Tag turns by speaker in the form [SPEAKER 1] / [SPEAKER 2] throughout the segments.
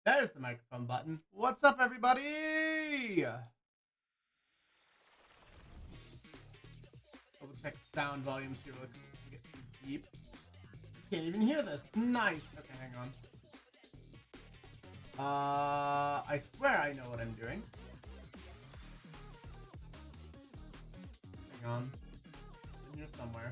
[SPEAKER 1] There's the microphone button. What's up, everybody? Double check sound volumes here. Look, get too deep. Can't even hear this. Nice. Okay, hang on. I swear I know what I'm doing. Hang on. In here somewhere.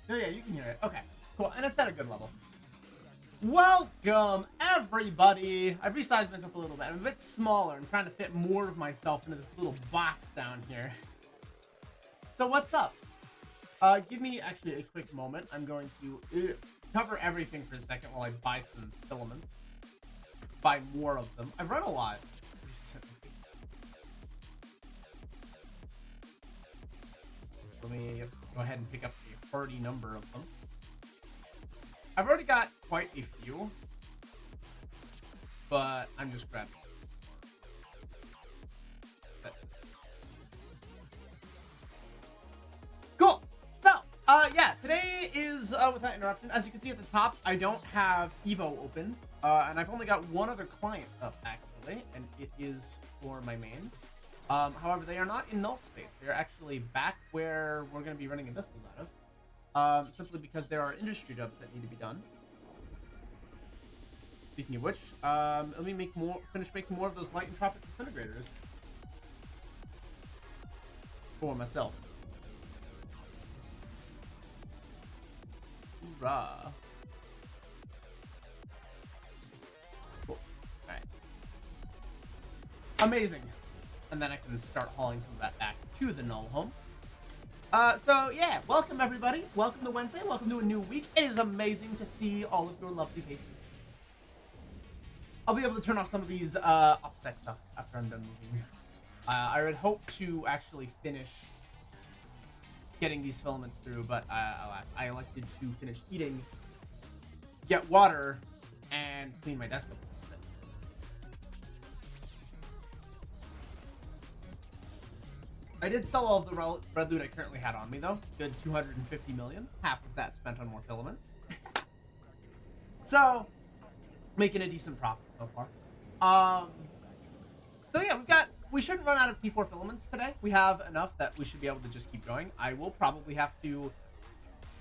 [SPEAKER 1] Oh yeah, you can hear it. Okay, cool, and it's at a good level. Welcome, everybody! I've resized myself a little bit. I'm a bit smaller. I'm trying to fit more of myself into this little box down here. So what's up? Give me actually a quick moment. I'm going to cover everything for a second while I buy some filaments. Buy more of them. I've run a lot recently. Let me go ahead and pick up a hearty number of them. I've already got quite a few, but I'm just grabbing. Cool. So, yeah, today is without interruption. As you can see at the top, I don't have Evo open, and I've only got one other client up actually, and it is for my main. However, they are not in null space. They're actually back where we're going to be running ABYSSALS out of. Simply because there are industry jobs that need to be done. Speaking of which, let me finish making more of those light entropic disintegrators for myself. Hoorah! Cool. Alright. Amazing. And then I can start hauling some of that back to the null home. So yeah, welcome everybody. Welcome to Wednesday. Welcome to a new week. It is amazing to see all of your lovely faces. I'll be able to turn off some of these OPSEC stuff after I'm done using. I would hope to actually finish getting these filaments through, but alas, I elected to finish eating, get water, and clean my desk up. I did sell all of the red loot I currently had on me, though. Good 250 million. Half of that spent on more filaments. So, making a decent profit so far. So yeah, we shouldn't run out of T4 filaments today. We have enough that we should be able to just keep going. I will probably have to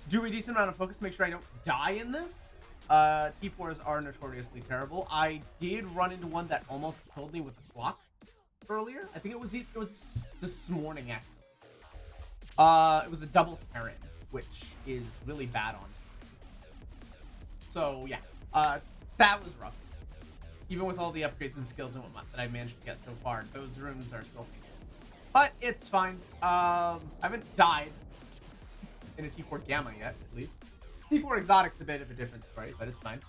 [SPEAKER 1] do a decent amount of focus to make sure I don't die in this. T4s are notoriously terrible. I did run into one that almost killed me with a clock earlier. I think it was this morning actually. It was a double Heron, which is really bad on. So yeah, that was rough. Even with all the upgrades and skills and whatnot that I managed to get so far, those rooms are still painful. But it's fine. I haven't died in a T4 Gamma yet, at least. T4 Exotic's a bit of a different story, but it's fine.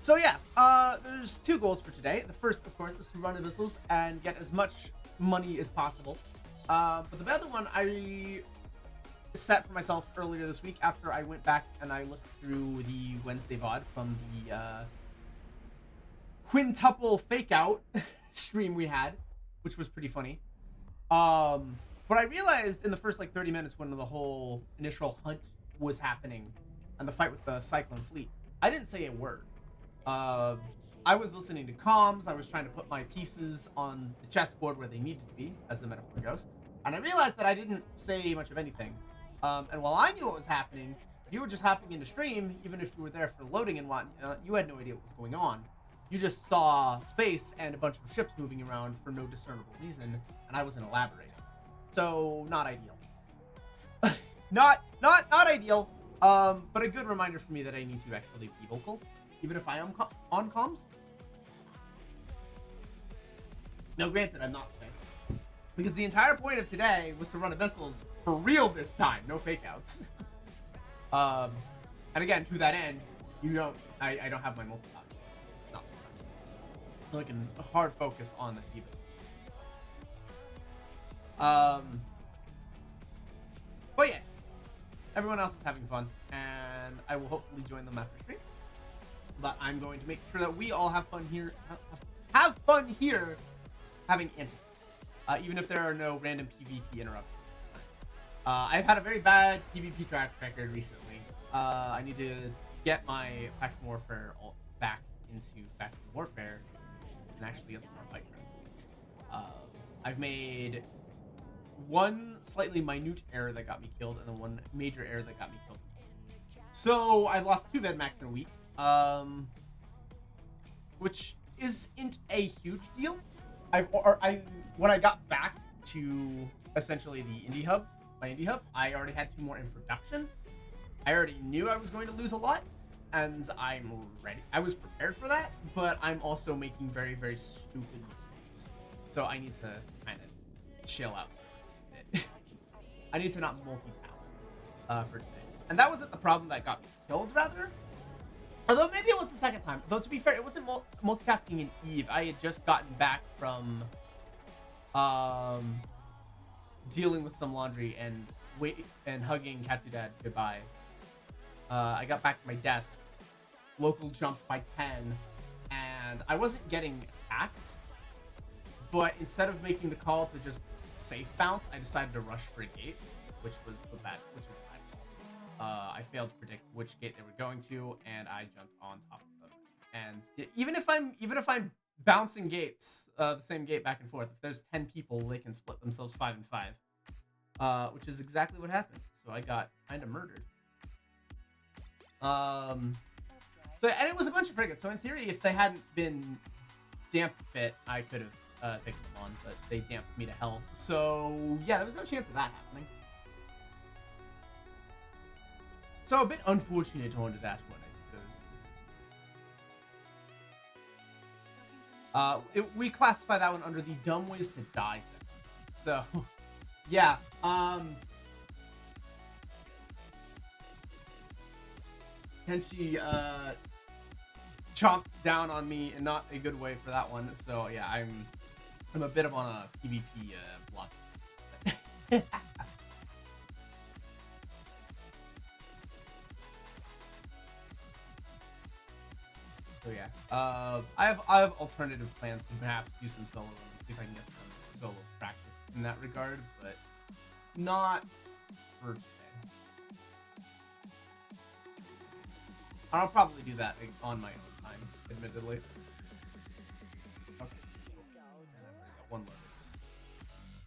[SPEAKER 1] So yeah, there's two goals for today. The first, of course, is to run ABYSSALS and get as much money as possible. But the other one I set for myself earlier this week after I went back and I looked through the Wednesday VOD from the quintuple fake out stream we had, which was pretty funny. But I realized in the first like 30 minutes when the whole initial hunt was happening and the fight with the Cyclone fleet, I didn't say a word. I was listening to comms. I was trying to put my pieces on the chessboard where they needed to be, as the metaphor goes. And I realized that I didn't say much of anything. And while I knew what was happening, if you were just hopping into stream, even if you were there for loading and whatnot, you had no idea what was going on. You just saw space and a bunch of ships moving around for no discernible reason, and I wasn't elaborating. So, not ideal. not ideal. But a good reminder for me that I need to actually be vocal, even if I am on comms. Now, granted, I'm not today, because the entire point of today was to run ABYSSALS for real this time, no fake outs. And again, to that end, I don't have my multi-bot. No. So I can hard focus on the even. But yeah, everyone else is having fun, and I will hopefully join them after stream. But I'm going to make sure that we all have fun here. Have fun here, having antics, even if there are no random PvP interruptions. I've had a very bad PvP track record recently. I need to get my Faction Warfare alt back into Faction Warfare and actually get some more fight credits. I've made one slightly minute error that got me killed, and then one major error that got me killed. So I've lost 2 Vedmax in a week, which isn't a huge deal. When I got back to essentially the indie hub, my indie hub, I already had 2 more in production. I already knew I was going to lose a lot, and I'm ready. I was prepared for that, but I'm also making very, very stupid mistakes. So I need to kind of chill out a bit. I need to not multitask for today. And that wasn't the problem that got me killed, rather. Although maybe it was the second time. Though to be fair, it wasn't multitasking in Eve. I had just gotten back from dealing with some laundry and hugging Katsu Dad goodbye. I got back to my desk. Local jumped by 10, and I wasn't getting attacked. But instead of making the call to just safe bounce, I decided to rush for a gate, which is my fault. I failed to predict which gate they were going to, and I jumped on top of them. And even if I'm bouncing gates, the same gate back and forth, if there's 10 people, they can split themselves 5 and 5, which is exactly what happened. So I got kind of murdered. And it was a bunch of frigates. So in theory, if they hadn't been damp fit, I could have taken them on, but they damped me to hell. So yeah, there was no chance of that happening. So a bit unfortunate on to that one, I suppose. We classify that one under the dumb ways to die section. So yeah, Kenshi chomped down on me in not a good way for that one. So yeah, I'm a bit of on a PvP block. So yeah, I have alternative plans to perhaps do some solo runs, see if I can get some solo practice in that regard, but not for today. I'll probably do that on my own time, admittedly. Okay. One load.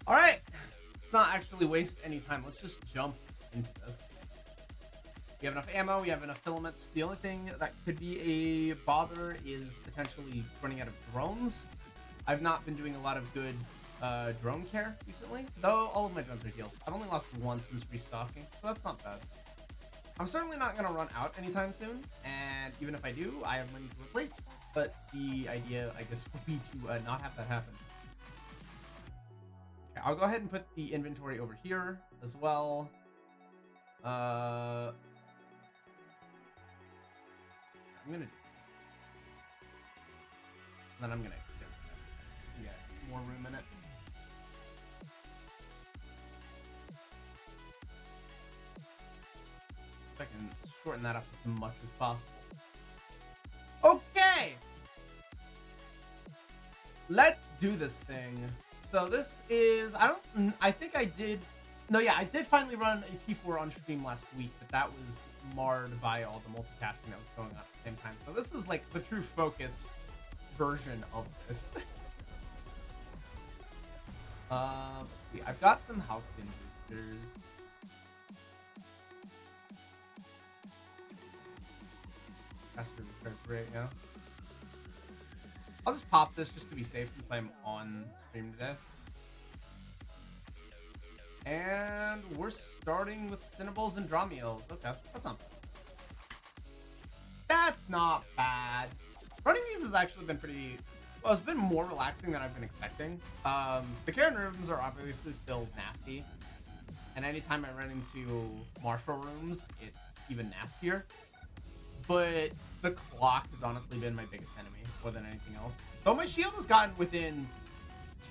[SPEAKER 1] All right. Let's not actually waste any time. Let's just jump into this. We have enough ammo. We have enough filaments. The only thing that could be a bother is potentially running out of drones. I've not been doing a lot of good drone care recently, though all of my drones are healed. I've only lost 1 since restocking, so that's not bad. I'm certainly not going to run out anytime soon, and even if I do, I have money to replace, but the idea, I guess, would be to not have that happen. Okay, I'll go ahead and put the inventory over here as well. I'm going to do this. And then I'm going to get more room in it. I can shorten that up as much as possible. Okay! Let's do this thing. So this is, I think I did finally run a T4 on stream last week, but that was marred by all the multitasking that was going on at the same time. So this is like the true focused version of this. Let's see, I've got some house skin boosters. Great, yeah. I'll just pop this just to be safe since I'm on stream today. And we're starting with Cinnables and Dromiels. Okay, that's not bad. That's not bad. Running these has actually been pretty... Well, it's been more relaxing than I've been expecting. The Karen rooms are obviously still nasty. And anytime I run into martial rooms, it's even nastier. But the clock has honestly been my biggest enemy more than anything else. Though my shield has gotten within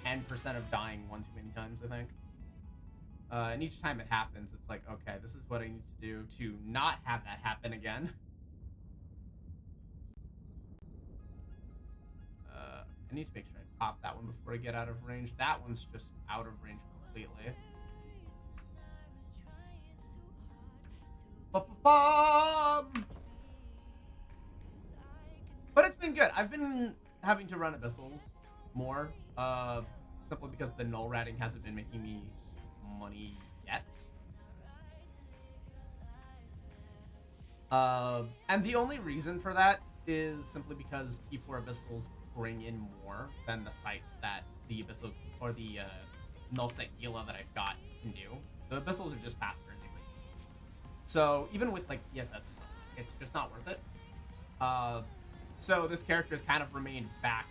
[SPEAKER 1] 10% of dying one too many times, I think. And each time it happens, it's like, okay, this is what I need to do to not have that happen again. I need to make sure I pop that one before I get out of range. That one's just out of range completely. Ba-ba-bum! But it's been good. I've been having to run Abyssals more, simply because the null ratting hasn't been making me money yet. And the only reason for that is simply because T4 Abyssals bring in more than the sites that the Abyssal or the nullsec Gila that I've got can do. The Abyssals are just faster. So even with like ESS, it's just not worth it. So this character has kind of remained back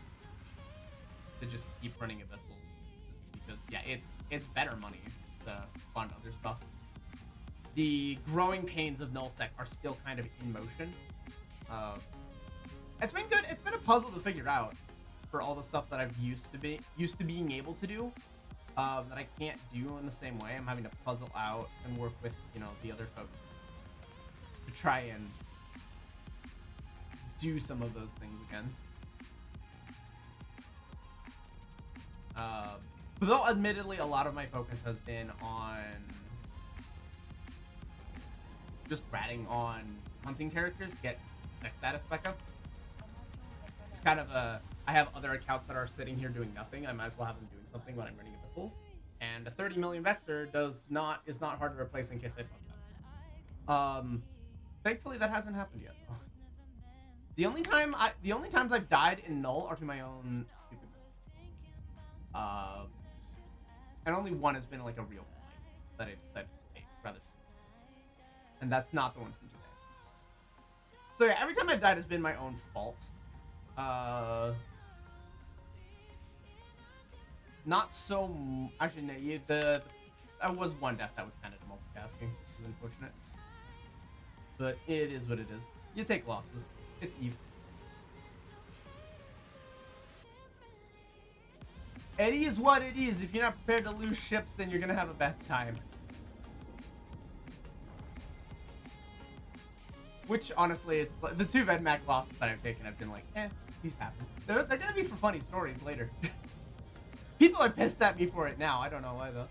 [SPEAKER 1] to just keep running Abyssals, just because yeah, it's better money to fund other stuff. The growing pains of nullsec are still kind of in motion. It's been good. It's been a puzzle to figure out for all the stuff that I've used to being able to do that I can't do in the same way. I'm having to puzzle out and work with the other folks to try and do some of those things again. But though admittedly a lot of my focus has been on just ratting on hunting characters to get sex status back up. It's kind of I have other accounts that are sitting here doing nothing. I might as well have them doing something when I'm running Abyssals. And a 30 million Vexer is not hard to replace in case I fuck up. Thankfully that hasn't happened yet though. The only times I've died in null are to my own stupidness. And only one has been like a real fight that I decided to take rather. And that's not the one from today. So yeah, every time I've died has been my own fault. Not so actually no, that was one death that was kind of multitasking, which is unfortunate. But it is what it is. You take losses. It's Eve. It is what it is. If you're not prepared to lose ships, then you're gonna have a bad time. Which honestly, it's like the two Vedmak losses that I've taken. I've been like, these happen. They're gonna be for funny stories later. People are pissed at me for it now. I don't know why though.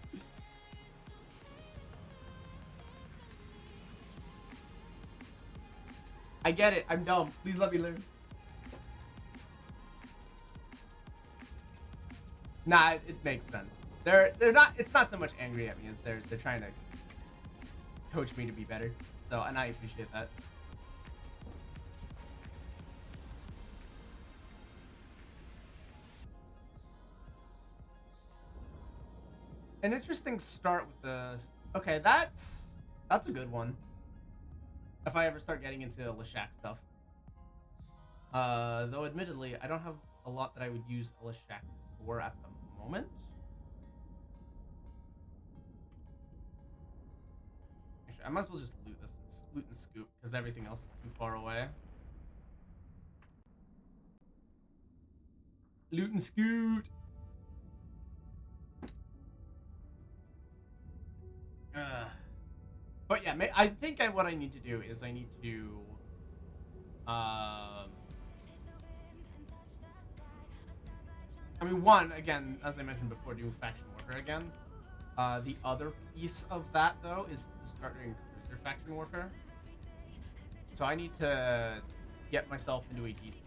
[SPEAKER 1] I get it. I'm dumb. Please let me learn. Nah, it makes sense. They're not. It's not so much angry at me as they're trying to coach me to be better. So, and I appreciate that. An interesting start with the. Okay, that's a good one. If I ever start getting into Leshak stuff. Though admittedly, I don't have a lot that I would use Leshak for at the moment. Actually, I might as well just loot and scoop because everything else is too far away. Loot and scoot. But yeah, I think what I need to do is I need to I mean, one, again, as I mentioned before, do faction warfare again. The other piece of that, though, is to start doing cruiser faction warfare. So I need to get myself into a decent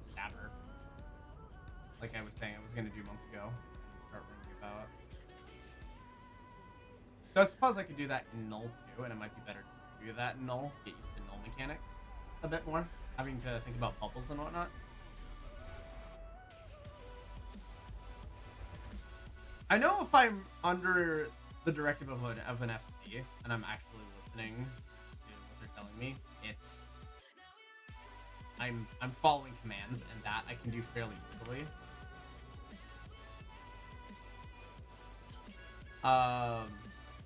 [SPEAKER 1] stabber. Like I was saying, I was going to do months ago. And start learning about. So I suppose I could do that in null, too, and it might be better to do that in null. Get used to null mechanics a bit more. Having to think about bubbles and whatnot. I know if I'm under the directive of an FC and I'm actually listening to what they're telling me, it's I'm following commands, and that I can do fairly easily.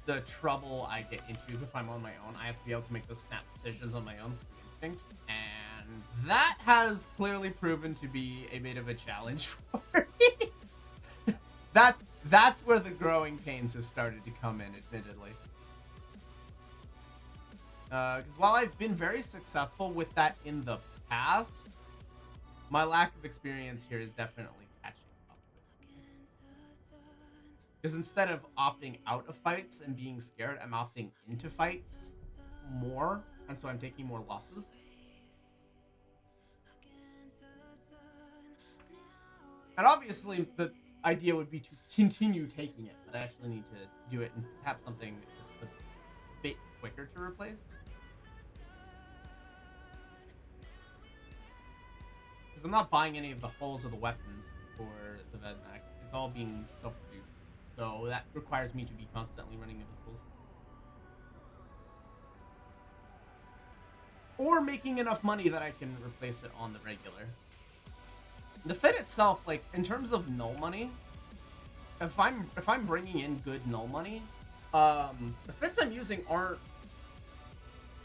[SPEAKER 1] The trouble I get into is if I'm on my own, I have to be able to make those snap decisions on my own instinct, and that has clearly proven to be a bit of a challenge for me. That's where the growing pains have started to come in, admittedly. Because while I've been very successful with that in the past, my lack of experience here is definitely catching up with me. Because instead of opting out of fights and being scared, I'm opting into fights more, and so I'm taking more losses. And obviously, the idea would be to continue taking it, but I actually need to do it and have something that's a bit quicker to replace. Because I'm not buying any of the hulls or the weapons for the Vedmax. It's all being self-produced. So that requires me to be constantly running Abyssals. Or making enough money that I can replace it on the regular. The Fed itself, like, in terms of null money, if I'm bringing in good null money, the fits I'm using aren't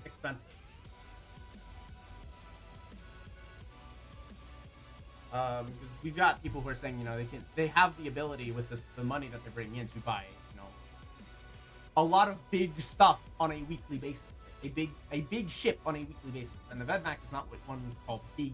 [SPEAKER 1] expensive. Because we've got people who are saying, you know, they have the ability with the money that they're bringing in to buy, you know, a lot of big stuff on a weekly basis, a big ship on a weekly basis, and the Vedmac is not what one would call big.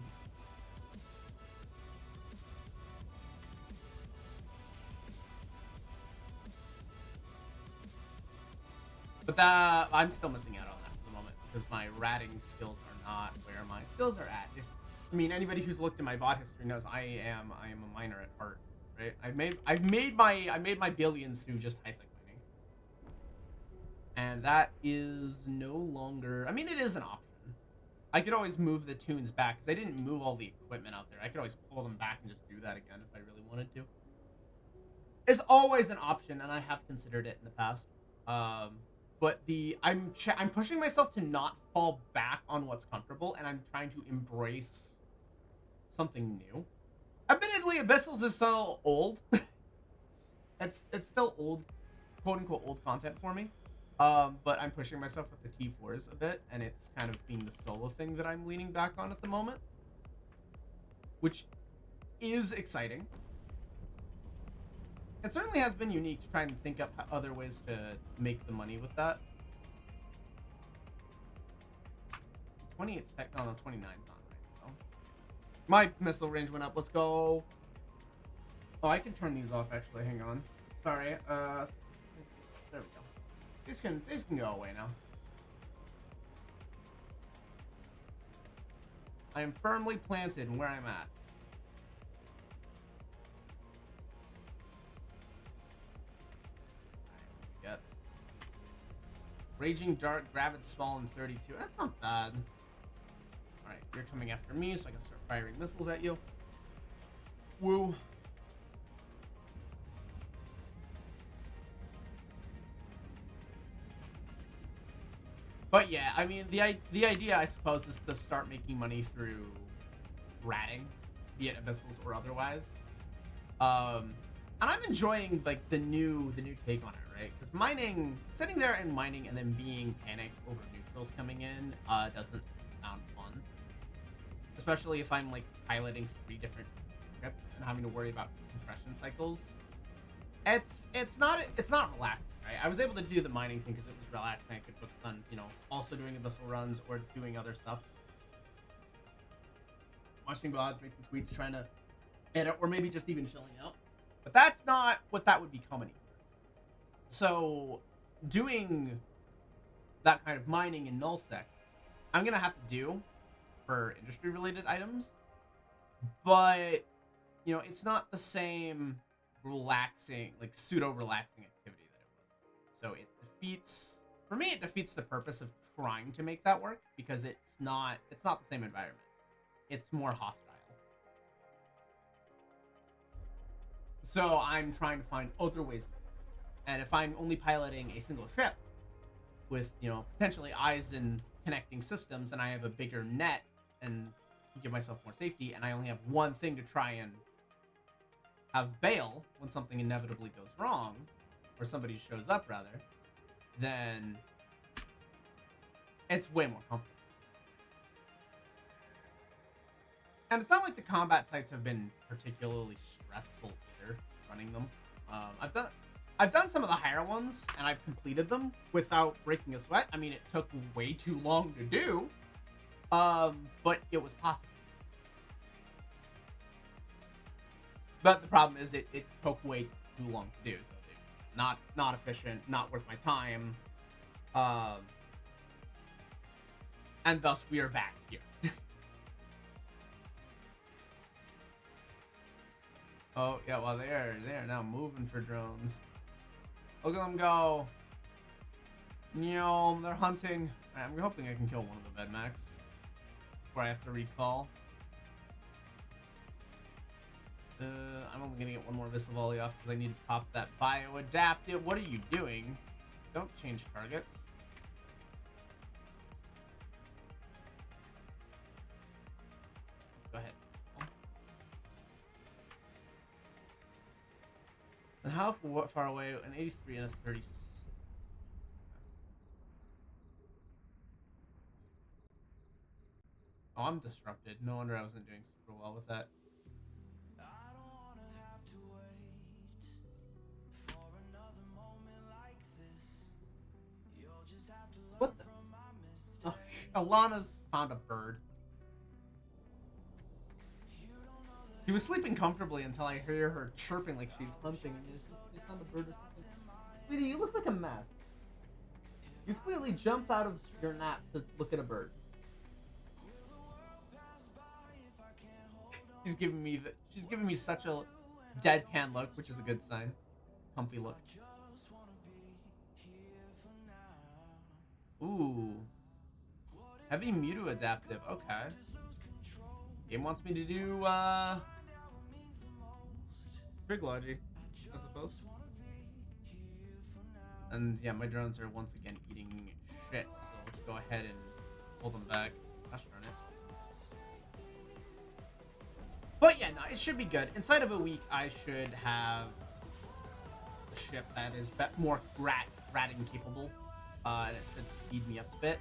[SPEAKER 1] But that I'm still missing out on that for the moment because my ratting skills are not where my skills are at. I mean, anybody who's looked at my VOD history knows I am a miner at heart, right? I made my billions through just high sec mining, and that is no longer. I mean, it is an option. I could always move the tunes back because I didn't move all the equipment out there. I could always pull them back and just do that again if I really wanted to. It's always an option, and I have considered it in the past. But I'm pushing myself to not fall back on what's comfortable, and I'm trying to embrace something new. Admittedly, Abyssals is so old. it's still old, quote unquote old content for me. But I'm pushing myself with the T4s a bit, and it's kind of being the solo thing that I'm leaning back on at the moment, which is exciting. It certainly has been unique to try and think up other ways to make the money with that. 28's spec on the 29's not right though. My missile range went up. Let's go. Oh, I can turn these off actually. Hang on. Sorry. There we go. These can go away now. I am firmly planted in where I'm at. Raging Dart, Gravid Small, and 32. That's not bad. Alright, you're coming after me, so I can start firing missiles at you. Woo. But yeah, I mean, the idea, I suppose, is to start making money through ratting, be it Abyssals or otherwise. And I'm enjoying, like, the new take on it, right? Because mining, sitting there and mining and then being panicked over neutrals coming in doesn't sound fun. Especially if I'm, like, piloting 3 different scripts and having to worry about compression cycles. It's not relaxing, right? I was able to do the mining thing because it was relaxing. I could focus on, you know, also doing abyssal runs or doing other stuff. Watching VODs, making tweets, trying to edit, or maybe just even chilling out. But that's not what that would become anymore. So, doing that kind of mining in nullsec, I'm going to have to do for industry-related items. But, you know, it's not the same relaxing, like, pseudo-relaxing activity that it was. So it defeats, for me, it defeats the purpose of trying to make that work, because it's not the same environment. It's more hostile. So I'm trying to find other ways to do it. And if I'm only piloting a single ship with, you know, potentially eyes and connecting systems, and I have a bigger net and give myself more safety, and I only have one thing to try and have bail when something inevitably goes wrong, or somebody shows up rather, then it's way more comfortable. And it's not like the combat sites have been particularly stressful either, running them. I've done some of the higher ones, and I've completed them without breaking a sweat. I mean, it took way too long to do, but it was possible. But the problem is, it took way too long to do, so not efficient, not worth my time, and thus we are back here. Oh yeah, well they are now moving for drones. Look at them go. No, they're hunting. I'm hoping I can kill one of the Vedmax before I have to recall. I'm only gonna get one more Abyssal Volley off because I need to pop that Bioadaptive. What are you doing? Don't change targets. Let's go ahead. And how far away? An 83 and a 36. Oh, I'm disrupted. No wonder I wasn't doing super well with that. What the? Oh, Alana's found a bird. She was sleeping comfortably until I hear her chirping like she's hunting. She's found a bird or something. Sweetie, you look like a mess. You clearly jumped out of your nap to look at a bird. She's giving me such a deadpan look, which is a good sign. Comfy look. Ooh. Heavy Mewtwo adaptive. Okay. Game wants me to do Triglogy, I suppose. And yeah, my drones are once again eating shit, so let's go ahead and pull them back. Gosh darn it. But yeah, no, it should be good. Inside of a week, I should have a ship that is more ratting capable, and it should speed me up a bit.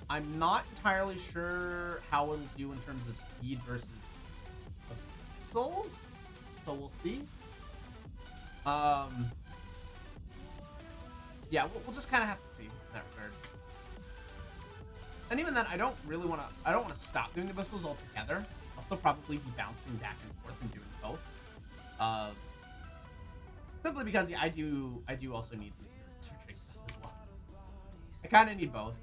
[SPEAKER 1] I'm not entirely sure how it'll do in terms of speed versus ABYSSALS, so we'll see. Yeah, we'll just kind of have to see in that regard. And even then, I don't want to stop doing ABYSSALS altogether. I'll still probably be bouncing back and forth and doing both. Simply because yeah, I do also need the trick stuff as well. I kind of need both.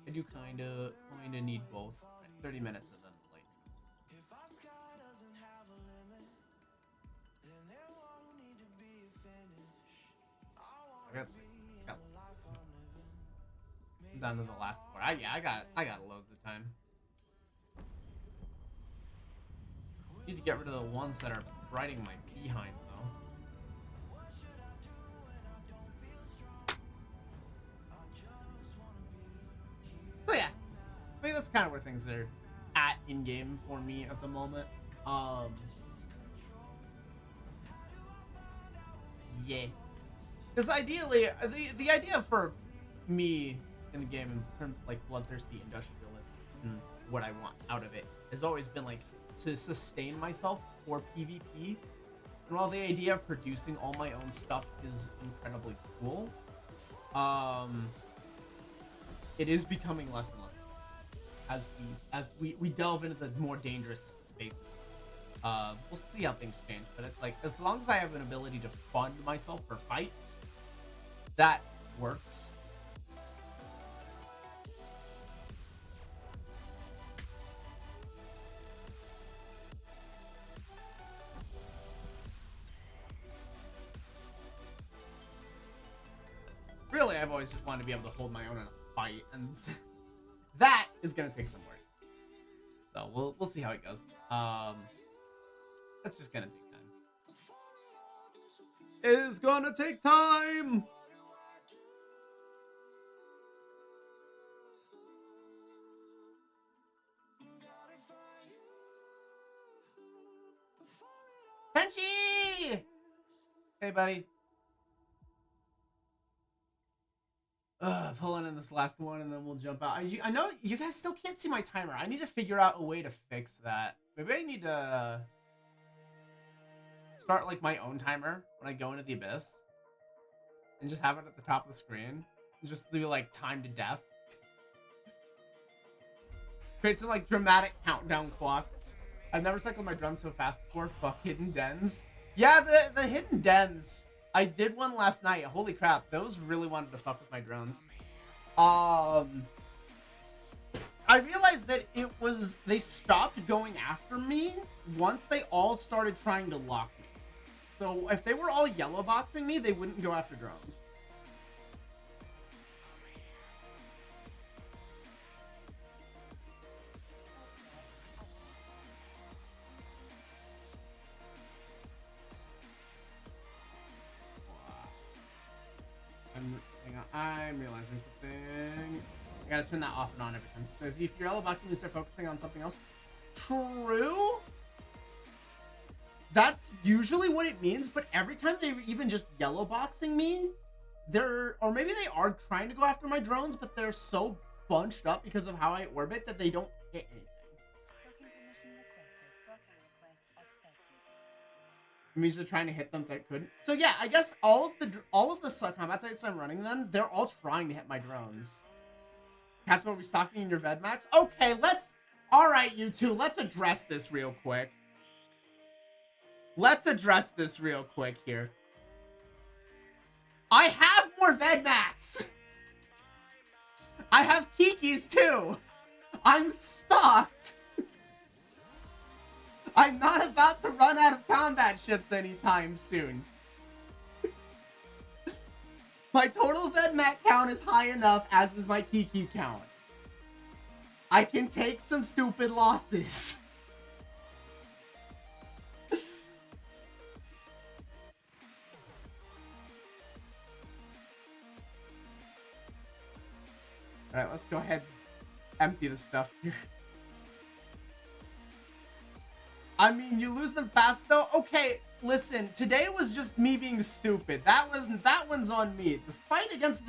[SPEAKER 1] I do kind of need both. Right, 30 minutes and then late. I got 6. I'm down to the last 4. I got loads of time. Need to get rid of the ones that are riding my behind though. So yeah, I mean that's kind of where things are at in game for me at the moment. Yeah, because ideally, the idea for me in the game in terms of, like, bloodthirsty industrialist and what I want out of it has always been like to sustain myself for PvP. And while the idea of producing all my own stuff is incredibly cool, it is becoming less and less as we delve into the more dangerous spaces. We'll see how things change, but it's like as long as I have an ability to fund myself for fights, that works. Really, I've always just wanted to be able to hold my own in a fight, and that is gonna take some work. So we'll see how it goes. That's just gonna take time. It's gonna take time. Tenchi! Hey, buddy. Pulling in this last one and then we'll jump out. I know you guys still can't see my timer. I need to figure out a way to fix that. Maybe I need to start like my own timer when I go into the abyss and just have it at the top of the screen and just do like time to death. Create some like dramatic countdown clock. I've never cycled my drones so fast before. Fuck hidden dens. Yeah, the hidden dens. I did one last night. Holy crap, those really wanted to fuck with my drones. I realized that they stopped going after me once they all started trying to lock me. So if they were all yellow boxing me, they wouldn't go after drones. I'm realizing something. I gotta turn that off and on every time. Because if you're yellow boxing, you start focusing on something else. True. That's usually what it means, but every time they're even just yellow boxing me, or maybe they are trying to go after my drones, but they're so bunched up because of how I orbit that they don't hit anything. It means they're trying to hit them that couldn't. So yeah, I guess all of the combat sites I'm running then, they're all trying to hit my drones. That's what we're stocking in your Vedmax? Okay, alright, you two, let's address this real quick. Let's address this real quick here. I have more Vedmax! I have Kikis too! I'm stocked! I'm not about to run out of combat ships anytime soon. My total Vedmax count is high enough, as is my Kiki count. I can take some stupid losses. Alright, let's go ahead and empty the stuff here. I mean, you lose them fast though. Okay, listen, today was just me being stupid. That one's on me. The fight against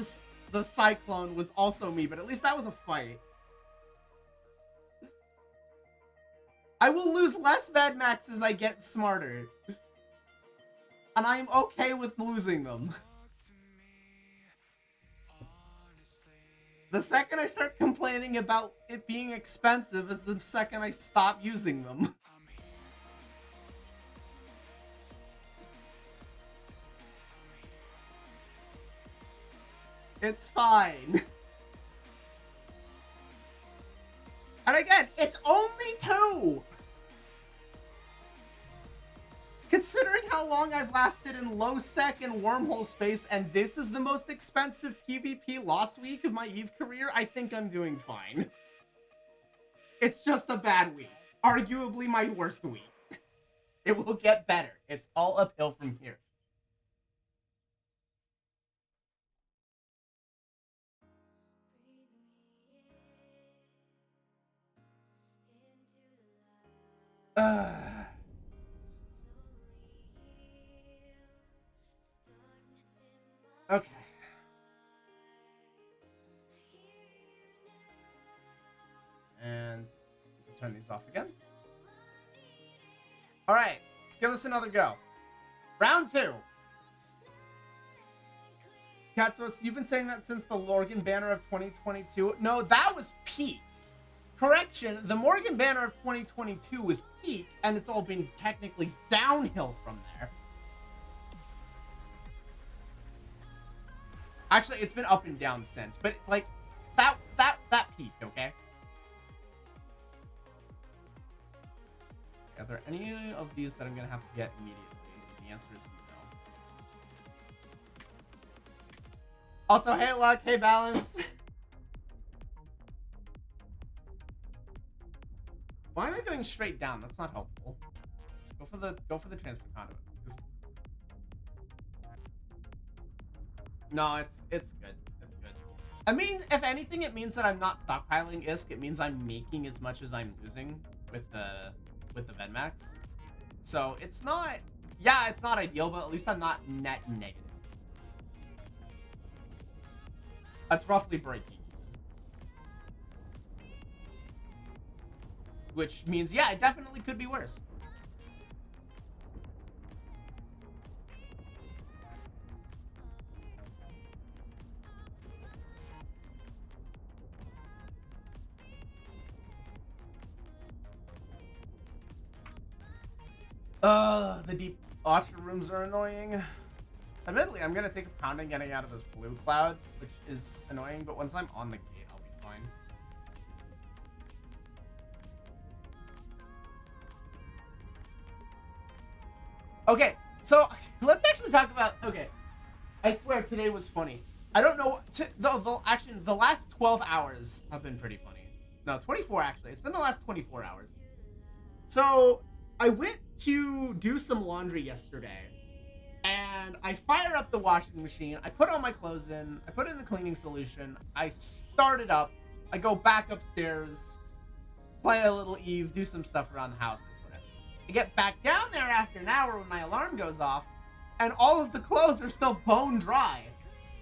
[SPEAKER 1] the Cyclone was also me, but at least that was a fight. I will lose less Vedmax as I get smarter. And I'm okay with losing them. The second I start complaining about it being expensive is the second I stop using them. It's fine. And again, it's only 2! Considering how long I've lasted in low sec and wormhole space, and this is the most expensive PvP loss week of my EVE career, I think I'm doing fine. It's just a bad week. Arguably my worst week. It will get better. It's all uphill from here. Okay. And turn these off again. Alright, let's give this another go. Round 2. Katsos, you've been saying that since the Morgan banner of 2022. No, that was peak. Correction, the Morgan banner of 2022 was peak, and it's all been technically downhill from there. Actually, it's been up and down since, but like that peaked, okay? Are there any of these that I'm gonna have to get immediately? The answer is no. Also, hey Luck, hey Balance. Why am I going straight down? That's not helpful. Go for the transfer conduit. No, it's good. It's good. I mean, if anything, it means that I'm not stockpiling ISK. It means I'm making as much as I'm losing with the Vedmax. So it's not, yeah, it's not ideal, but at least I'm not net negative. That's roughly breaking. which means, yeah, it definitely could be worse. The deep washer rooms are annoying. Admittedly, I'm gonna take a pounding getting out of this blue cloud, which is annoying, but once I'm on the gate, I'll be fine. Okay, so let's actually talk about, okay, I swear today was funny. I don't know, actually, the last 12 hours have been pretty funny. No, 24 actually. It's been the last 24 hours. So, I went to do some laundry yesterday, and I fire up the washing machine, I put all my clothes in, I put in the cleaning solution, I start it up, I go back upstairs, play a little Eve, do some stuff around the house, whatever. I get back down there after an hour when my alarm goes off, and all of the clothes are still bone dry.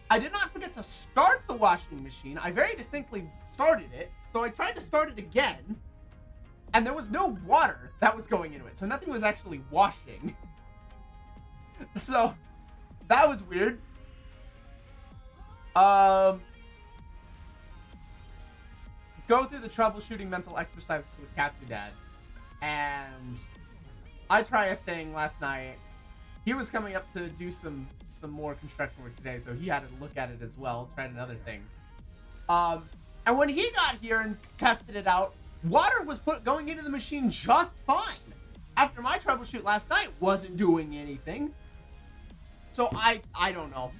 [SPEAKER 1] I did not forget to start the washing machine, I very distinctly started it, so I tried to start it again, and there was no water that was going into it, so nothing was actually washing. So, that was weird. Go through the troubleshooting mental exercise with Katsu Dad. And I tried a thing last night. He was coming up to do some more construction work today, so he had to look at it as well. Tried another thing. And when he got here and tested it out, water was going into the machine just fine. After my troubleshoot last night, wasn't doing anything. So I don't know.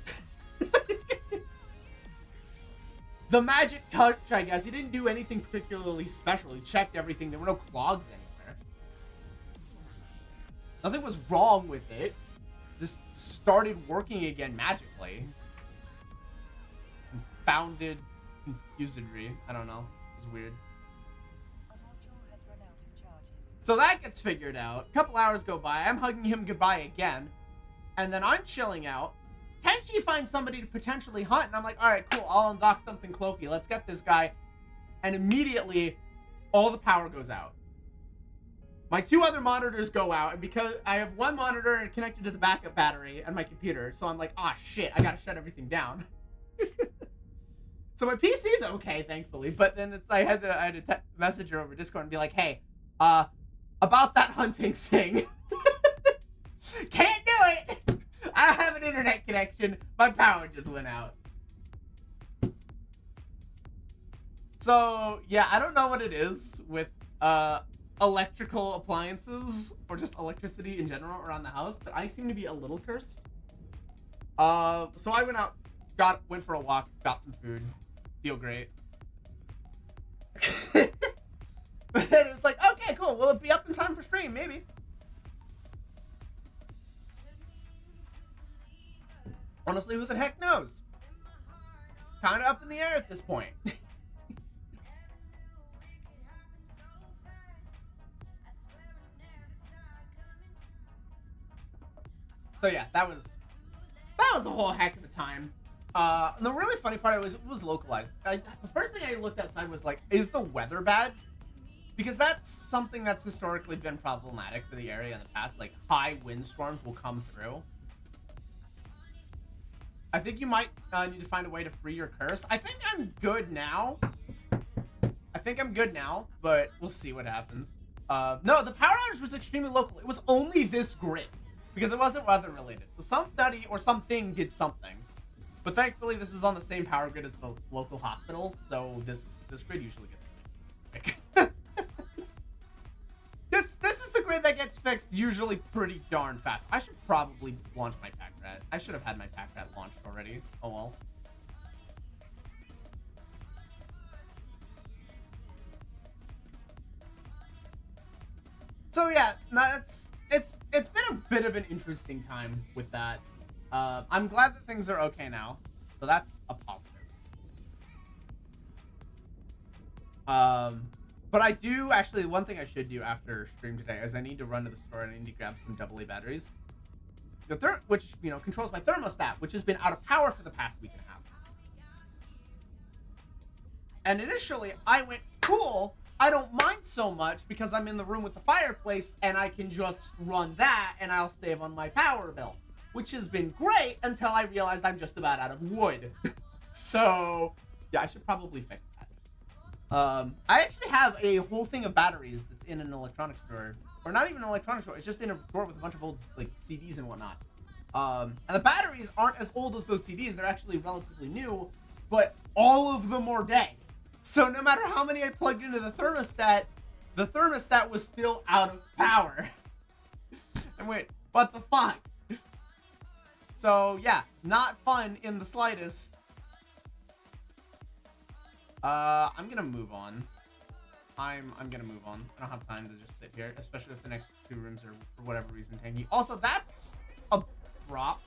[SPEAKER 1] The magic touch, I guess. He didn't do anything particularly special. He checked everything. There were no clogs anywhere. Nothing was wrong with it. Just started working again magically. Confounded confusedry. I don't know. It was weird. So that gets figured out. A couple hours go by. I'm hugging him goodbye again. And then I'm chilling out. Tenchi finds somebody to potentially hunt. And I'm like, all right, cool. I'll undock something cloaky. Let's get this guy. And immediately, all the power goes out. My two other monitors go out. And because I have one monitor connected to the backup battery and my computer. So I'm like, ah, shit. I got to shut everything down. So my PC's okay, thankfully. But then I had to message her over Discord and be like, hey, about that hunting thing. Can't do it! I don't have an internet connection. My power just went out. So, yeah, I don't know what it is with electrical appliances or just electricity in general around the house, but I seem to be a little cursed. So I went out, went for a walk, got some food, feel great. But then it was like, okay, cool, will it be up in time for stream? Maybe. Honestly, who the heck knows? Kinda up in the air at this point. So yeah, that was a whole heck of a time. The really funny part was it was localized. The first thing I looked outside was like, is the weather bad? Because that's something that's historically been problematic for the area in the past. Like, high windstorms will come through. I think you might need to find a way to free your curse. I think I'm good now. But we'll see what happens. No, the power outage was extremely local. It was only this grid. Because it wasn't weather related. So somebody or something did something. But thankfully, this is on the same power grid as the local hospital. So this grid usually gets fixed. This is the grid that gets fixed usually pretty darn fast. I should probably launch my pack rat. I should have had my pack rat launched already. Oh well. So yeah, it's been a bit of an interesting time with that. I'm glad that things are okay now, so that's a positive. But I do actually, one thing I should do after stream today is I need to run to the store and I need to grab some AA batteries. Which, you know, controls my thermostat, which has been out of power for the past week and a half. And initially, I went, cool, I don't mind so much because I'm in the room with the fireplace and I can just run that and I'll save on my power bill, which has been great until I realized I'm just about out of wood. So yeah, I should probably fix that. I actually have a whole thing of batteries that's in an electronics drawer, or not even an electronics drawer. It's just in a drawer with a bunch of old like CDs and whatnot. And the batteries aren't as old as those CDs. They're actually relatively new, but all of them are dead. So no matter how many I plugged into the thermostat was still out of power. And wait, what the fuck? So yeah, not fun in the slightest. I'm gonna move on. I'm gonna move on. I don't have time to just sit here, especially if the next two rooms are for whatever reason tanky. Also, that's a drop.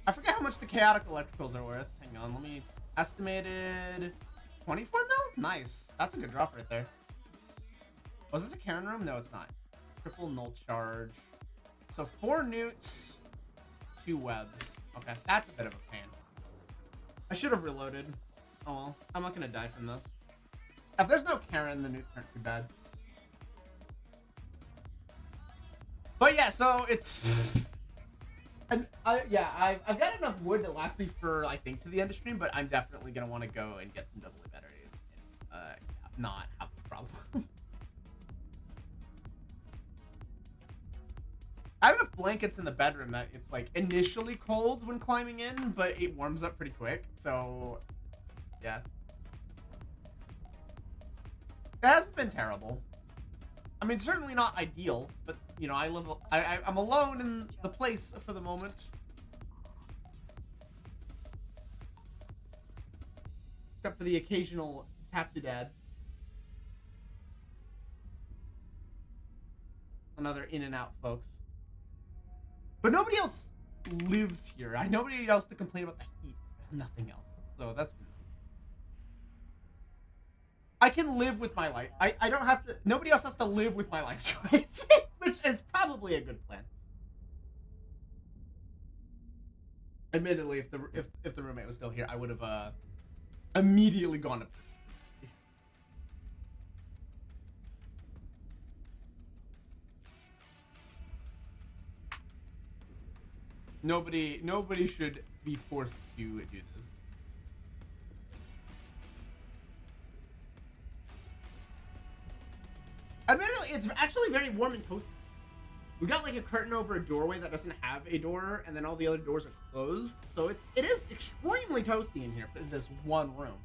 [SPEAKER 1] I forget how much the chaotic electricals are worth. Hang on, let me estimated 24 mil? Nice. That's a good drop right there. Was this a Karen room? No, it's not. Triple null charge. So 4 newts, 2 webs. Okay, that's a bit of a pain. I should have reloaded. Oh well, I'm not gonna die from this. If there's no Karen, the newts aren't too bad. But yeah, so it's... And I've got enough wood to last me for, I think, to the end of stream, but I'm definitely going to want to go and get some AA batteries and not have the problem. I have enough blankets in the bedroom that it's, like, initially cold when climbing in, but it warms up pretty quick, so, yeah. It hasn't been terrible. I mean, certainly not ideal, but, you know, I'm alone in the place for the moment. Except for the occasional Tatsu dad. Another in and out, folks. But nobody else lives here. Nobody else to complain about the heat. Nothing else. So that's nice. I can live with my life. I don't have to. Nobody else has to live with my life choices, which is probably a good plan. Admittedly, if the roommate was still here, I would have immediately gone to. Nobody should be forced to do this. Admittedly, it's actually very warm and toasty. We got like a curtain over a doorway that doesn't have a door, and then all the other doors are closed. So it is extremely toasty in here for this one room.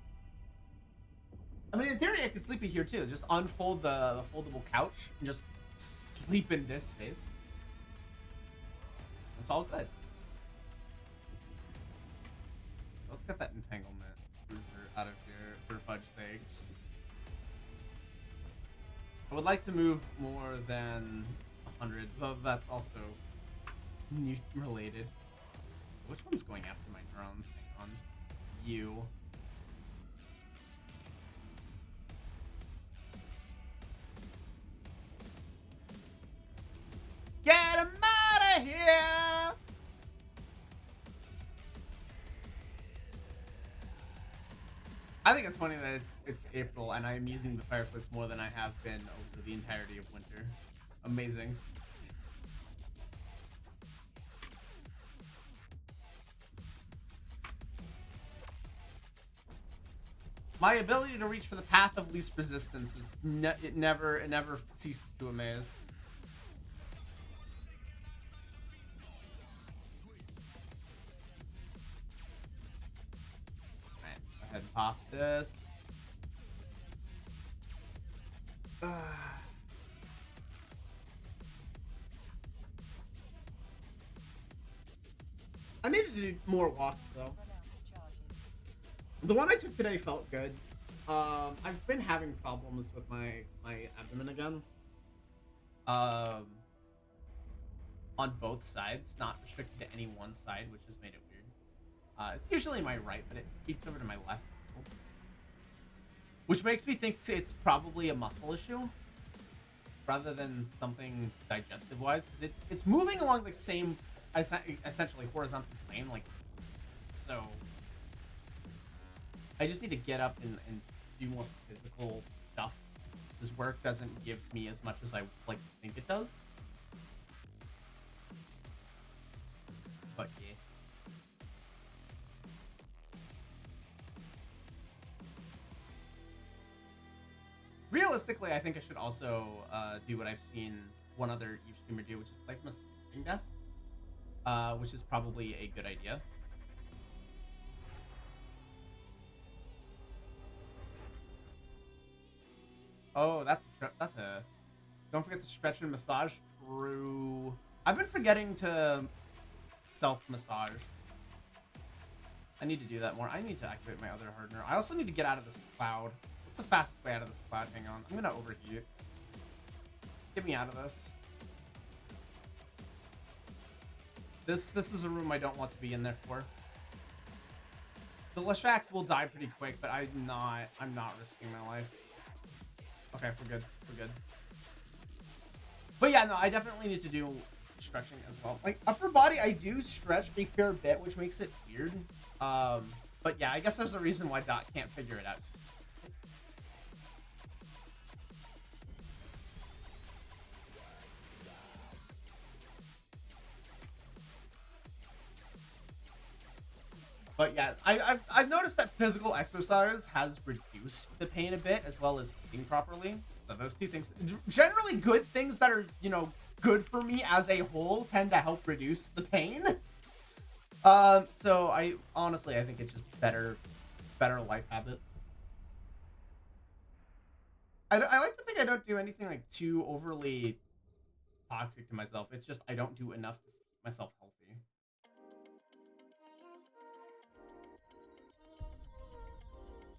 [SPEAKER 1] I mean, in theory, I could sleep in here too. Just unfold the foldable couch and just sleep in this space. It's all good. Let's get that entanglement cruiser out of here for fudge sakes. I would like to move more than 100, though that's also new related. Which one's going after my drones? Hang on. You. Get him out of here! I think it's funny that it's April and I am using the fireplace more than I have been over the entirety of winter. Amazing. My ability to reach for the path of least resistance is it never ceases to amaze. And pop this. I need to do more walks though. The one I took today felt good. I've been having problems with my abdomen again. On both sides, not restricted to any one side, which has made it weird. It's usually my right, but it creeps over to my left. Which makes me think it's probably a muscle issue rather than something digestive-wise, because it's moving along the same, essentially horizontal plane, like so. I just need to get up and do more physical stuff his work doesn't give me as much as I like to think it does. But yeah. Realistically, I think I should also do what I've seen one other Eve streamer do, which is play from a sleeping desk, which is probably a good idea. Oh, that's a. Don't forget to stretch and massage. True. I've been forgetting to self-massage. I need to do that more. I need to activate my other hardener. I also need to get out of this cloud. What's the fastest way out of this cloud? Hang on. I'm gonna overheat. Get me out of this. This is a room I don't want to be in there for. The Leshaks will die pretty quick, but I'm not risking my life. Okay, we're good. We're good. But yeah, no, I definitely need to do stretching as well. Like upper body, I do stretch a fair bit, which makes it weird. But yeah, I guess there's a reason why Dot can't figure it out. But yeah, I've noticed that physical exercise has reduced the pain a bit, as well as eating properly. So those two things, generally good things that are, you know, good for me as a whole, tend to help reduce the pain. So I honestly, I think it's just better life habits. I like to think I don't do anything like too overly toxic to myself. It's just I don't do enough to keep myself healthy.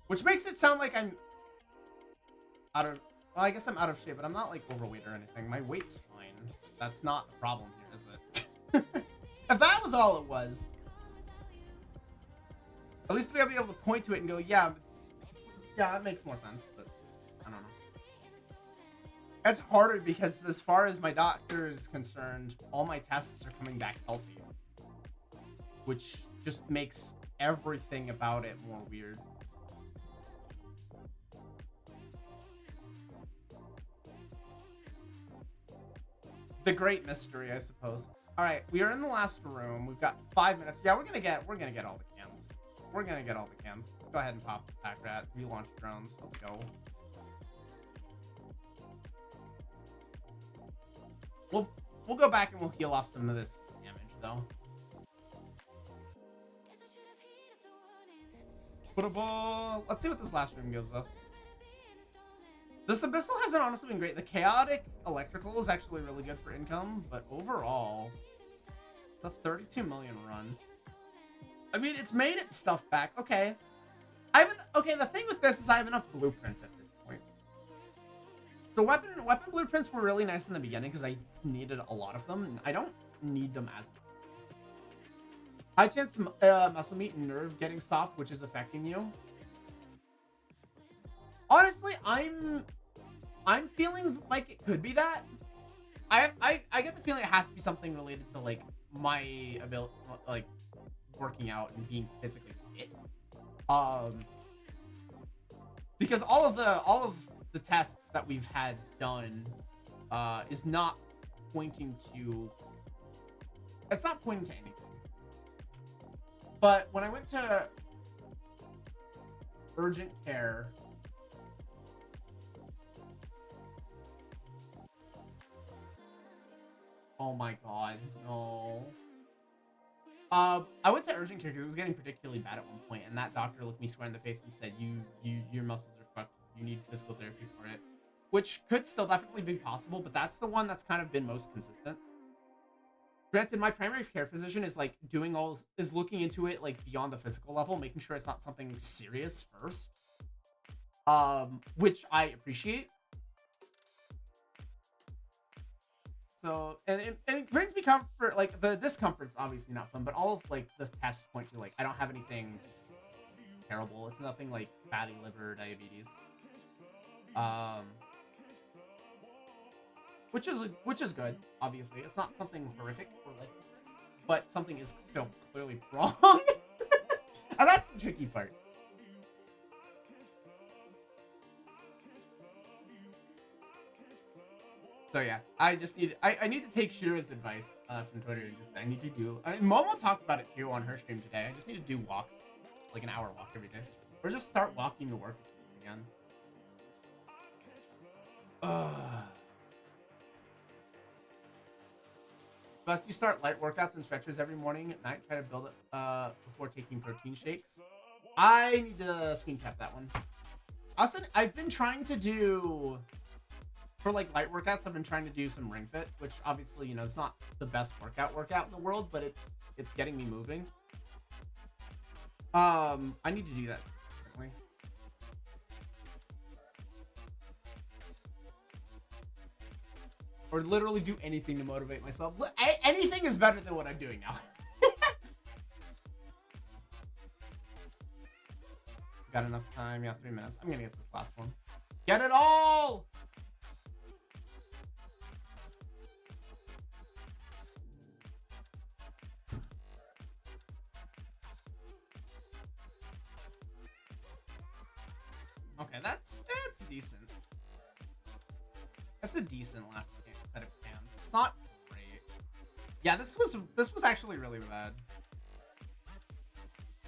[SPEAKER 1] Which makes it sound like I'm out of... Well, I guess I'm out of shape, but I'm not, like, overweight or anything. My weight's fine. That's not the problem here, is it? If that was all it was... At least to be able to point to it and go, yeah, that makes more sense, but I don't know. It's harder because as far as my doctor is concerned, all my tests are coming back healthy. Which just makes everything about it more weird. The great mystery, I suppose. All right, we are in the last room. We've got 5 minutes. Yeah, we're gonna get all the cans. We're gonna get all the cans. Let's go ahead and pop the pack rat. Relaunch drones. Let's go. We'll go back and we'll heal off some of this damage though. Let's see what this last room gives us. This Abyssal hasn't honestly been great. The chaotic electrical is actually really good for income, but overall, the 32 million run. I mean, it's made its stuff back. Okay. Okay, the thing with this is I have enough blueprints at this point. So weapon blueprints were really nice in the beginning because I needed a lot of them. I don't need them as much. High chance muscle meat and nerve getting soft, which is affecting you. Honestly, I'm feeling like it could be that. I get the feeling it has to be something related to like my ability, like working out and being physically fit. Because all of the tests that we've had done is not pointing to. It's not pointing to anything. But when I went to urgent care. Oh my god, no. I went to urgent care because it was getting particularly bad at one point, and that doctor looked me square in the face and said, your muscles are fucked. You need physical therapy for it. Which could still definitely be possible, but that's the one that's kind of been most consistent. Granted, my primary care physician is like is looking into it like beyond the physical level, making sure it's not something serious first. Which I appreciate. So, and it brings me comfort, like, the discomfort's obviously not fun, but all of, like, the tests point to, like, I don't have anything terrible. It's nothing, like, fatty liver, diabetes. Which is good, obviously. It's not something horrific or, like, but something is still clearly wrong. And that's the tricky part. So yeah, I just need I need to take Shira's advice from Twitter and just I need to do. Momo talked about it too on her stream today. I just need to do walks, like an hour walk every day, or just start walking to work again. Best you start light workouts and stretches every morning at night. Try to build it before taking protein shakes. I need to screen cap that one. Also, I've been trying to do for like light workouts. I've been trying to do some Ring Fit, which obviously it's not the best workout in the world, but it's getting me moving. I need to do that. Certainly. Or literally do anything to motivate myself. Anything is better than what I'm doing now. Got enough time. Yeah, 3 minutes. I'm gonna get this last one. Get it all! Okay, that's decent. That's a decent last set of cans. It's not great. Yeah, this was actually really bad.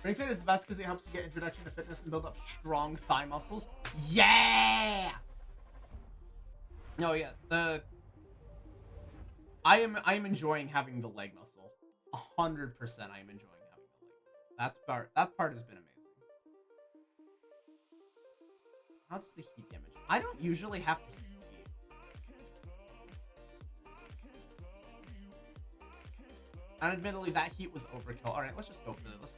[SPEAKER 1] Ring Fit is the best because it helps you get introduction to fitness and build up strong thigh muscles. Yeah. No, yeah. I am enjoying having the leg muscle. 100%. I am enjoying having the leg muscle. That part has been amazing. How's the heat damage? I don't usually have to heat. And admittedly, that heat was overkill. All right, let's just go for this.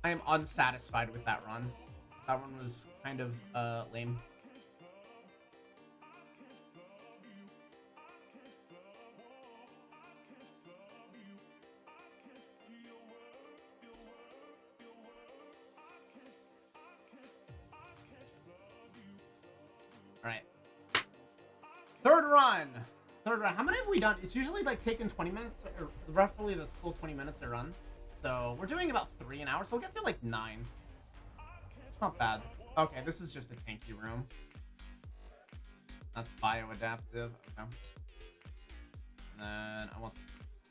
[SPEAKER 1] I am unsatisfied with that run. That one was kind of lame. All right. Third run. How many have we done? It's usually like taking 20 minutes, or roughly the full 20 minutes to run. So we're doing about 3 an hour, so we'll get through like 9. It's not bad. Okay, this is just a tanky room. That's bioadaptive. Okay. And then I want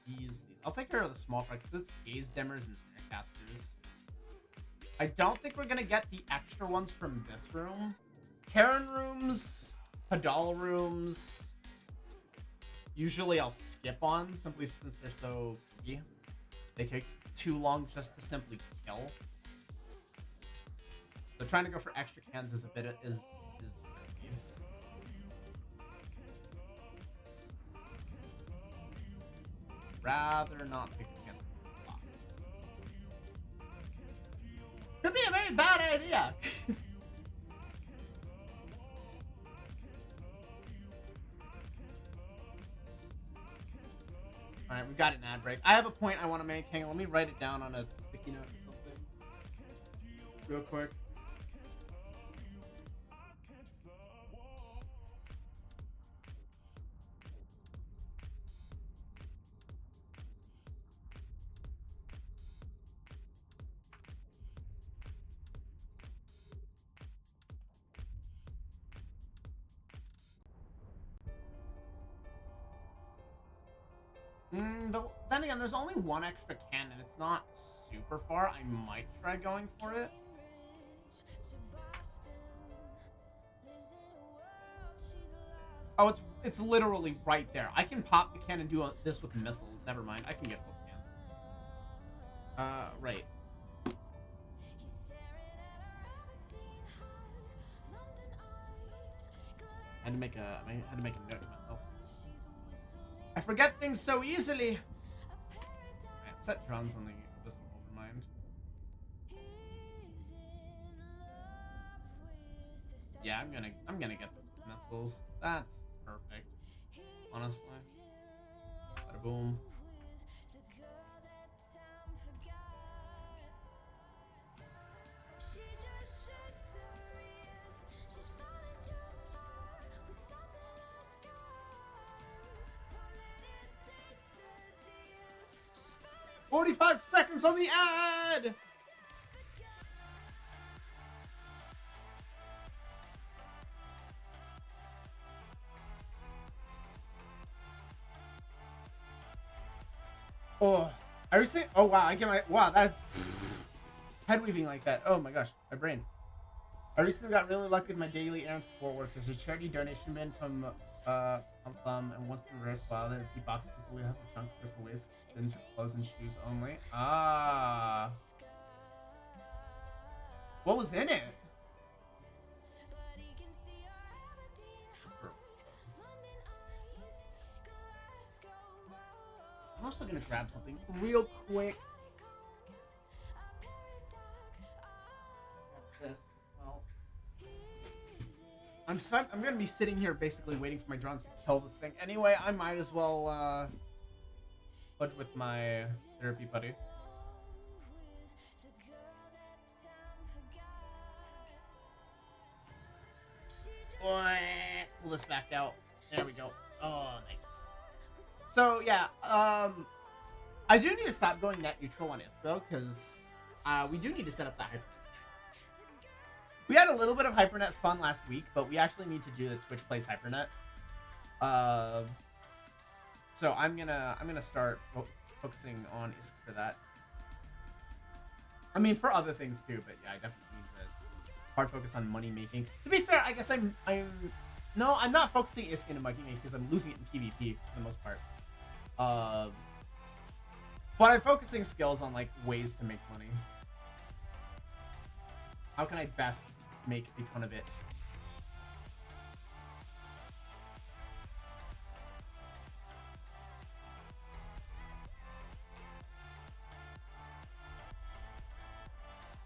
[SPEAKER 1] these. I'll take care of the small fry because it's gaze dimmers and staircasters. I don't think we're gonna get the extra ones from this room. Karen rooms, Hadal rooms. Usually I'll skip on simply since they're so free. They take too long just to simply kill. So trying to go for extra cans is a bit is risky. Rather not pick the can. Could be a very bad idea. All right, we got an ad break. I have a point I want to make. Hang on, let me write it down on a sticky note or something. Real quick. Then again, there's only one extra can and it's not super far. I might try going for it. Oh, it's literally right there. I can pop the can and do this with missiles. Never mind. I can get both cans. Right. I had to make a note to myself. I forget things so easily. Right, set drones on the Abyssal Overmind. Yeah, I'm gonna get this with missiles. That's perfect. Honestly. Bada boom. "45 seconds on the ad!" Oh, I recently. Oh wow, I get my wow that head weaving like that. Oh my gosh, my brain. I recently got really lucky with my daily errands before work. There's a charity donation bin from Thumb, and once in a rare while there be boxes people we have a chunk of crystal waste bins for clothes and shoes only. Ah, what was in it? I'm also gonna grab something real quick. This as well. I'm gonna be sitting here basically waiting for my drones to kill this thing. Anyway, I might as well budge with my therapy buddy. Pull this back out. There we go. Oh, nice. So yeah, I do need to stop going net neutral on ISCO because we do need to set up that hypernet. We had a little bit of hypernet fun last week, but we actually need to do the Twitch Plays hypernet. So I'm gonna start focusing on ISCO for that. I mean, for other things too, but yeah, I definitely need to hard focus on money making. To be fair, I guess I'm not focusing ISCO into money making because I'm losing it in PvP for the most part. But I'm focusing skills on like ways to make money. How can I best make a ton of it?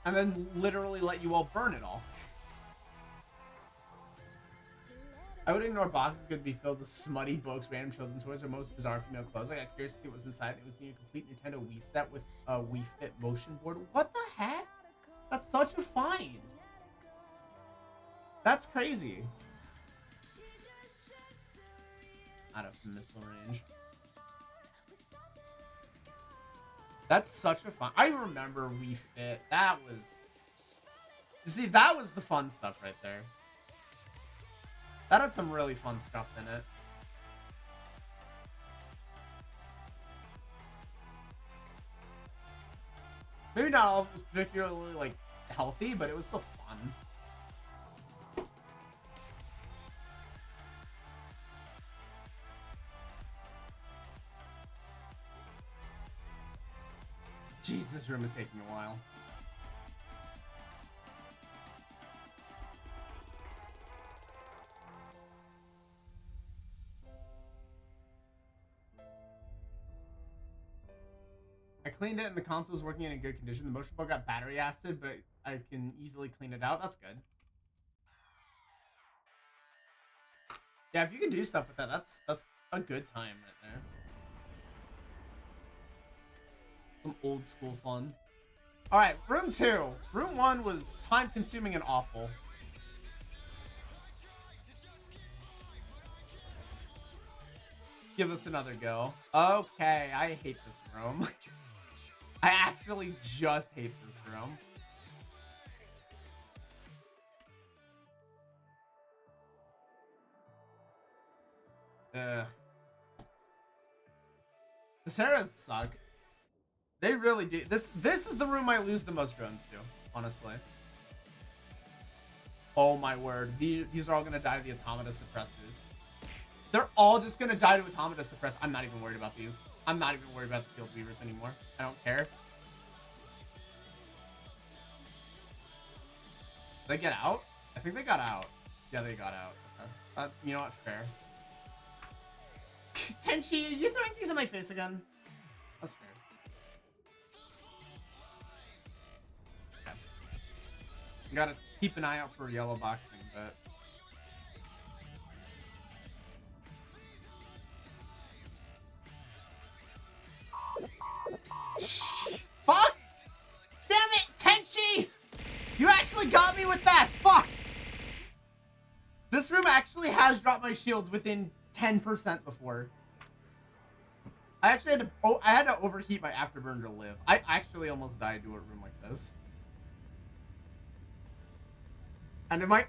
[SPEAKER 1] And then literally let you all burn it all. I would ignore boxes could be filled with smutty books, random children's toys, or most bizarre female clothes. I got curious to see what was inside. It was a complete Nintendo Wii set with a Wii Fit motion board. What the heck? That's such a find. That's crazy. Out of missile range. That's such a fun. I remember Wii Fit. That was. You see, that was the fun stuff right there. That had some really fun stuff in it. Maybe not all of it was particularly like healthy, but it was still fun. Jeez, this room is taking a while. I cleaned it and the console is working in good condition. The motion board got battery acid, but I can easily clean it out. That's good. Yeah, if you can do stuff with that, that's a good time right there. Some old school fun. All right, room 2. Room 1 was time consuming and awful. Give us another go. Okay, I hate this room. I actually just hate this room. Ugh. The Sarahs suck. They really do. This is the room I lose the most drones to, honestly. Oh my word. These are all gonna die to the automata suppressors. They're all just gonna die to automata suppress. I'm not even worried about these. I'm not even worried about the field weavers anymore. I don't care. Did they get out? I think they got out. Yeah, they got out. Okay. You know what? Fair. Tenchi, are you throwing things in my face again? That's fair. Okay. You gotta keep an eye out for yellow boxing, but... Fuck! Damn it, Tenchi! You actually got me with that! Fuck! This room actually has dropped my shields within 10% before. I actually had to overheat my afterburner to live. I actually almost died to a room like this. And my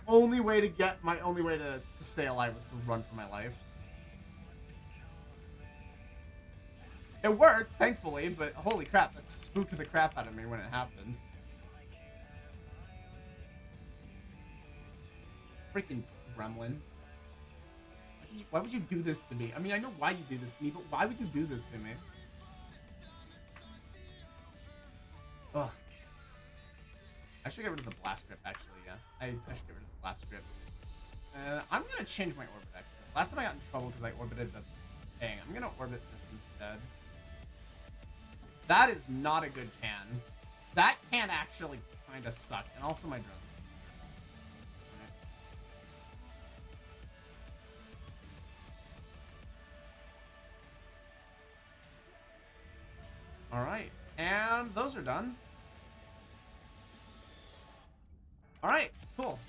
[SPEAKER 1] only way to stay alive was to run for my life. It worked, thankfully, but holy crap, that spooked the crap out of me when it happened. Freaking gremlin. Why would you do this to me? I mean, I know why you do this to me, but why would you do this to me? Ugh. I should get rid of the blast grip, actually, yeah. I should get rid of the blast grip. I'm gonna change my orbit, actually. Last time I got in trouble because I orbited the thing. I'm gonna orbit this instead. That is not a good can. That can actually kind of suck. And also my drone. Alright. And those are done. Alright, cool.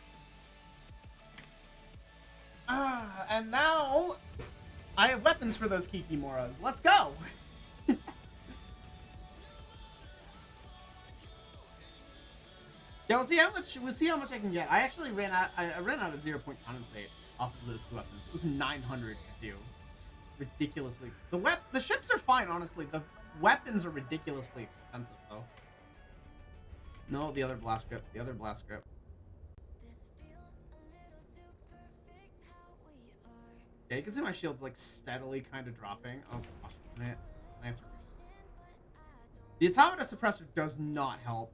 [SPEAKER 1] And now I have weapons for those Kikimoras. Let's go! Yeah, we'll see how much I can get. I actually ran out of 0-point condensate off of those two weapons. It was 900 to do. It's ridiculously the ships are fine, honestly. The weapons are ridiculously expensive though. No, the other blast grip. The other blast grip. Yeah, you can see my shield's like steadily kind of dropping. Oh gosh, man. The automata suppressor does not help.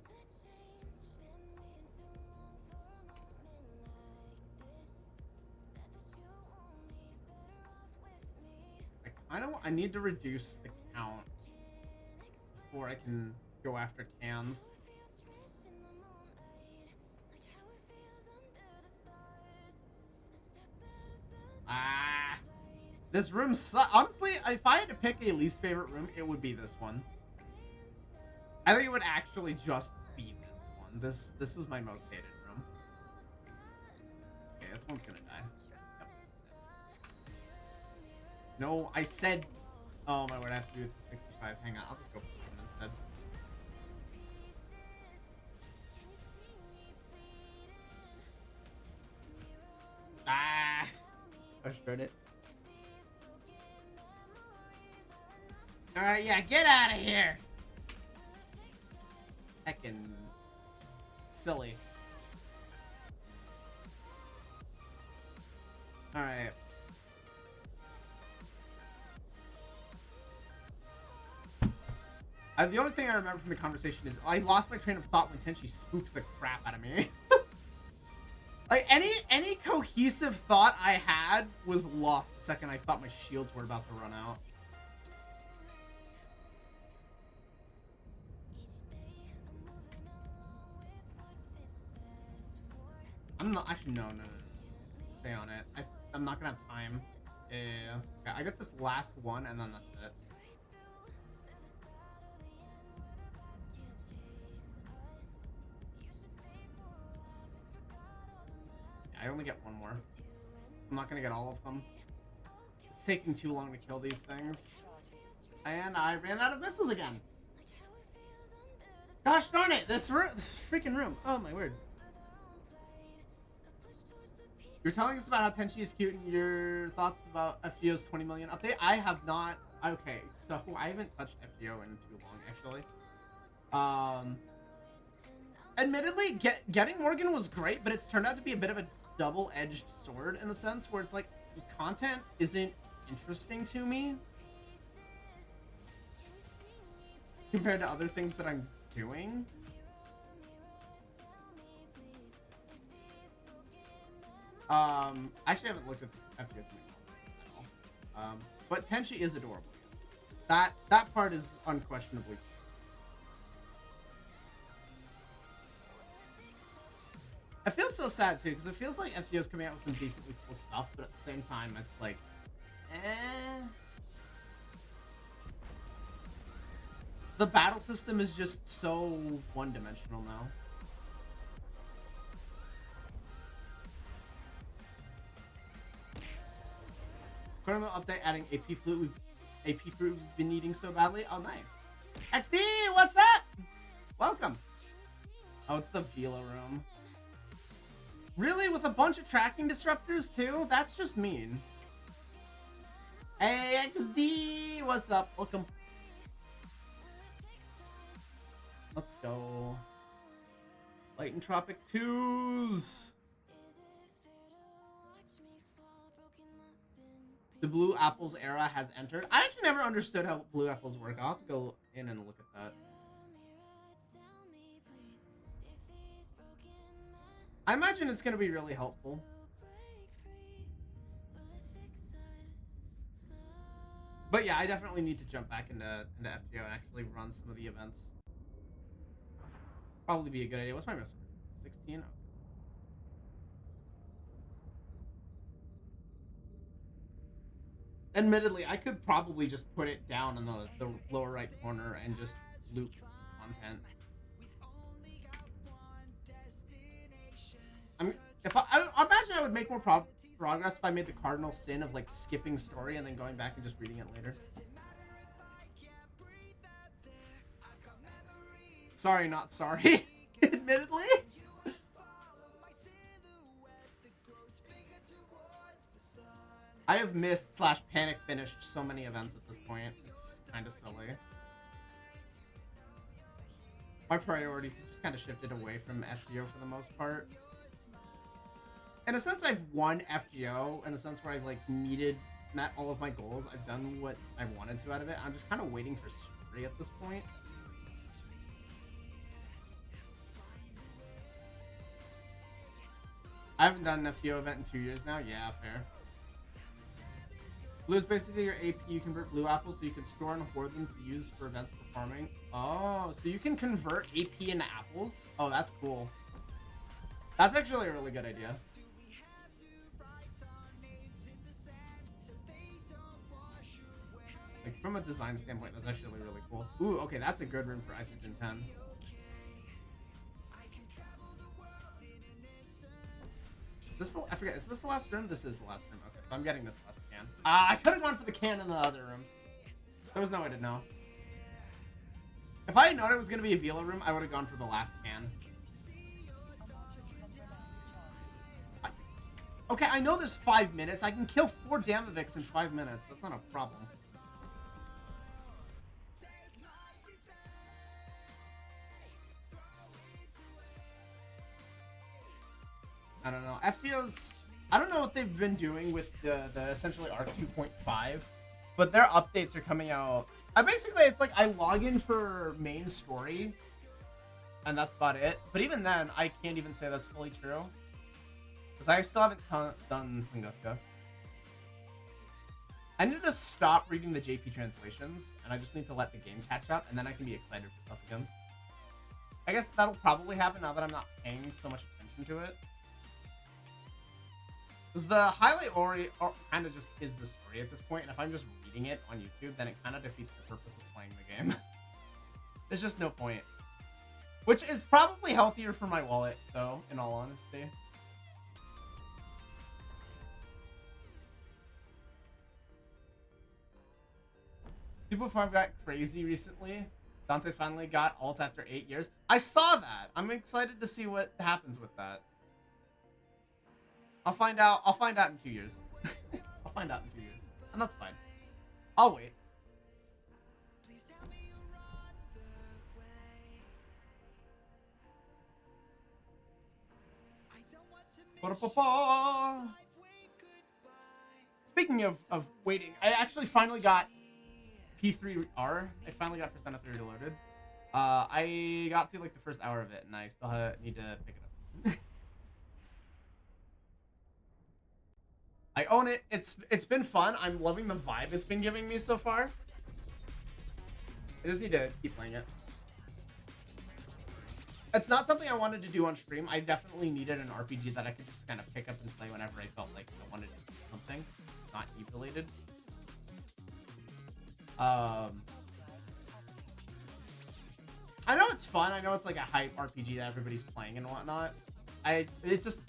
[SPEAKER 1] I need to reduce the count before I can go after cans. This room sucks. Honestly, if I had to pick a least favorite room, it would be this one. I think it would actually just be this one. This is my most hated room. Okay, this one's gonna die. Yep. No, I said... Oh my word, I have to do it for 65. Hang on, I'll just go for this one instead. I showed it. Alright, yeah, get out of here! Heckin' silly. Alright. The only thing I remember from the conversation is I lost my train of thought when Tenchi spooked the crap out of me. Like, any cohesive thought I had was lost the second I thought my shields were about to run out. I'm not... Actually, no. Stay on it. I'm not gonna have time. Yeah. Okay, I got this last one, and then that's it. I only get one more. I'm not gonna get all of them. It's taking too long to kill these things. And I ran out of missiles again. Gosh darn it! This freaking room. Oh my word. You're telling us about how Tenchi is cute and your thoughts about FGO's 20 million update. I have not. Okay, so I haven't touched FGO in too long, actually. Admittedly, getting Morgan was great, but it's turned out to be a bit of a double-edged sword in the sense where it's like the content isn't interesting to me compared to other things that I'm doing. Actually, I haven't looked at FGO at all. But Tenchi is adorable. That part is unquestionably. I feel so sad too, because it feels like FGO's coming out with some decently cool stuff, but at the same time, it's like, The battle system is just so one-dimensional now. Tournament update adding AP fruit we've been needing so badly. Oh, nice. XD, what's that? Welcome. Oh, it's the Velo room. Really? With a bunch of tracking disruptors, too? That's just mean. Hey, XD! What's up? Welcome. go. Light and Tropic 2s. The Blue Apples era has entered. I actually never understood how Blue Apples work. I'll have to go in and look at that. I imagine it's going to be really helpful. But yeah, I definitely need to jump back into FGO and actually run some of the events. Probably be a good idea. What's my most? 16? Admittedly, I could probably just put it down in the lower right corner and just loop content. I imagine I would make more progress if I made the cardinal sin of like skipping story and then going back and just reading it later. Sorry, not sorry. Admittedly. I have missed / panic finished so many events at this point. It's kind of silly. My priorities have just kind of shifted away from FGO for the most part. In a sense, I've won FGO in the sense where I've like met all of my goals. I've done what I wanted to out of it. I'm just kind of waiting for story at this point. I haven't done an FGO event in 2 years now. Yeah, fair. Blue is basically your AP. You convert blue apples so you can store and hoard them to use for events for farming. Oh, so you can convert AP into apples? Oh, that's cool. That's actually a really good idea. Like, from a design standpoint, that's actually really cool. Ooh, okay, that's a good room for Isogen 10. I forget, is this the last room? This is the last room. Okay, so I'm getting this last can. I could have gone for the can in the other room. There was no way to know. If I had known it was going to be a Vila room, I would have gone for the last can. Okay, I know there's 5 minutes. I can kill 4 Damavix in 5 minutes. That's not a problem. I don't know. FGO's... I don't know what they've been doing with the essentially ARC 2.5, but their updates are coming out. Basically, it's like I log in for main story, and that's about it. But even then, I can't even say that's fully true. Because I still haven't done Tunguska. I need to stop reading the JP translations, and I just need to let the game catch up, and then I can be excited for stuff again. I guess that'll probably happen now that I'm not paying so much attention to it. Because the highlight kind of just is the story at this point, and if I'm just reading it on YouTube, then it kind of defeats the purpose of playing the game. There's just no point. Which is probably healthier for my wallet, though, in all honesty. People farm got crazy recently. Dante's finally got alt after 8 years. I saw that. I'm excited to see what happens with that. I'll find out in 2 years. I'll find out in 2 years. And that's fine. I'll wait. Speaking of waiting, I actually finally got P3R. I finally got Persona 3 loaded. I got through like the first hour of it, and I still need to pick it up. I own it. It's been fun. I'm loving the vibe it's been giving me so far. I just need to keep playing it. It's not something I wanted to do on stream. I definitely needed an RPG that I could just kind of pick up and play whenever I felt like I wanted to do something, not Eve related. I know it's fun. I know it's like a hype RPG that everybody's playing and whatnot. It just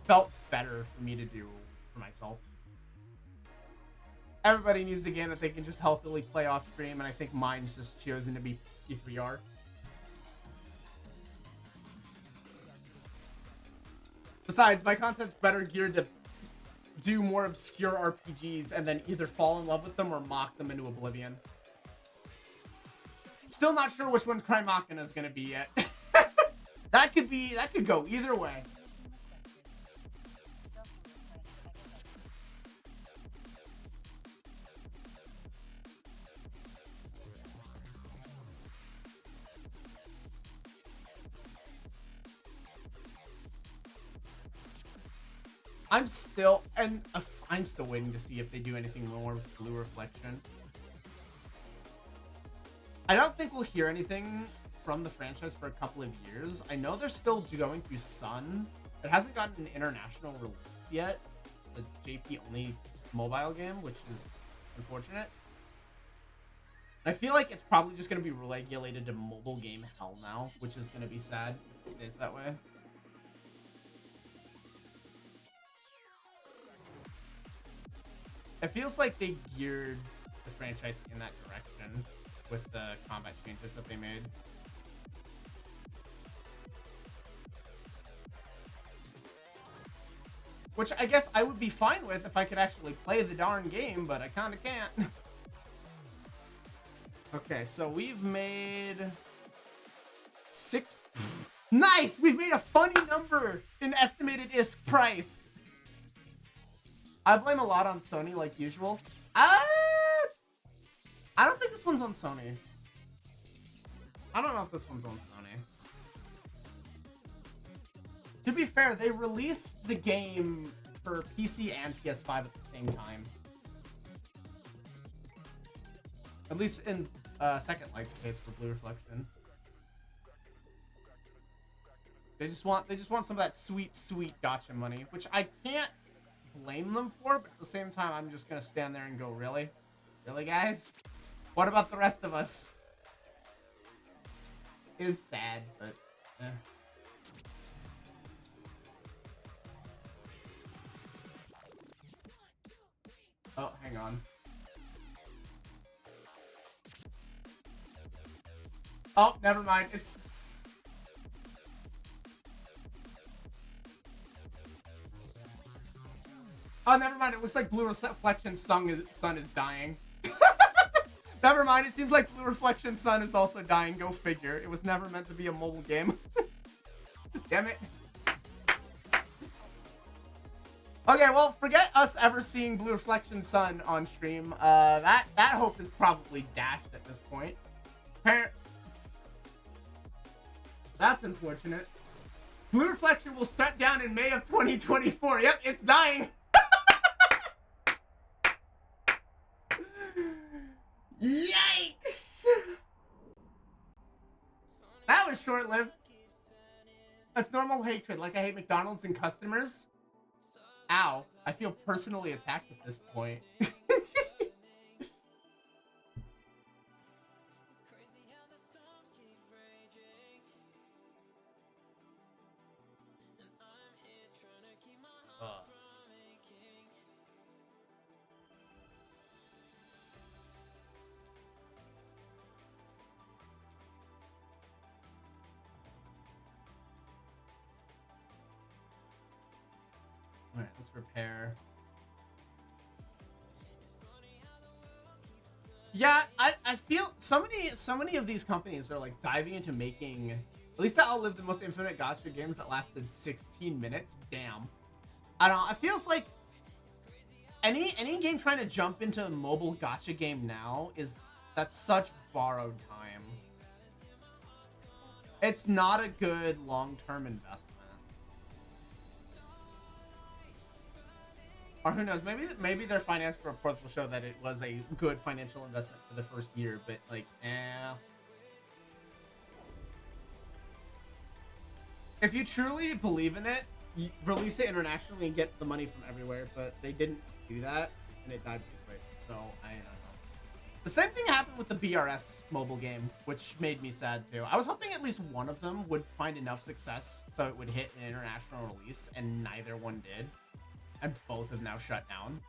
[SPEAKER 1] felt better for me to do for myself. Everybody needs a game that they can just healthily play off stream, and I think mine's just chosen to be P3R. Besides, my content's better geared to do more obscure RPGs and then either fall in love with them or mock them into oblivion. Still not sure which one Cry Machina is gonna be yet. That could go either way. I'm still waiting to see if they do anything more with Blue Reflection. I don't think we'll hear anything from the franchise for a couple of years. I know they're still going through Sun. It hasn't gotten an international release yet. It's a JP only mobile game, which is unfortunate. I feel like it's probably just going to be regulated to mobile game hell now, which is going to be sad if it stays that way. It feels like they geared the franchise in that direction with the combat changes that they made. Which I guess I would be fine with if I could actually play the darn game, but I kind of can't. Okay, so we've made 6... Nice! We've made a funny number in estimated ISK price. I blame a lot on Sony, like usual. I don't think this one's on Sony. I don't know if this one's on Sony. To be fair, they released the game for PC and PS5 at the same time. At least in Second Light's case for Blue Reflection. They just want some of that sweet, sweet gacha money, which I can't blame them for, but at the same time, I'm just gonna stand there and go, really? Really, guys? What about the rest of us? It's sad, but eh. Oh, hang on. Oh, never mind. It's... Oh, never mind. It looks like Blue Reflection's sun is dying. Never mind. It seems like Blue Reflection's sun is also dying. Go figure. It was never meant to be a mobile game. Damn it. Okay, well, forget us ever seeing Blue Reflection's sun on stream. That hope is probably dashed at this point. That's unfortunate. Blue Reflection will shut down in May of 2024. Yep, it's dying. Yikes! That was short-lived. That's normal hatred, like I hate McDonald's and customers. Ow, I feel personally attacked at this point. Alright, let's repair. Yeah, I feel so many of these companies are like diving into making, at least that outlived the most infinite gacha games that lasted 16 minutes. Damn. I don't know, it feels like any game trying to jump into a mobile gacha game now that's such borrowed time. It's not a good long-term investment. Or who knows, maybe their financial reports will show that it was a good financial investment for the first year, but like, If you truly believe in it, you release it internationally and get the money from everywhere, but they didn't do that, and it died pretty quick, so I don't know. The same thing happened with the BRS mobile game, which made me sad too. I was hoping at least one of them would find enough success so it would hit an international release, and neither one did. And both have now shut down.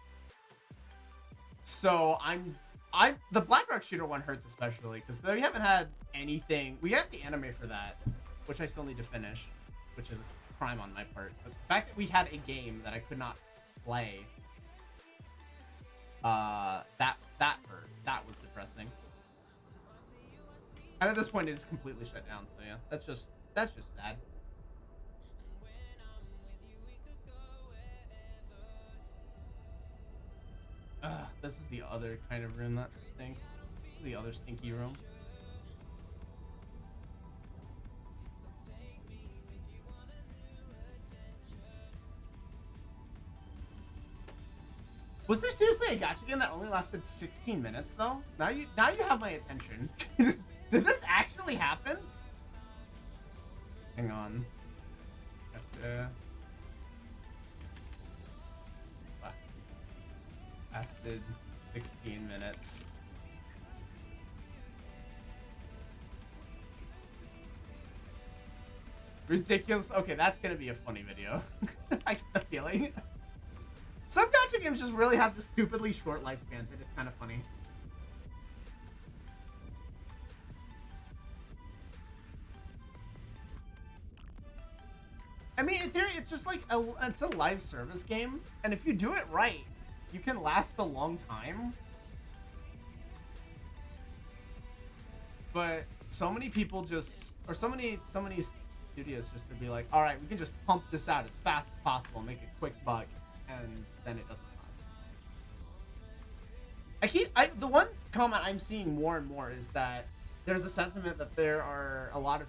[SPEAKER 1] So the Blackrock Shooter one hurts especially because we haven't had anything. We got the anime for that, which I still need to finish, which is a crime on my part. But the fact that we had a game that I could not play, that hurt. That was depressing. And at this point, it's completely shut down. So yeah, that's just sad. This is the other kind of room that stinks. The other stinky room. Was there seriously a gacha game that only lasted 16 minutes though? Now you have my attention. Did this actually happen? Hang on. Gotcha. Lasted 16 minutes. Ridiculous. Okay, that's gonna be a funny video. I get the feeling. Some gacha games just really have the stupidly short lifespans, and it's kind of funny. I mean, in theory, it's just like it's a live service game, and if you do it right, you can last a long time. But so many people just, or so many studios just to be like, all right, we can just pump this out as fast as possible, make a quick buck, and then it doesn't last. The one comment I'm seeing more and more is that there's a sentiment that there are a lot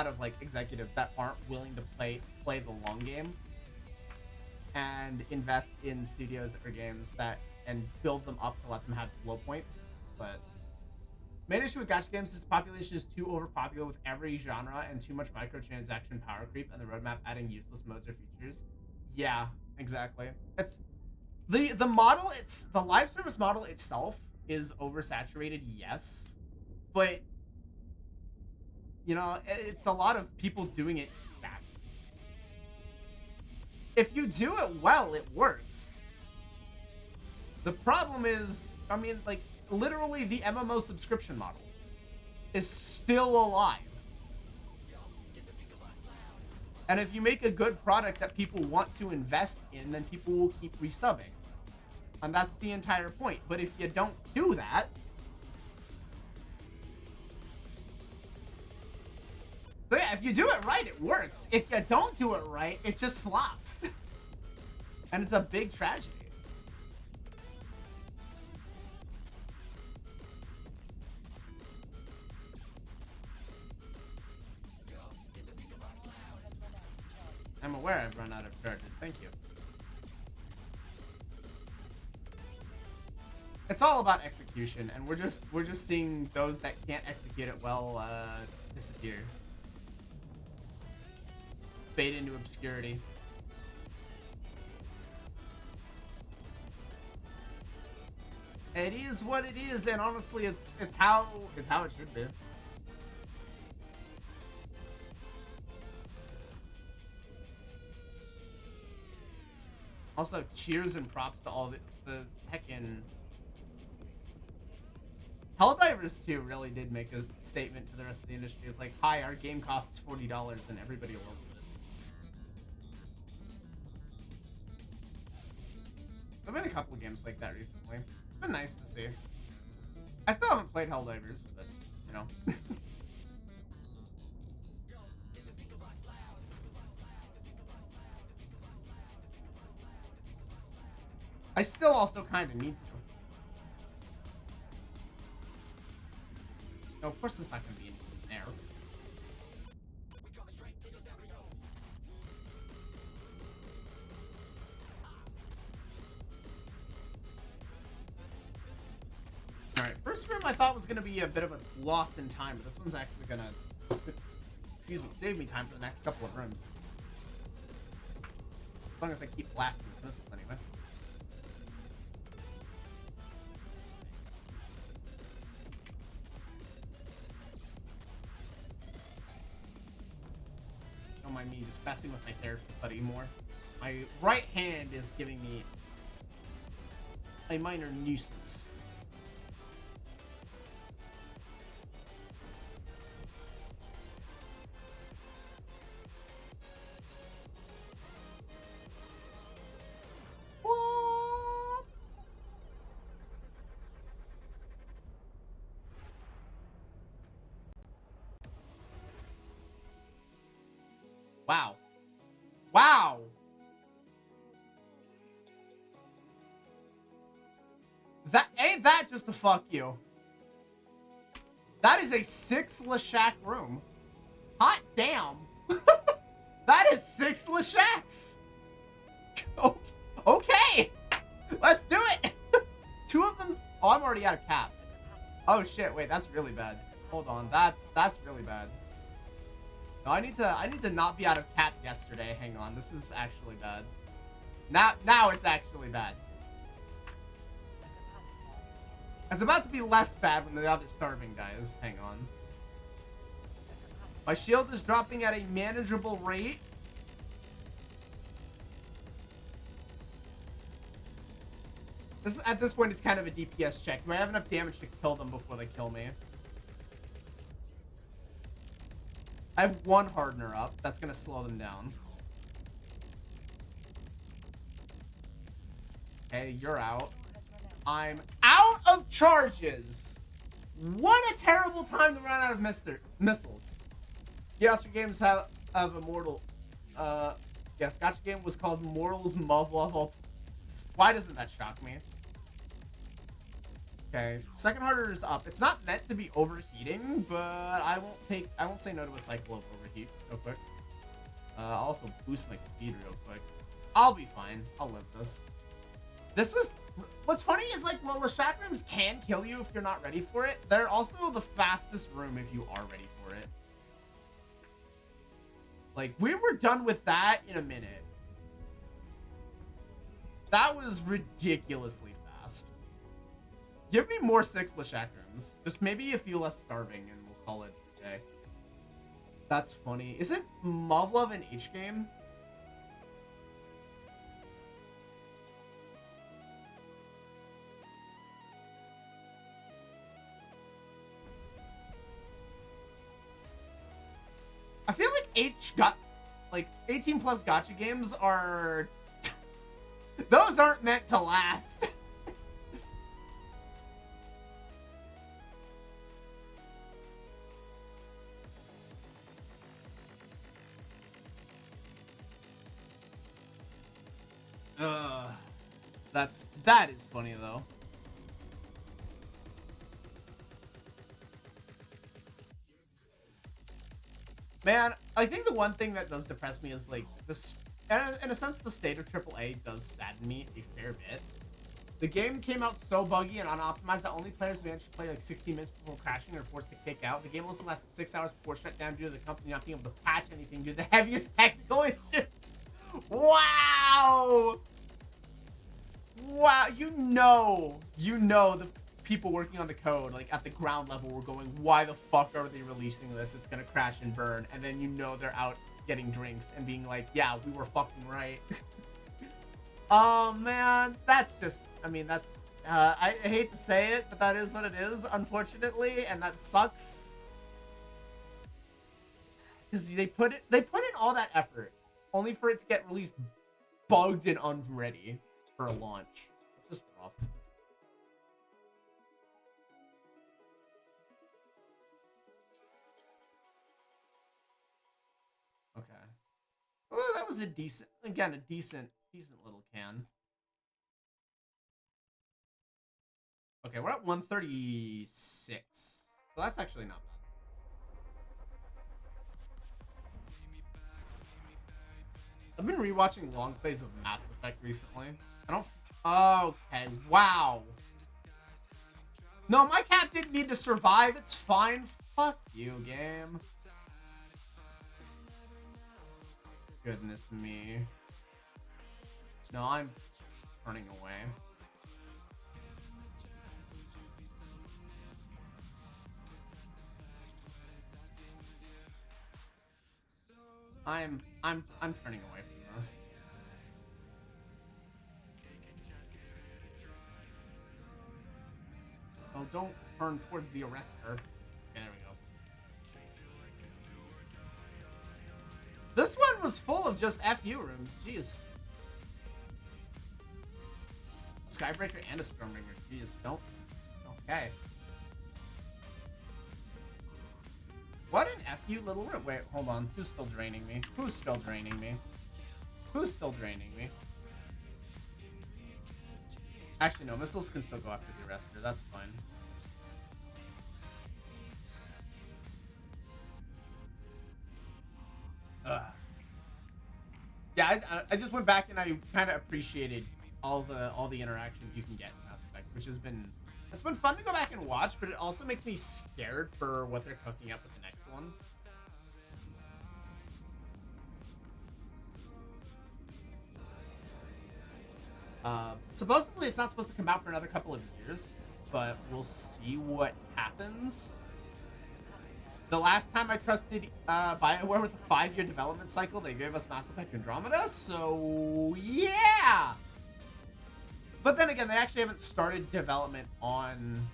[SPEAKER 1] of like executives that aren't willing to play the long game and invest in studios or games that and build them up to let them have low points. But main issue with gacha games is the population is too overpopular with every genre and too much microtransaction power creep and the roadmap adding useless modes or features. Yeah, exactly. It's the model. It's the live service model itself is oversaturated. Yes, but you know it's a lot of people doing it back. If you do it well, it works. The problem is, I mean, like literally the MMO subscription model is still alive. And if you make a good product that people want to invest in, then people will keep resubbing. And that's the entire point. But if you don't do that, so yeah, if you do it right, it works. If you don't do it right, it just flops. And it's a big tragedy. I'm aware I've run out of charges. Thank you. It's all about execution, and we're just seeing those that can't execute it well disappear, fade into obscurity. It is what it is, and honestly, it's how it should be. Also, cheers and props to all the heckin' Helldivers 2 really did make a statement to the rest of the industry. It's like, hi, our game costs $40 and everybody will work with it. There've been a couple of games like that recently. It's been nice to see. I still haven't played Helldivers, but, you know. I still also kind of need to. No, of course there's not going to be anything there. Alright, first room I thought was going to be a bit of a loss in time, but this one's actually going to, save me time for the next couple of rooms. As long as I keep blasting with missiles anyway. Don't mind me just messing with my therapy buddy more. My right hand is giving me a minor nuisance. Wow. Wow. That ain't that just a fuck you. That is a 6 Leshak room. Hot damn. That is 6 Leshaks. Okay. Let's do it. 2 of them. Oh, I'm already out of cap. Oh shit, wait, that's really bad. Hold on. That's really bad. No, I need to not be out of cap yesterday. Hang on. This is actually bad. Now it's actually bad. It's about to be less bad when the other starving guys. Hang on. My shield is dropping at a manageable rate. At this point, it's kind of a DPS check. Do I have enough damage to kill them before they kill me? I have 1 hardener up. That's going to slow them down. Okay, you're out. I'm out of charges. What a terrible time to run out of missiles. Gacha games have immortal. Yes, gacha game was called Mortals Mov Level. Why doesn't that shock me? Okay, second harder is up. It's not meant to be overheating, but I won't say no to a cycle of overheat real quick. I'll also boost my speed real quick. I'll be fine. I'll live this. What's funny is, like, while the Leshak rooms can kill you if you're not ready for it, they're also the fastest room if you are ready for it. Like, we were done with that in a minute. That was ridiculously fast. Give me more 6 Leshak rooms. Just maybe a few less starving and we'll call it a day. That's funny. Isn't Movlov an H game? I feel like like 18 plus gacha games are those aren't meant to last. That is funny though. Man, I think the one thing that does depress me is, like, this, in a sense, the state of AAA does sadden me a fair bit. The game came out so buggy and unoptimized that only players managed to play like 60 minutes before crashing or forced to kick out. The game also lasted 6 hours before shutdown due to the company not being able to patch anything due to the heaviest technical issues. Wow! Wow, you know the people working on the code, like, at the ground level were going, why the fuck are they releasing this? It's gonna crash and burn. And then you know they're out getting drinks and being like, yeah, we were fucking right. Oh, man, that's just, I mean, that's, I hate to say it, but that is what it is, unfortunately, and that sucks. Because they put in all that effort, only for it to get released bugged and unready for a launch. It's just rough. Okay. Well, that was a decent little can. Okay, we're at 136. So that's actually not bad. I've been rewatching long plays of Mass Effect recently. Okay, wow. No, my cat didn't need to survive. It's fine. Fuck you, game. Goodness me. No, I'm turning away. I'm turning away from this. Oh, don't turn towards the arrestor. Okay, there we go. This one was full of just FU rooms. Jeez. Skybreaker and a Stormbringer. Jeez, don't. Okay. What an F you little room. Wait, hold on. Who's still draining me? Who's still draining me? Who's still draining me? Actually, no. Missiles can still go after the arrestor. That's fine. Ugh. Yeah, I just went back and I kind of appreciated all the interactions you can get in Mass Effect, which has been it's been fun to go back and watch, but it also makes me scared for what they're cooking up with the next one. Supposedly it's not supposed to come out for another couple of years, but we'll see what happens. The last time I trusted BioWare with a 5-year development cycle, they gave us Mass Effect Andromeda, so yeah! But then again, they actually haven't started development on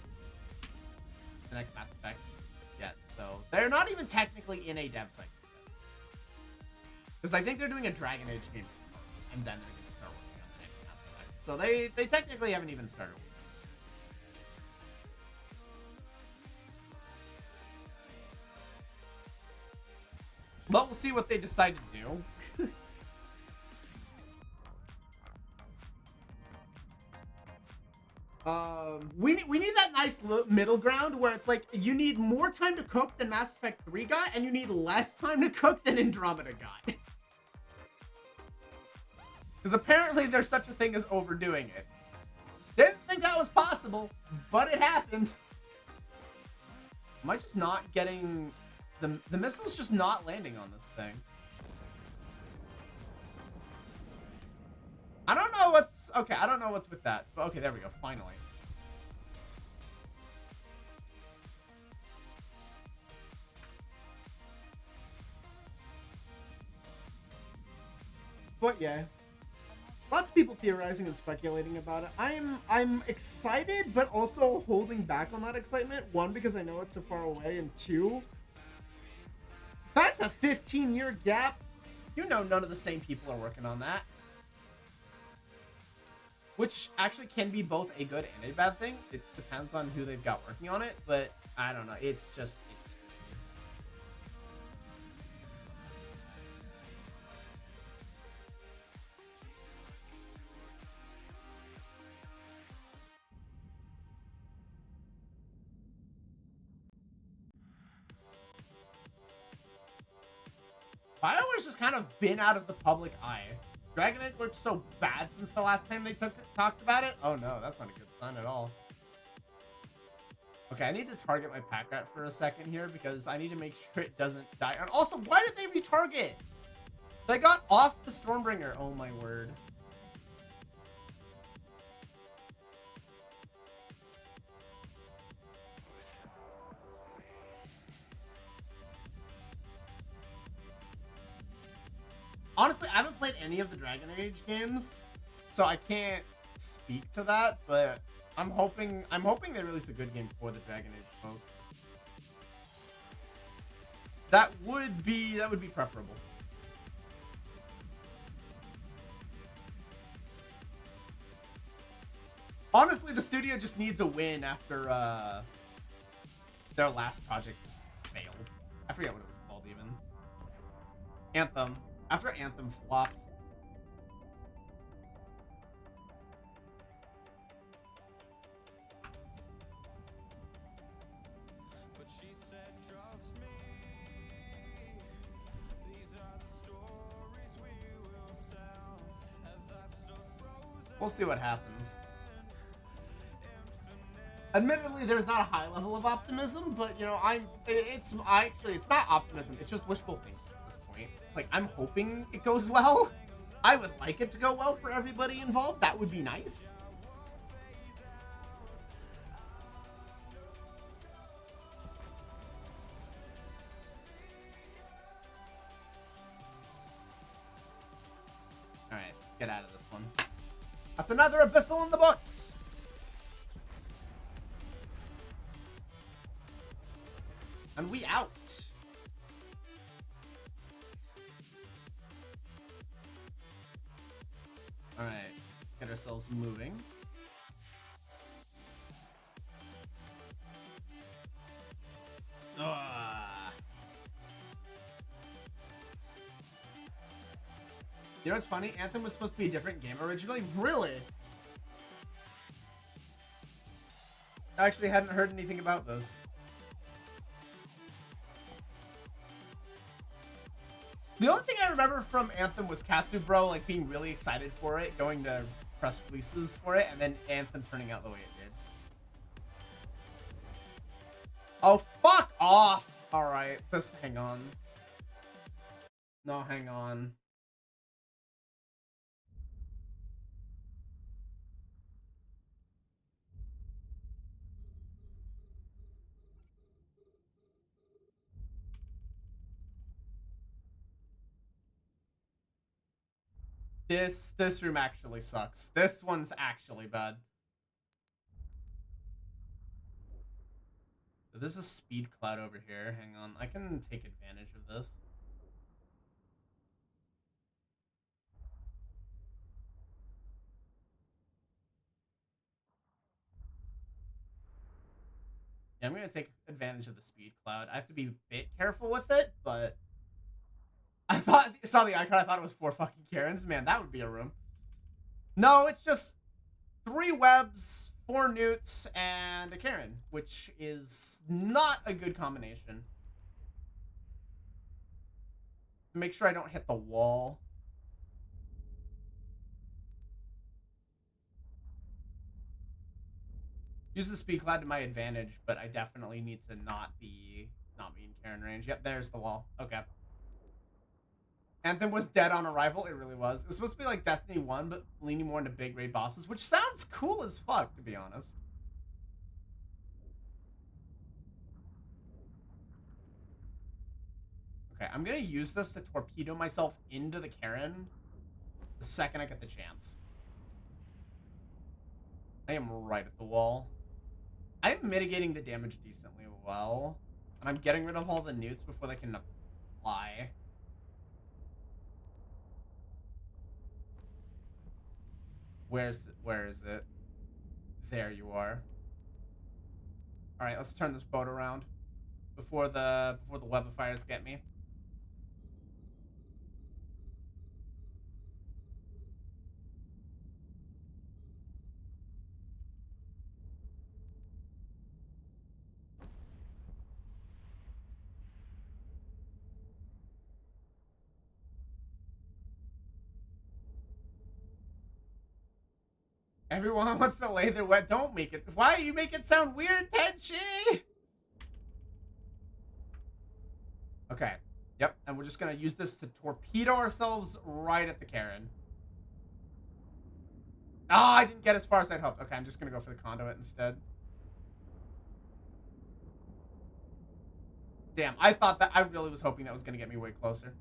[SPEAKER 1] the next Mass Effect yet, so they're not even technically in a dev cycle yet. Because I think they're doing a Dragon Age game first, and then they're going to start working on the next Mass Effect. So they technically haven't even started. But we'll see what they decide to do. We need that nice middle ground where it's like you need more time to cook than Mass Effect 3 got, and you need less time to cook than Andromeda got. Because apparently there's such a thing as overdoing it. Didn't think that was possible, but it happened. Am I just not getting... The missile's just not landing on this thing. I don't know what's... Okay, I don't know what's with that. But okay, there we go, finally. But yeah. Lots of people theorizing and speculating about it. I'm excited, but also holding back on that excitement. One, because I know it's so far away, and two... That's a 15-year gap. You know none of the same people are working on that. Which actually can be both a good and a bad thing. It depends on who they've got working on it, but I don't know. It's just, it's... BioWare's just kind of been out of the public eye. Dragon Age looked so bad since the last time they talked about it. Oh no, that's not a good sign at all. Okay, I need to target my pack rat for a second here because I need to make sure it doesn't die. And also, why did they retarget? They got off the Stormbringer. Oh my word. Honestly, I haven't played any of the Dragon Age games, so I can't speak to that, but I'm hoping they release a good game for the Dragon Age folks. That would be preferable. Honestly, the studio just needs a win after their last project just failed. I forget what it was called even. Anthem. After Anthem flopped. But she said, trust me. These are the stories we will tell as I stood frozen. We'll see what happens. Admittedly, there's not a high level of optimism, but you know, it's not optimism, it's just wishful thinking. Like, I'm hoping it goes well. I would like it to go well for everybody involved. That would be nice. Alright, let's get out of this one. That's another Abyssal in the books! And we out. Alright, get ourselves moving. Ugh. You know what's funny? Anthem was supposed to be a different game originally. Really? I actually hadn't heard anything about this. The only thing I remember from Anthem was Katsu Bro like being really excited for it, going to press releases for it, and then Anthem turning out the way it did. Oh, fuck off! Alright, hang on. No, hang on. This room actually sucks. This one's actually bad. There's a speed cloud over here. Hang on. I can take advantage of this. Yeah, I'm going to take advantage of the speed cloud. I have to be a bit careful with it, but I saw the icon. I thought it was 4 fucking Karens. Man, that would be a room. No, it's just 3 webs, 4 newts, and a Karen, which is not a good combination. Make sure I don't hit the wall. Use the speed cloud to my advantage, but I definitely need to not be in Karen range. Yep, there's the wall. Okay. Anthem was dead on arrival. It really was. It was supposed to be like Destiny 1, but leaning more into big raid bosses, which sounds cool as fuck, to be honest. Okay, I'm gonna use this to torpedo myself into the Karen the second I get the chance. I am right at the wall. I'm mitigating the damage decently well, and I'm getting rid of all the newts before they can apply. Where is it? There you are. All right, let's turn this boat around before the web of fires get me. Everyone wants to lay their wet. Don't make it. Why you make it sound weird, Tenchi? Okay. Yep. And we're just gonna use this to torpedo ourselves right at the Karen. Ah, I didn't get as far as I'd hoped. Okay, I'm just gonna go for the conduit instead. Damn, I thought that. I really was hoping that was gonna get me way closer.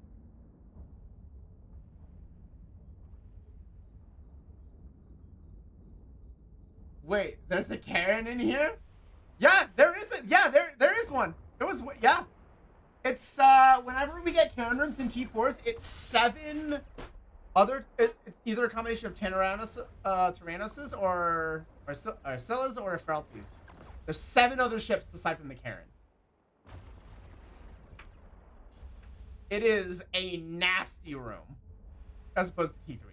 [SPEAKER 1] Wait, there's a Karen in here? Yeah, there is a, yeah, there is one. It was, yeah. It's, whenever we get Karen rooms in T4s, it's 7 other, it's either a combination of Tyrannoses or Scylla's or Feraltes. There's 7 other ships aside from the Karen. It is a nasty room, as opposed to T3s.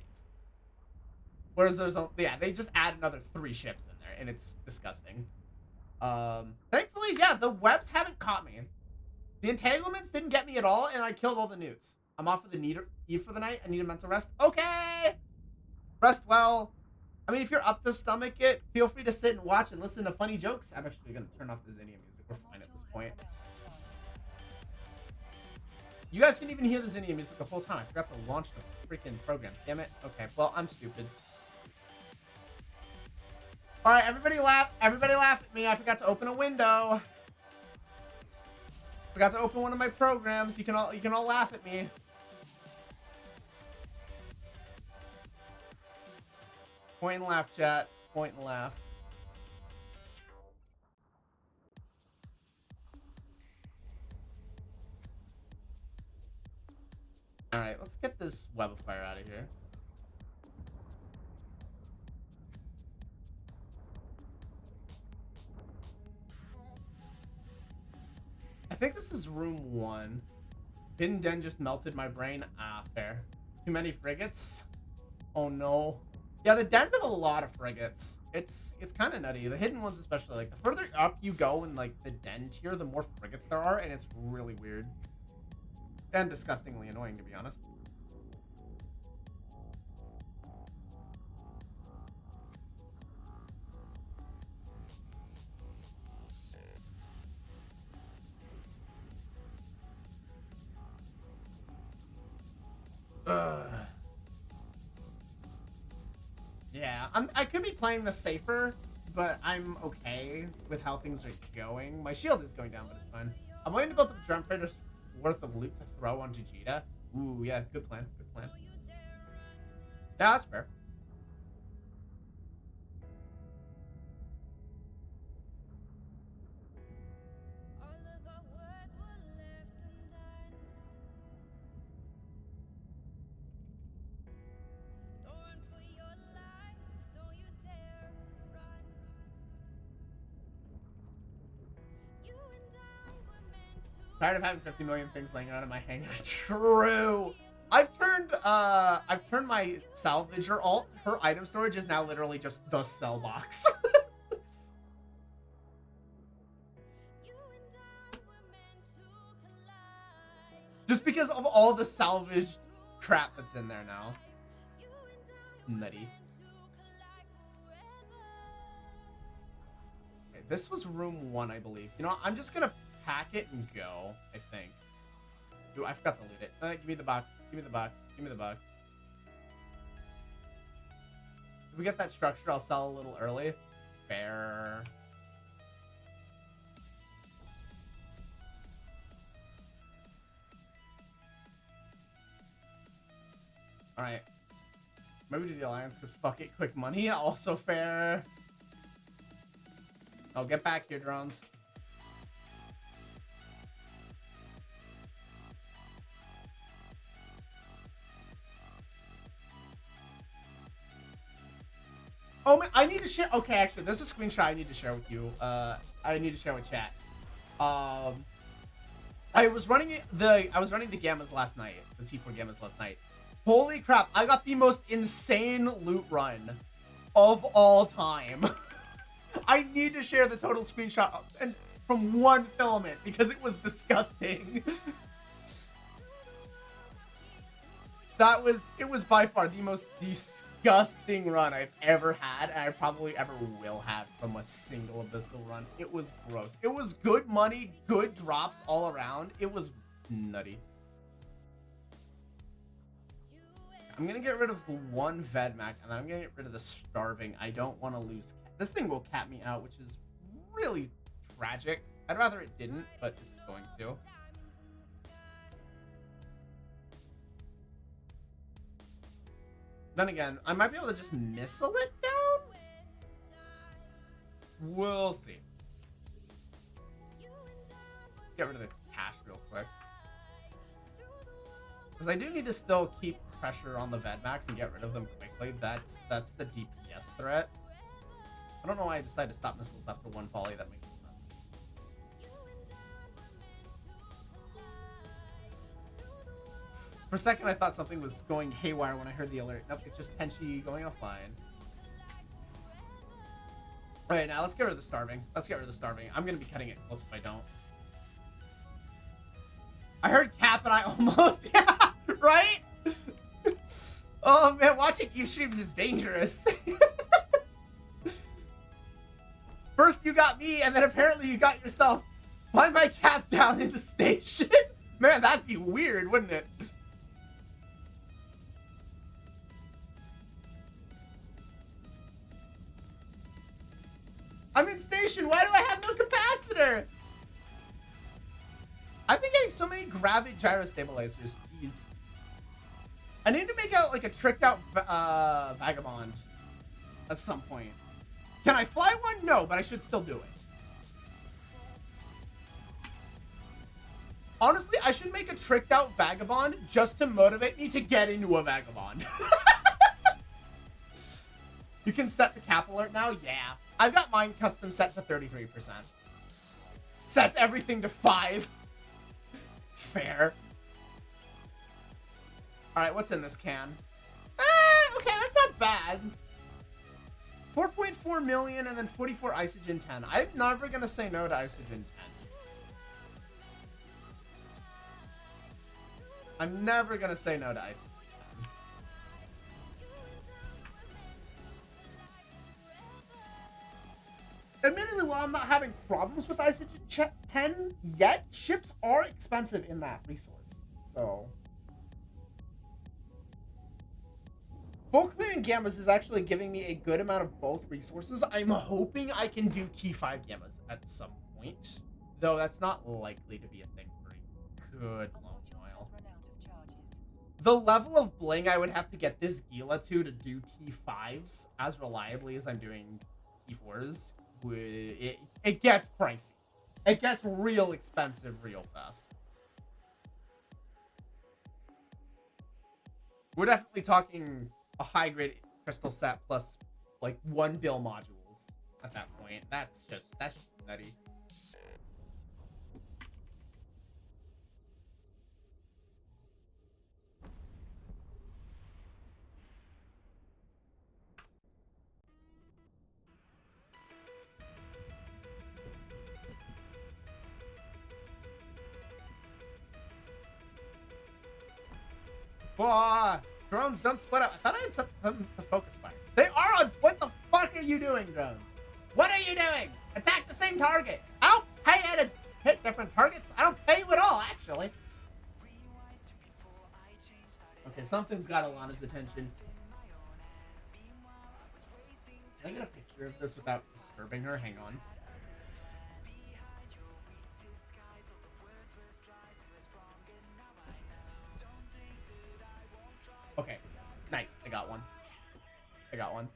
[SPEAKER 1] Whereas there's, yeah, they just add another 3 ships in there, and it's disgusting. Thankfully, yeah, the webs haven't caught me. The entanglements didn't get me at all, and I killed all the newts. I'm off of the Eve for the night. I need a mental rest. Okay! Rest well. I mean, if you're up to stomach it, feel free to sit and watch and listen to funny jokes. I'm actually going to turn off the Zinnia music. We're fine at this point. You guys can even hear the Zinnia music the whole time. I forgot to launch the freaking program. Damn it. Okay, well, I'm stupid. All right, everybody laugh. Everybody laugh at me. I forgot to open a window. Forgot to open one of my programs. You can all laugh at me. Point and laugh, chat. Point and laugh. All right, let's get this web of fire out of here. I think this is room 1. Hidden Den just melted my brain. Ah, fair. Too many frigates? Oh no. Yeah, the dens have a lot of frigates. It's kind of nutty. The hidden ones especially. Like, the further up you go in, like, the den tier, the more frigates there are, and it's really weird. And disgustingly annoying, to be honest. Yeah, I could be playing this safer, but I'm okay with how things are going. My shield is going down, but it's fine. I'm waiting to build up drum freighters worth of loot to throw on Vegeta. Ooh, yeah, good plan, good plan. Yeah, that's fair. Tired of having 50 million things laying around in my hangar. True. I've turned my salvager alt. Her item storage is now literally just the sell box. Just because of all the salvaged crap that's in there now. Nutty. Okay, this was room 1, I believe. You know what? I'm just gonna pack it and go, I think. Ooh, I forgot to loot it. Give me the box. Give me the box. Give me the box. If we get that structure, I'll sell a little early. Fair. Alright. Maybe do the alliance because fuck it, quick money. Also fair. Oh, get back here, drones. Oh man, I need to share. Okay, actually, there's a screenshot I need to share with you. I need to share with chat. I was running the gammas last night, the T4 gammas last night. Holy crap! I got the most insane loot run of all time. I need to share the total screenshot and from one filament because it was disgusting. It was by far the most disgusting run I've ever had, and I probably ever will have from a single abyssal run. It was gross. It was good money, good drops all around. It was nutty. I'm gonna get rid of the one Vedmac, and I'm gonna get rid of the starving. I don't want to lose. This thing will cap me out, which is really tragic. I'd rather it didn't, but it's going to. Then again, I might be able to just missile it down? We'll see. Let's get rid of the cash real quick. Because I do need to still keep pressure on the Vedmax and get rid of them quickly. That's the DPS threat. I don't know why I decided to stop missiles after one volley. That makes no sense. For a second, I thought something was going haywire when I heard the alert. Nope, it's just Tenchi going offline. Alright, now let's get rid of the starving. Let's get rid of the starving. I'm going to be cutting it close if I don't. I heard cap and I almost... Yeah, right? Oh, man, watching Eve streams is dangerous. First you got me, and then apparently you got yourself. Why am I capped down in the station? Man, that'd be weird, wouldn't it? I'm in station. Why do I have no capacitor? I've been getting so many gravity gyro stabilizers. Jeez. I need to make out like a tricked out vagabond at some point. Can I fly one? No, but I should still do it. Honestly, I should make a tricked out vagabond just to motivate me to get into a vagabond. You can set the cap alert now? Yeah. I've got mine custom set to 33%. Sets everything to 5. Fair. All right, what's in this can? Okay, that's not bad. 4.4 million and then 44 Isogen 10. I'm never gonna say no to Isogen 10. I'm never gonna say no to Isogen 10. Admittedly, while I'm not having problems with Isogen 10 yet, ships are expensive in that resource. So full clearing gammas is actually giving me a good amount of both resources. I'm hoping I can do T5 gammas at some point, though that's not likely to be a thing for a good long while. The level of bling I would have to get this Gila to do T5s as reliably as I'm doing T4s, it gets pricey. It gets real expensive real fast. We're definitely talking a high-grade crystal set plus like 1 bill modules at that point. That's just nutty. Boah, drones don't split up. I thought I had set them to focus fire. They are on. What the fuck are you doing, drones? What are you doing? Attack the same target. I don't pay you to hit different targets. I don't pay you at all, actually. Okay, something's got Alana's attention. Can I get a picture of this without disturbing her? Hang on. Okay, nice. I got one. I got one.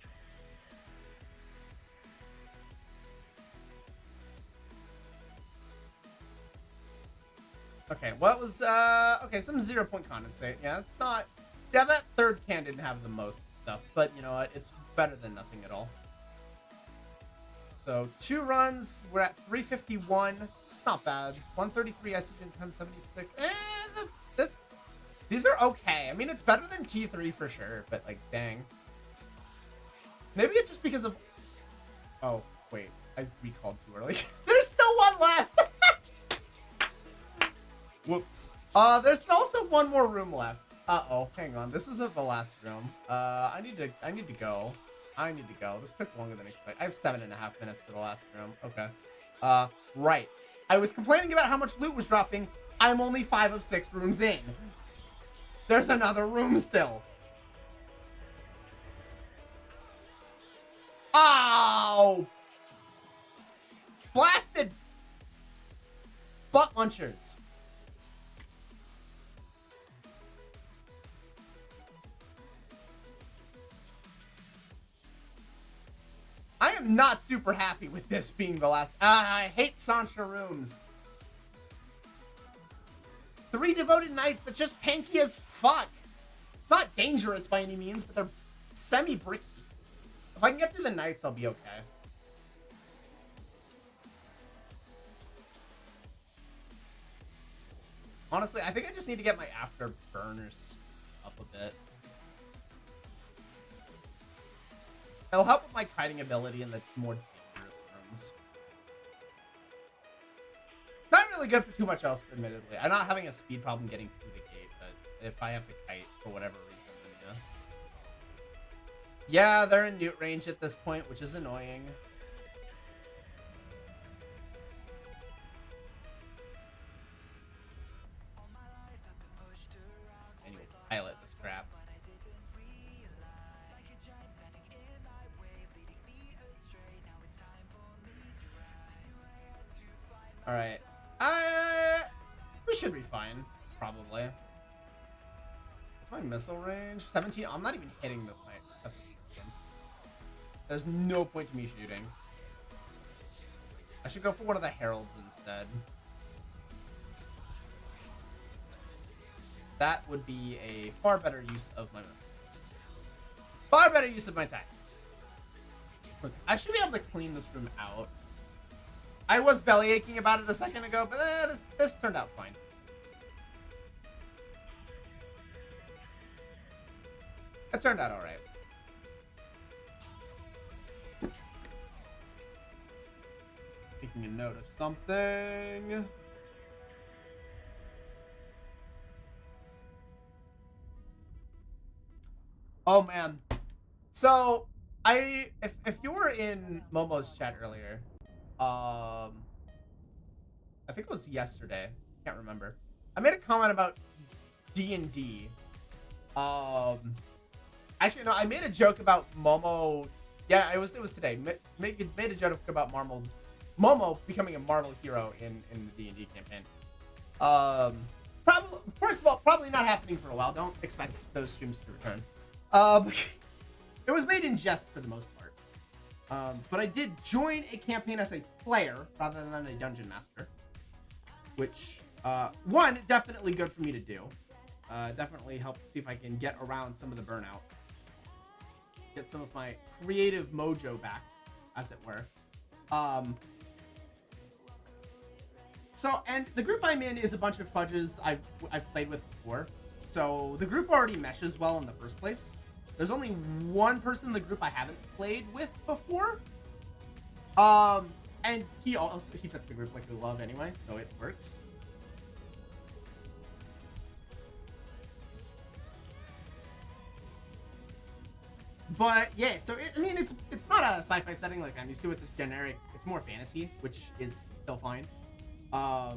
[SPEAKER 1] Okay, what was, okay, some 0-point condensate. Yeah, it's not, yeah, that third can didn't have the most stuff, but you know what? It's better than nothing at all. So, 2 runs, we're at 351. It's not bad. 133 Isogen, 1076. These are okay. I mean, it's better than T3 for sure, but like, dang. Maybe it's just because of... Oh, wait. I recalled too early. There's still one left! Whoops. There's also one more room left. Uh-oh, hang on. This isn't the last room. I need to go. This took longer than expected. I have 7.5 minutes for the last room. Okay. Right. I was complaining about how much loot was dropping. I'm only 5 of 6 rooms in. There's another room still. Oh! Blasted butt munchers. I am not super happy with this being the last. I hate Sancha rooms. 3 devoted knights that just tanky as fuck. It's not dangerous by any means, but they're semi-bricky. If I can get through the knights, I'll be okay. Honestly, I think I just need to get my afterburners up a bit. It'll help with my kiting ability in the more dangerous rooms. Not really good for too much else, admittedly. I'm not having a speed problem getting through the gate, but if I have to kite for whatever reason, then yeah. Yeah, they're in newt range at this point, which is annoying. Anyways, pilot this crap. Alright. We should be fine, probably. What's my missile range? 17? I'm not even hitting this knight at this distance. There's no point to me shooting. I should go for one of the heralds instead. That would be a far better use of my missiles. Far better use of my tactics. Look, I should be able to clean this room out. I was belly aching about it a second ago, but this turned out fine. It turned out all right. Making a note of something. Oh man. So if you were in Momo's chat earlier, I think it was yesterday. Can't remember. I made a comment about D&D. Actually no, I made a joke about Momo. Yeah, it was today. Made a joke about Momo becoming a Marvel hero in the D&D campaign. Probably, first of all, probably not happening for a while. Don't expect those streams to return. It was made in jest for the most part. But I did join a campaign as a player rather than a dungeon master, which one, definitely good for me to do. Definitely help see if I can get around some of the burnout, get some of my creative mojo back, as it were. So, and the group I'm in is a bunch of fudges I've played with before. So the group already meshes well in the first place. There's only one person in the group I haven't played with before. And he fits the group like a glove anyway, so it works. But yeah, so it's not a sci-fi setting like I'm used to. It's a generic. It's more fantasy, which is still fine. I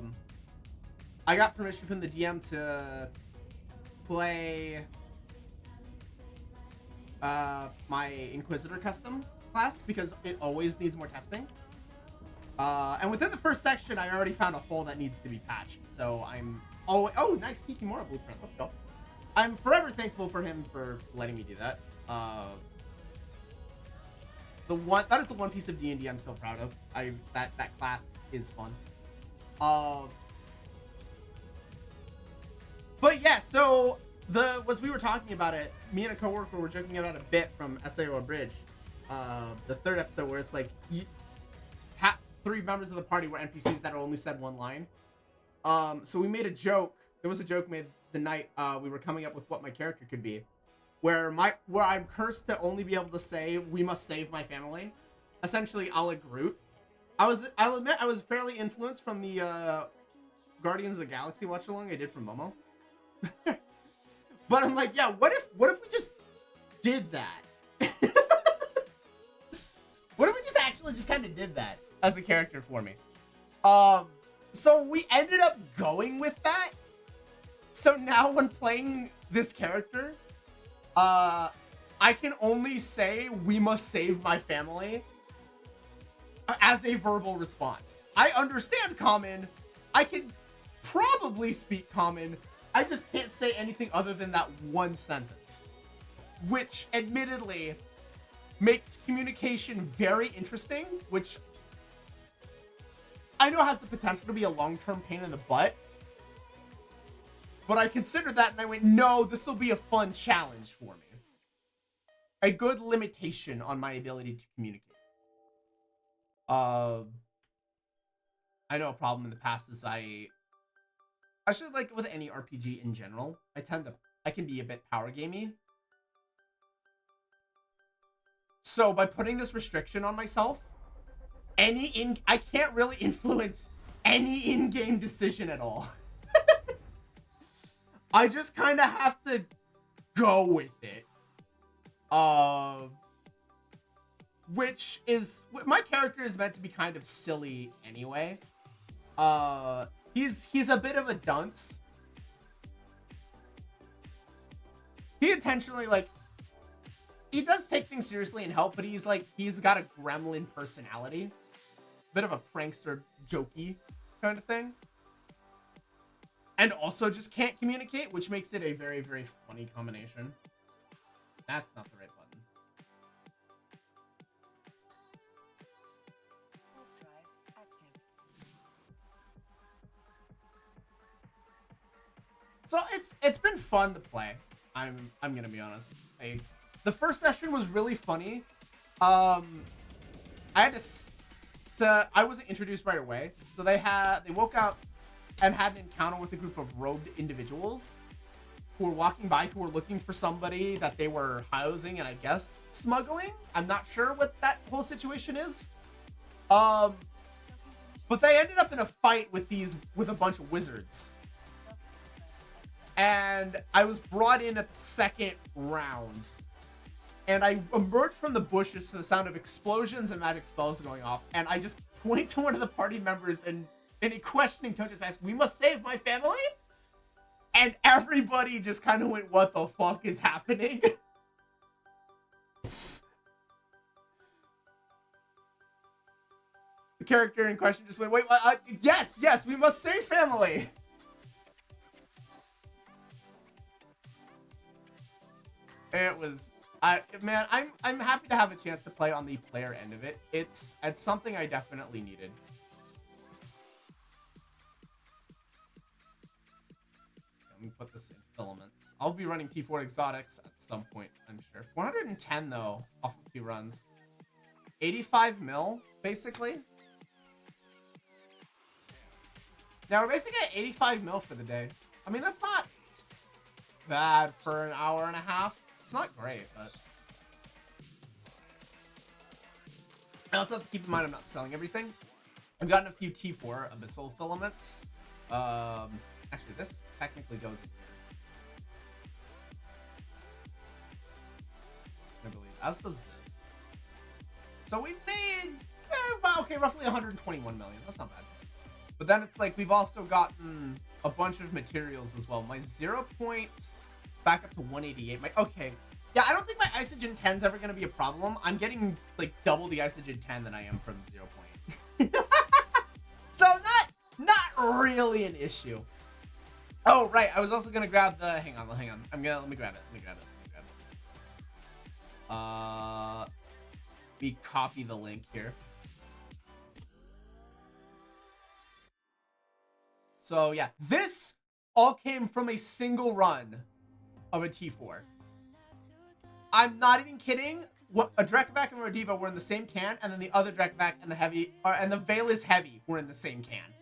[SPEAKER 1] got permission from the DM to play my Inquisitor custom class because it always needs more testing. And within the first section, I already found a hole that needs to be patched. So I'm oh nice Kikimora blueprint. Let's go. I'm forever thankful for him for letting me do that. That is the one piece of D&D I'm still proud of. That class is fun. But yeah, so as we were talking about it, me and a coworker were joking about a bit from SAO Abridged, the third episode where it's like three members of the party were NPCs that only said one line. So we made a joke. There was a joke made the night we were coming up with what my character could be, where I'm cursed to only be able to say "we must save my family," essentially a la Groot. I'll admit I was fairly influenced from the Guardians of the Galaxy watch along I did from Momo. But I'm like, yeah, what if we just did that? What if we just actually just kind of did that as a character for me? So we ended up going with that. So now when playing this character, I can only say "we must save my family" as a verbal response. I understand Common. I can probably speak Common. I just can't say anything other than that one sentence, which admittedly makes communication very interesting, which I know has the potential to be a long-term pain in the butt. But I considered that and I went, no, this will be a fun challenge for me. A good limitation on my ability to communicate. I know a problem in the past is I should, like, with any RPG in general, I can be a bit power gamey. So by putting this restriction on myself, I can't really influence any in-game decision at all. I just kind of have to go with it. Which is, my character is meant to be kind of silly anyway. He's a bit of a dunce. He intentionally, like, he does take things seriously and help, but he's got a gremlin personality. Bit of a prankster, jokey kind of thing. And also just can't communicate, which makes it a very, very funny combination. That's not the right button. So it's been fun to play. I'm gonna be honest. The first session was really funny. I wasn't introduced right away, so they woke up and had an encounter with a group of robed individuals, who were walking by who were looking for somebody that they were housing and I guess smuggling. I'm not sure what that whole situation is. But they ended up in a fight with a bunch of wizards. And I was brought in at the second round. And I emerged from the bushes to the sound of explosions and magic spells going off. And I just point to one of the party members and in a questioning tone just asked, "We must save my family?" And everybody just kind of went, "What the fuck is happening?" The character in question just went, "Wait, yes, we must save family." It was, man, I'm happy to have a chance to play on the player end of it. It's something I definitely needed. Let me put this in filaments. I'll be running T4 exotics at some point, I'm sure. 410 though, off of 2 runs. 85 mil, basically. Now we're basically at 85 mil for the day. I mean, that's not bad for an hour and a half. It's not great, but I also have to keep in mind I'm not selling everything. I've gotten a few T4 abyssal filaments. Actually, this technically goes in here. I believe, as does this. So we've made, okay, roughly 121 million. That's not bad. But then it's like we've also gotten a bunch of materials as well. My 0 points back up to 188. Okay. Yeah, I don't think my Isogen 10 is ever going to be a problem. I'm getting like double the Isogen 10 than I am from 0 point. So not really an issue. Oh, right. I was also going to grab the, hang on. Let me grab it. We copy the link here. So yeah, this all came from a single run of a T4. I'm not even kidding. What, a Drekavac and Rodiva were in the same can, and then the other Drekavac and the heavy, and the Veil is Heavy were in the same can.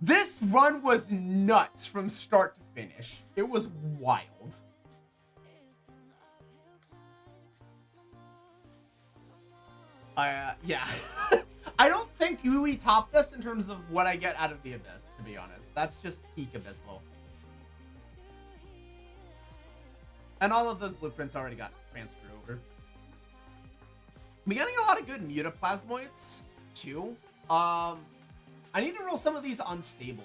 [SPEAKER 1] This run was nuts from start to finish. It was wild. Yeah. I don't think Yui topped this in terms of what I get out of the Abyss, to be honest. That's just peak Abyssal. And all of those blueprints already got transferred over. I'm getting a lot of good mutaplasmoids, too. I need to roll some of these unstables.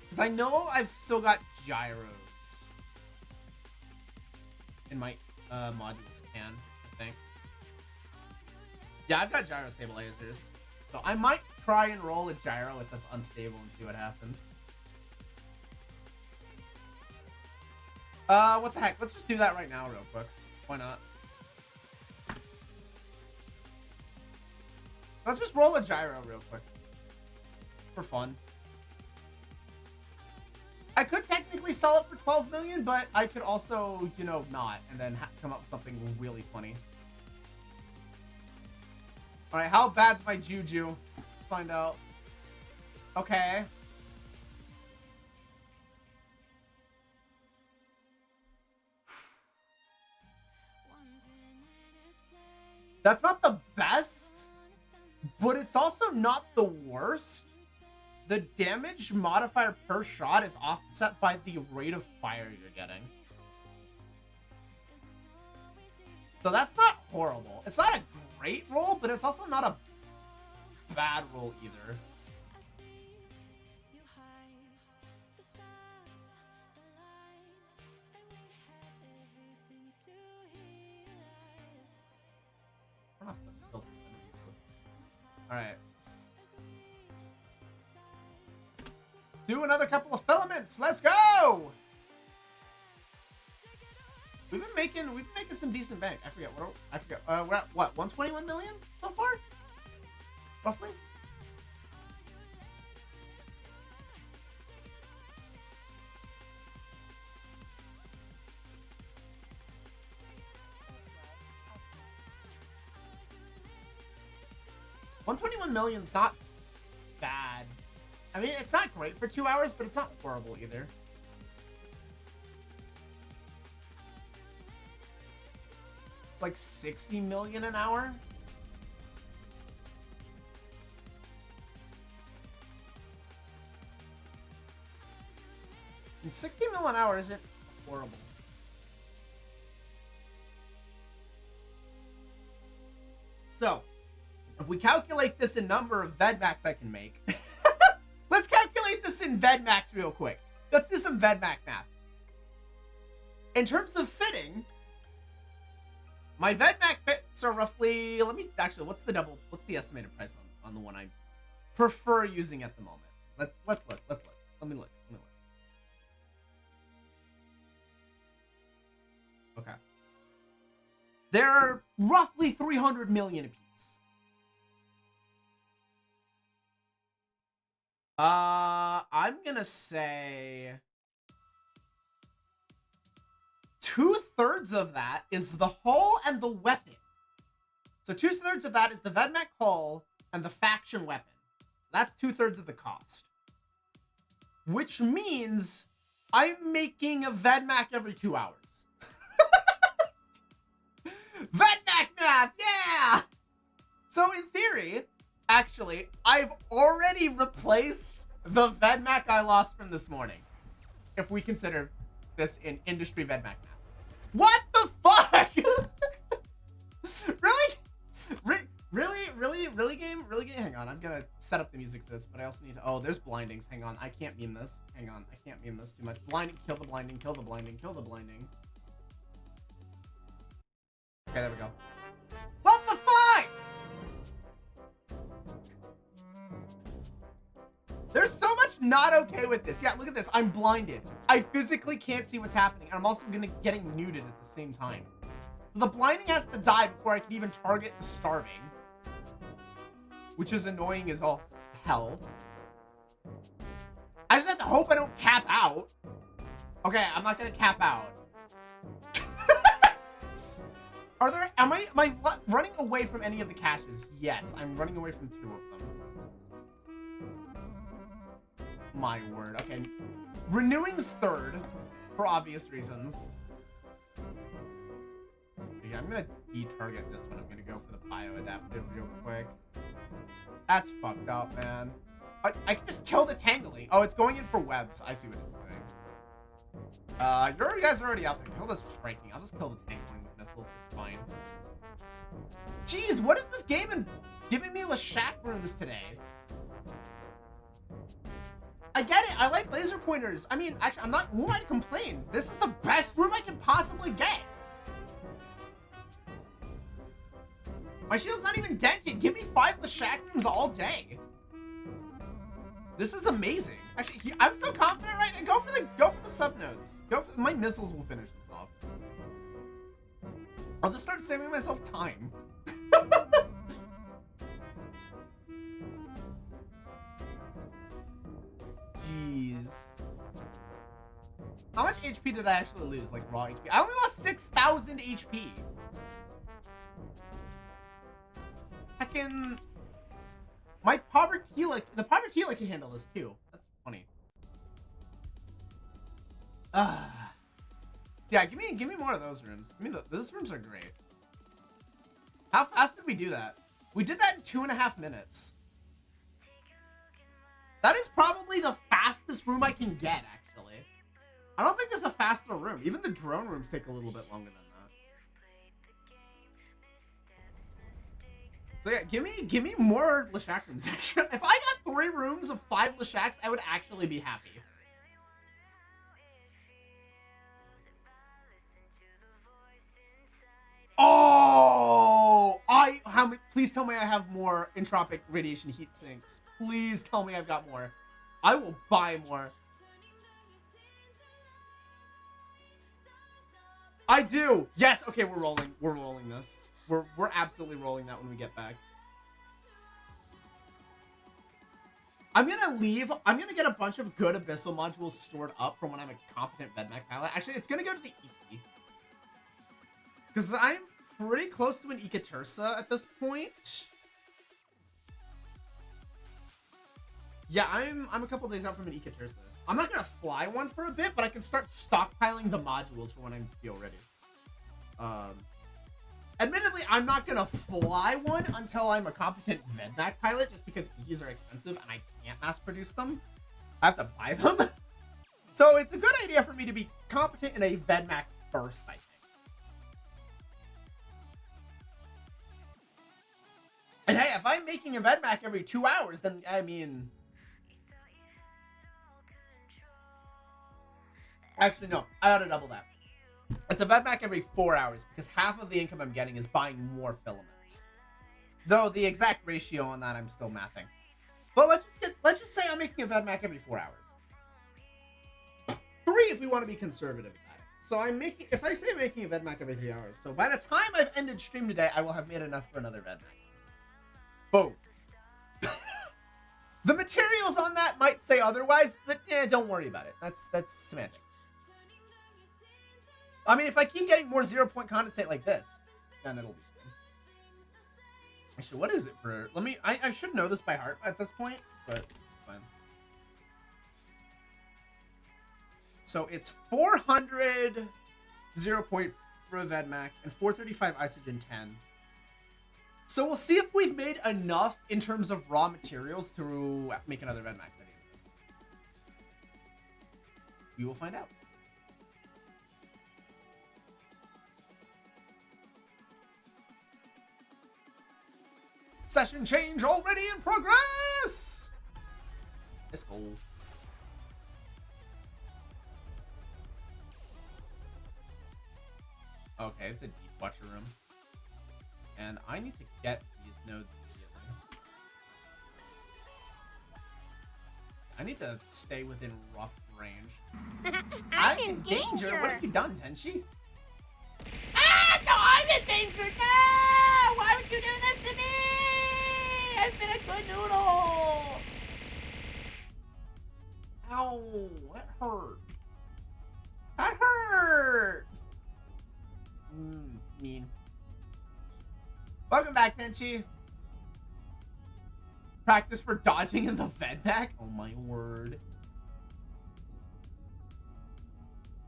[SPEAKER 1] Because I know I've still got gyros in my modules can, I think. Yeah, I've got gyro stabilizers. So I might try and roll a gyro with this unstable and see what happens. What the heck? Let's just do that right now real quick. Why not? Let's just roll a gyro real quick. For fun. I could technically sell it for 12 million, but I could also, you know, not. And then come up with something really funny. Alright, how bad's my juju? Let's find out. Okay. That's not the best, but it's also not the worst. The damage modifier per shot is offset by the rate of fire you're getting. So that's not horrible. It's not a great roll, but it's also not a bad roll either. Alright. Do another couple of filaments. Let's go! We've been making some decent bank. I forget. We're at what, 121 million so far? Roughly? $121 million's not bad. I mean, it's not great for 2 hours, but it's not horrible either. It's like 60 million an hour. And 60 mil an hour isn't horrible. So, if we calculate this in number of VedMax I can make, let's calculate this in VedMax real quick. Let's do some VedMax math. In terms of fitting, my VedMax fits are roughly, let me, actually, what's the estimated price on the one I prefer using at the moment? Let's look. Let me look. Okay. They're roughly 300 million apiece. I'm gonna say 2/3 of that is the hull and the weapon. So 2/3 of that is the VedMax hull and the faction weapon. That's 2/3 of the cost. Which means I'm making a VedMax every 2 hours. VedMax math, yeah! So in theory, actually, I've already replaced the VedMax I lost from this morning. If we consider this in industry VedMax math. What the fuck? Really game? Hang on, I'm gonna set up the music for this, but I also need to, oh, there's blindings. Hang on, I can't meme this. Hang on, I can't meme this too much. Blinding, kill the blinding. Okay, there we go. What the fuck? There's so much not okay with this. Yeah, look at this. I'm blinded. I physically can't see what's happening. And I'm also getting muted at the same time. So the blinding has to die before I can even target the starving. Which is annoying as all hell. I just have to hope I don't cap out. Okay, I'm not gonna cap out. Am I running away from any of the caches? Yes, I'm running away from 2 of them. My word. Okay. Renewing's 3rd, for obvious reasons. Yeah, I'm gonna de-target this one. I'm gonna go for the bio-adaptive real quick. That's fucked up, man. I can just kill the tangling. Oh, it's going in for webs. I see what it's doing. You guys are already out there. Kill this striking. I'll just kill the tangling with missiles. It's fine. Jeez, what is this game and giving me Lashak rooms today? I get it. I like laser pointers. I mean, actually, who am I to complain? This is the best room I can possibly get. My shield's not even dented. Give me 5 Lashak rooms all day. This is amazing. Actually, I'm so confident right now. Go for the sub-nodes. My missiles will finish this off. I'll just start saving myself time. Jeez. How much HP did I actually lose? Like raw HP? I only lost 6,000 HP. Heckin'. The Povertila can handle this too. That's funny. Yeah, give me more of those rooms. Those rooms are great. How fast did we do that? We did that in 2.5 minutes. That is probably the fastest room I can get, actually. I don't think there's a faster room. Even the drone rooms take a little bit longer than that. So yeah, give me more Lashak rooms. Actually, if I got 3 rooms of 5 Lashaks, I would actually be happy. Oh, please tell me I have more entropic radiation heat sinks. Please tell me I've got more. I will buy more. I do. Yes. Okay, we're rolling. We're rolling this. We're absolutely rolling that when we get back. I'm gonna leave. I'm gonna get a bunch of good Abyssal modules stored up from when I'm a competent VedMax pilot. Actually, it's gonna go to the Iki. Because I'm pretty close to an Ikatursa at this point. Yeah, I'm a couple days out from an Ikatursa. I'm not gonna fly one for a bit, but I can start stockpiling the modules for when I feel ready. Admittedly, I'm not gonna fly one until I'm a competent VedMac pilot, just because EVs are expensive and I can't mass produce them. I have to buy them. So it's a good idea for me to be competent in a VedMac first, I think. And hey, if I'm making a VedMac every 2 hours, then I mean... Actually, no, I ought to double that. It's a VedMac every 4 hours, because half of the income I'm getting is buying more filaments. Though the exact ratio on that I'm still mathing. But let's just say I'm making a VedMac every 4 hours. 3 if we want to be conservative about it. So if I say I'm making a VedMac every 3 hours, so by the time I've ended stream today, I will have made enough for another VedMac. Boom. The materials on that might say otherwise, but don't worry about it. That's semantics. I mean, if I keep getting more 0-point condensate like this, then it'll be fine. Actually, what is it for... I should know this by heart at this point, but it's fine. So it's 400 0-point for a VedMac and 435 Isogen 10. So we'll see if we've made enough in terms of raw materials to make another VedMac video. We will find out. Session change already in progress! Let's go. Okay, it's a deep watcher room. And I need to get these nodes immediately. I need to stay within rough range.
[SPEAKER 2] I'm in danger!
[SPEAKER 1] What have you done, Tenchi?
[SPEAKER 2] Ah! No, I'm in danger! No! Why would you do this to me? I've been a good noodle!
[SPEAKER 1] Ow, that hurt. That hurt! Mean. Welcome back, Tenchi. Practice for dodging in the VedMac? Oh my word.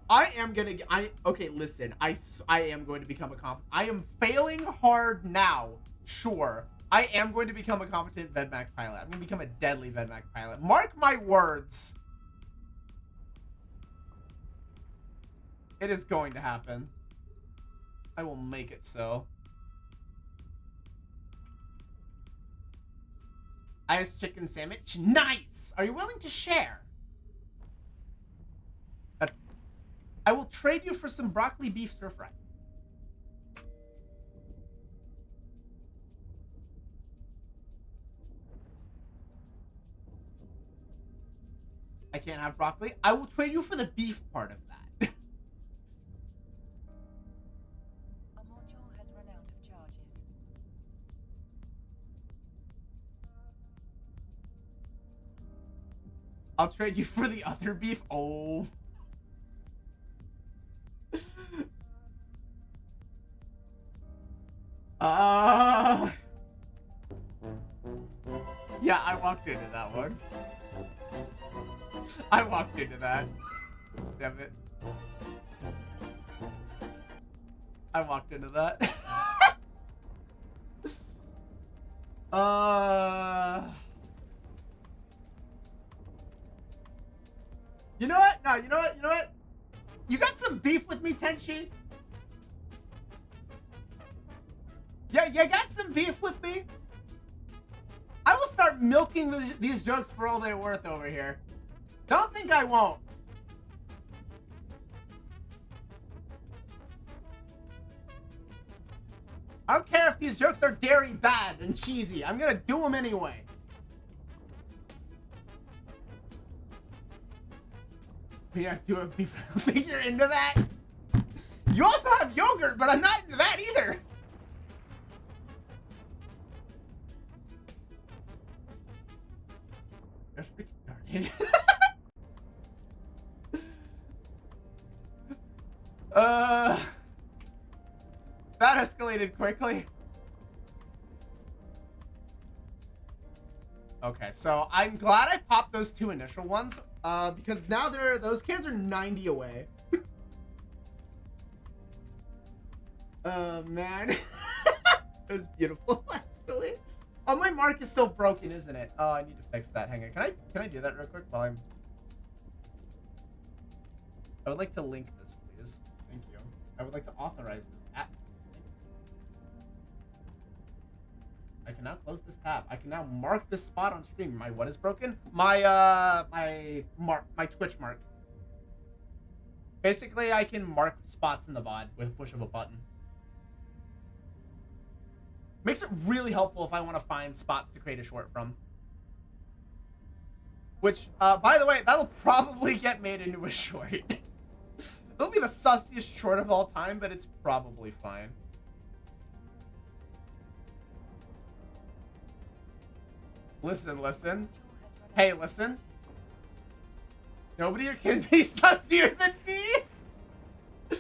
[SPEAKER 1] Okay, listen. I am going to become a competent... I am failing hard now. Sure. I am going to become a competent VedMac pilot. I'm going to become a deadly VedMac pilot. Mark my words. It is going to happen. I will make it so. Ice chicken sandwich. Nice! Are you willing to share? I will trade you for some broccoli beef stir fry. I can't have broccoli. I will trade you for the beef part of that.
[SPEAKER 3] A module has run out of charges.
[SPEAKER 1] I'll trade you for the other beef. Oh. Yeah, I walked into that one. I walked into that. Damn it. I walked into that. You know what? No, you know what? You know what? You got some beef with me, Tenchi? Yeah, you got some beef with me? I will start milking these jokes for all they're worth over here. Don't think I won't. I don't care if these jokes are dairy bad and cheesy. I'm gonna do them anyway. We have to have beef. I don't think you're into that. You also have yogurt, but I'm not into that either. That's freaking darn it. That escalated quickly. Okay, so I'm glad I popped those 2 initial ones, because now those cans are 90 away. Man. It was beautiful, actually. Oh, my mark is still broken, isn't it? Oh, I need to fix that. Hang on. Can I do that real quick while I would like to link this, please. Thank you. I would like to authorize this app. I can now close this tab. I can now mark this spot on stream. My what is broken? My my Twitch mark. Basically, I can mark spots in the VOD with a push of a button. Makes it really helpful if I want to find spots to create a short from. Which, by the way, that'll probably get made into a short. It'll be the sussiest short of all time, but it's probably fine. Listen, listen. Hey, listen. Nobody can be sussier than me.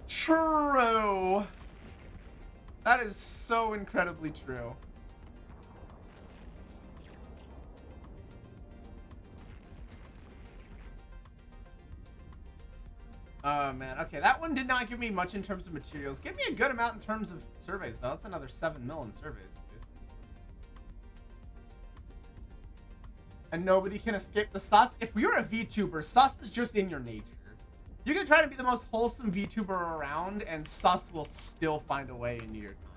[SPEAKER 1] True. That is so incredibly true. Oh, man. Okay, that one did not give me much in terms of materials. Give me a good amount in terms of surveys, though. That's another 7 mil in surveys. And nobody can escape the sus. If you're a VTuber, sus is just in your nature. You can try to be the most wholesome VTuber around, and sus will still find a way into your content.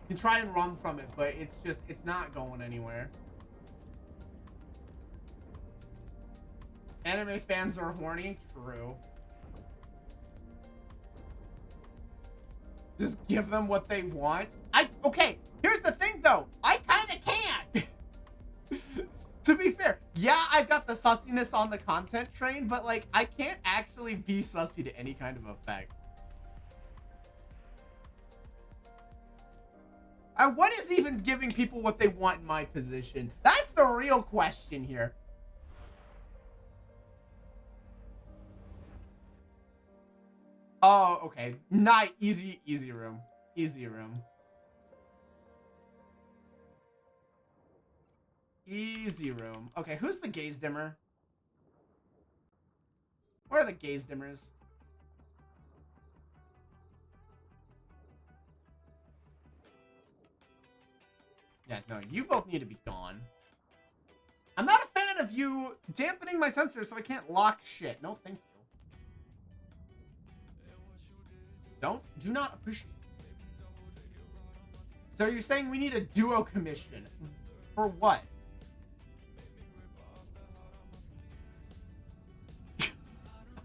[SPEAKER 1] You can try and run from it, but it's not going anywhere. Anime fans are horny? True. Just give them what they want. Okay, here's the thing though. I kinda can't. To be fair, yeah, I've got the sussiness on the content train, but like, I can't actually be sussy to any kind of effect. What is even giving people what they want in my position? That's the real question here. Oh, okay. Not easy room. Easy room. Easy room. Okay, who's the gaze dimmer? Where are the gaze dimmers? Yeah, no, you both need to be gone. I'm not a fan of you dampening my sensors so I can't lock shit. No, thank you. Do not appreciate it. So you're saying we need a duo commission. For what?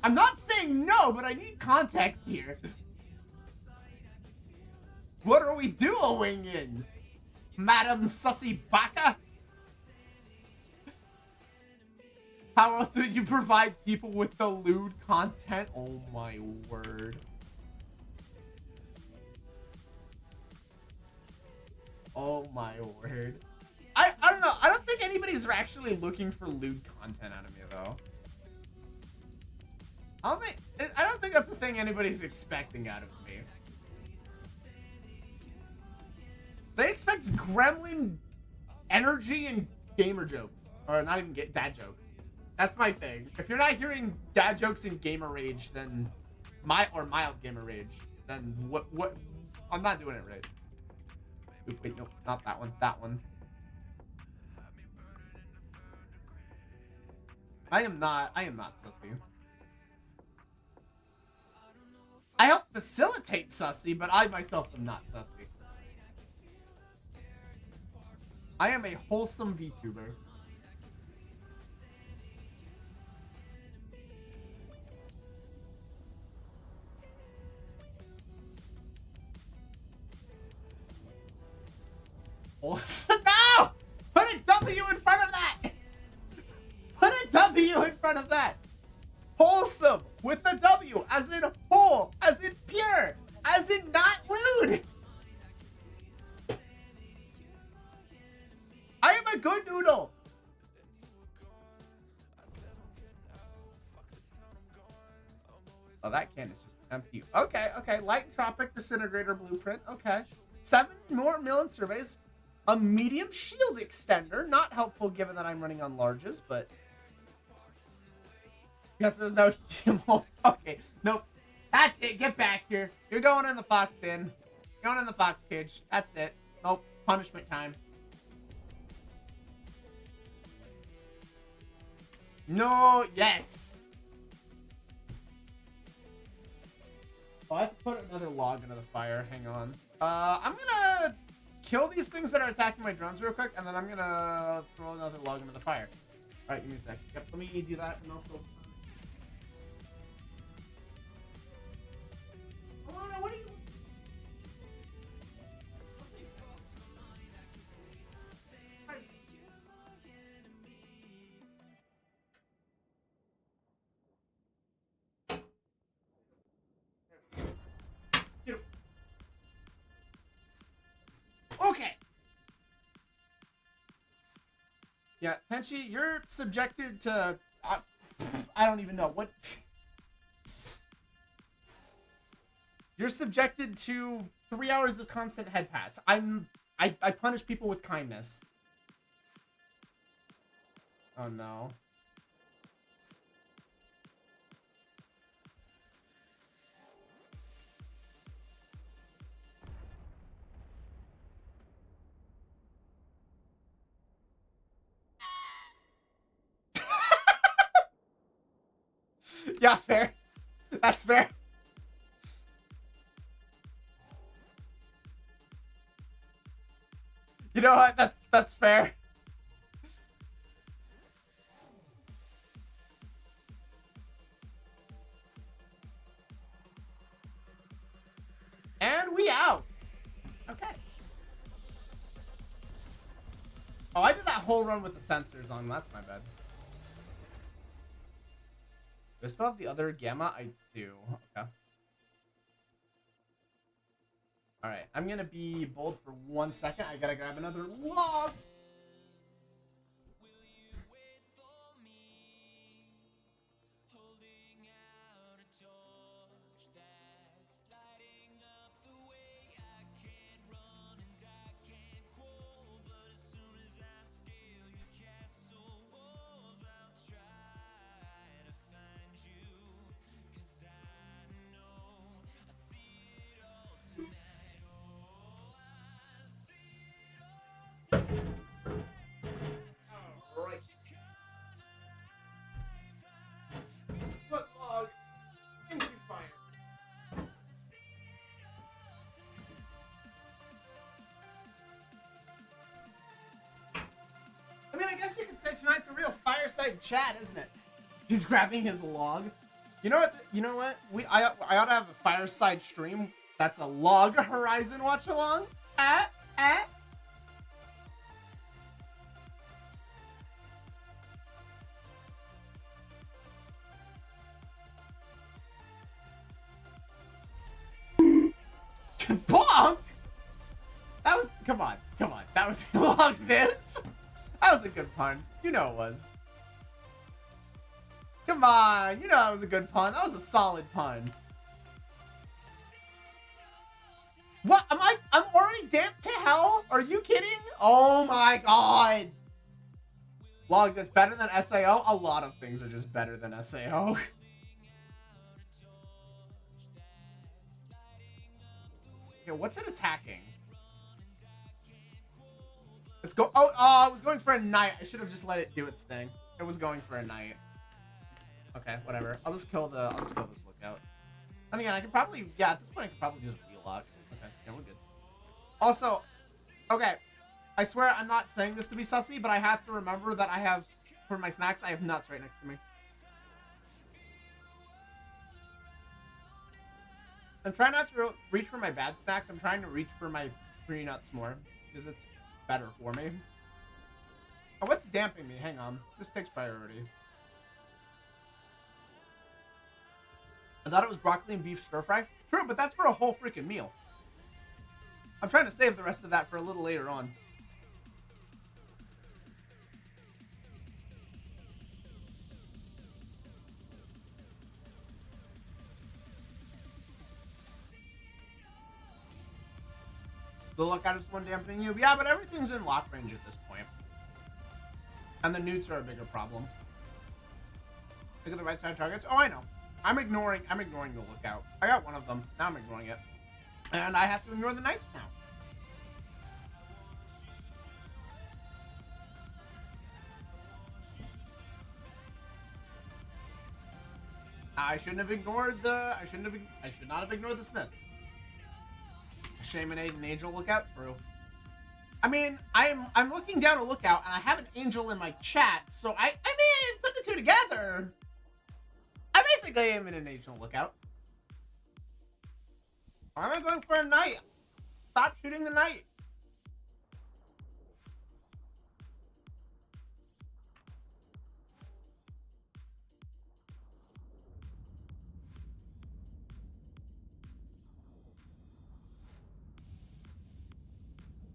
[SPEAKER 1] I'm not saying no, but I need context here. What are we duoing in? Madam Sussy Baka? How else would you provide people with the lewd content? Oh my word. Oh my word. I don't know. I don't think anybody's actually looking for lewd content out of me though. I don't think that's the thing anybody's expecting out of me. They expect gremlin energy and gamer jokes. Or not even dad jokes. That's my thing. If you're not hearing dad jokes and gamer rage, then mild gamer rage, then what I'm not doing it right. Oop, wait, nope, not that one. That one. I am not sussy. I help facilitate sussy, but I myself am not sussy. I am a wholesome VTuber. No! Put a W in front of that! Put a W in front of that! Wholesome with the W, as in whole, as in pure, as in not lewd! I am a good noodle! Oh, that can is just empty. Okay, okay. Light Tropic Disintegrator Blueprint. Okay. 7 more million surveys. A medium shield extender. Not helpful given that I'm running on larges, but... Guess there's no... Okay, nope. That's it. Get back here. You're going in the fox den. Going in the fox cage. That's it. Nope. Punishment time. No. Yes. Oh, I have to put another log into the fire. Hang on. I'm gonna kill these things that are attacking my drones real quick, and then I'm gonna throw another log into the fire. All right, give me a sec. Yep, let me do that, and also... Oh, no, what are you... Beautiful. Okay. Yeah, Tenchi, you're subjected to... I don't even know what... You're subjected to 3 hours of constant head pats. I punish people with kindness. Oh no. Yeah, fair. That's fair. You know what? That's fair. And we out. Okay. Oh, I did that whole run with the sensors on. That's my bad. Do I still have the other gamma? I do. Okay. Alright, I'm gonna be bold for 1 second. I gotta grab another log. Alright. Put log into fire. I mean, I guess you could say tonight's a real fireside chat, isn't it? He's grabbing his log. You know what? You know what? I ought to have a fireside stream. That's a log horizon watch along. Bonk! That was, come on. That was log this. That was a good pun. You know it was. Come on, you know that was a good pun. That was a solid pun. What? I'm already damped to hell? Are you kidding? Oh my god. Log this better than SAO? A lot of things are just better than SAO. Okay, what's it attacking? Let's go. Oh, I was going for a knight. I should have just let it do its thing. It was going for a knight. Okay, whatever. I'll just kill this lookout. And again, I could probably, yeah, at this point I could probably just relock. Okay, yeah, we're good. Also, okay, I swear I'm not saying this to be sussy, but I have to remember that I have, for my snacks, I have nuts right next to me. I'm trying not to reach for my bad snacks. I'm trying to reach for my tree nuts more, because it's better for me. Oh, what's damping me? Hang on. This takes priority. I thought it was broccoli and beef stir fry. True, but that's for a whole freaking meal. I'm trying to save the rest of that for a little later on. The lookout is one dampening you. Yeah, but everything's in lock range at this point. And the newts are a bigger problem. Look at the right side targets. Oh, I know. I'm ignoring the lookout. I got one of them. Now I'm ignoring it. And I have to ignore the knights now. I should not have ignored the smiths. Shaman Aid and Angel lookout, true. I mean, I'm looking down a lookout and I have an angel in my chat, so I mean, put the two together. I basically am in an angel lookout. Why am I going for a knight? Stop shooting the knight.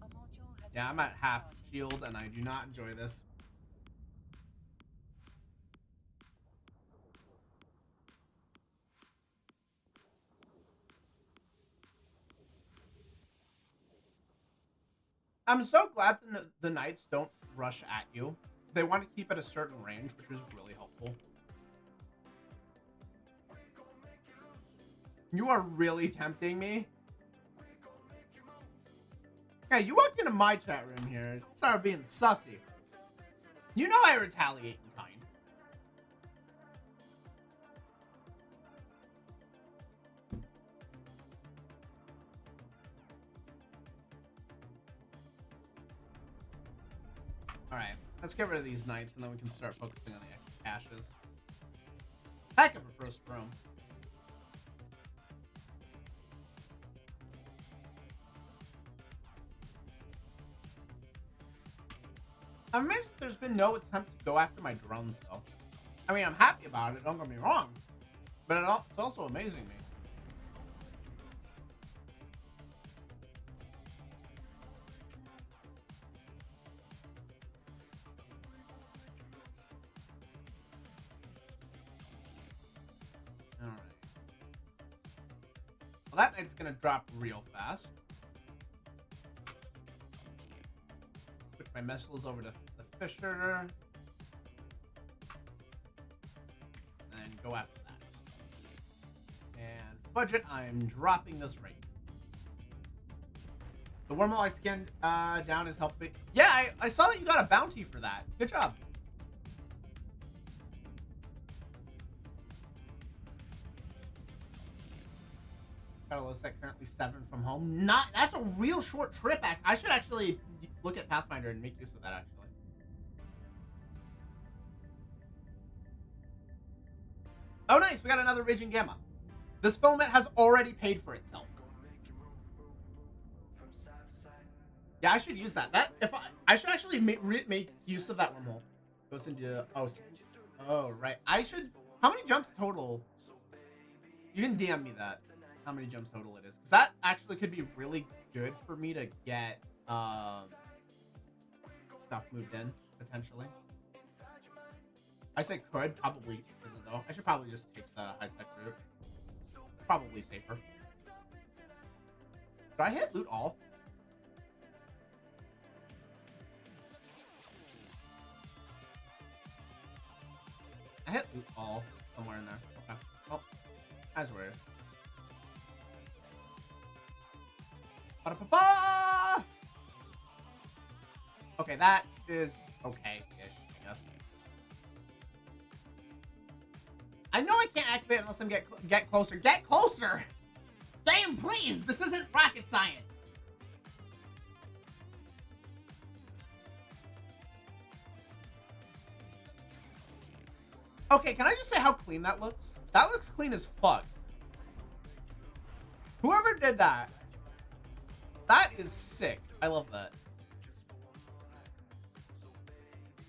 [SPEAKER 3] A module has
[SPEAKER 1] Yeah, I'm at half shield and I do not enjoy this. I'm so glad the knights don't rush at you. They want to keep at a certain range, which is really helpful. You are really tempting me. Yeah, you walked into my chat room here. Started being sussy. You know I retaliate in kind. Alright, let's get rid of these knights and then we can start focusing on the extra caches. Heck of a first room. I'm amazed there's been no attempt to go after my drones, though. I mean, I'm happy about it, don't get me wrong. But it's also amazing me. Alright. Well, that knight's gonna drop real fast. Switch my missiles over to the Fisher. And go after that. And budget, I'm dropping this rate. The wormhole I scanned down is helping. Yeah, I saw that you got a bounty for that. Good job. Got a low sec, currently 7 from home. That's a real short trip. I should actually look at Pathfinder and make use of that, actually. Oh, nice. We got another Raging Gamma. This filament has already paid for itself. Yeah, I should use that. I should actually make use of that wormhole. Goes into oh right. I should. How many jumps total? You can DM me that. How many jumps total it is, because that actually could be really good for me to get stuff moved in potentially. I say could, probably isn't though. I should probably just take the high spec route. Probably safer. Did I hit loot all? I hit loot all somewhere in there. Okay. Oh, as weird. Ba-da-ba-ba! Okay, that is okay-ish, I guess. I know I can't activate unless I'm get closer. Get closer! Game, please! This isn't rocket science! Okay, can I just say how clean that looks? That looks clean as fuck. Whoever did that, that is sick. I love that.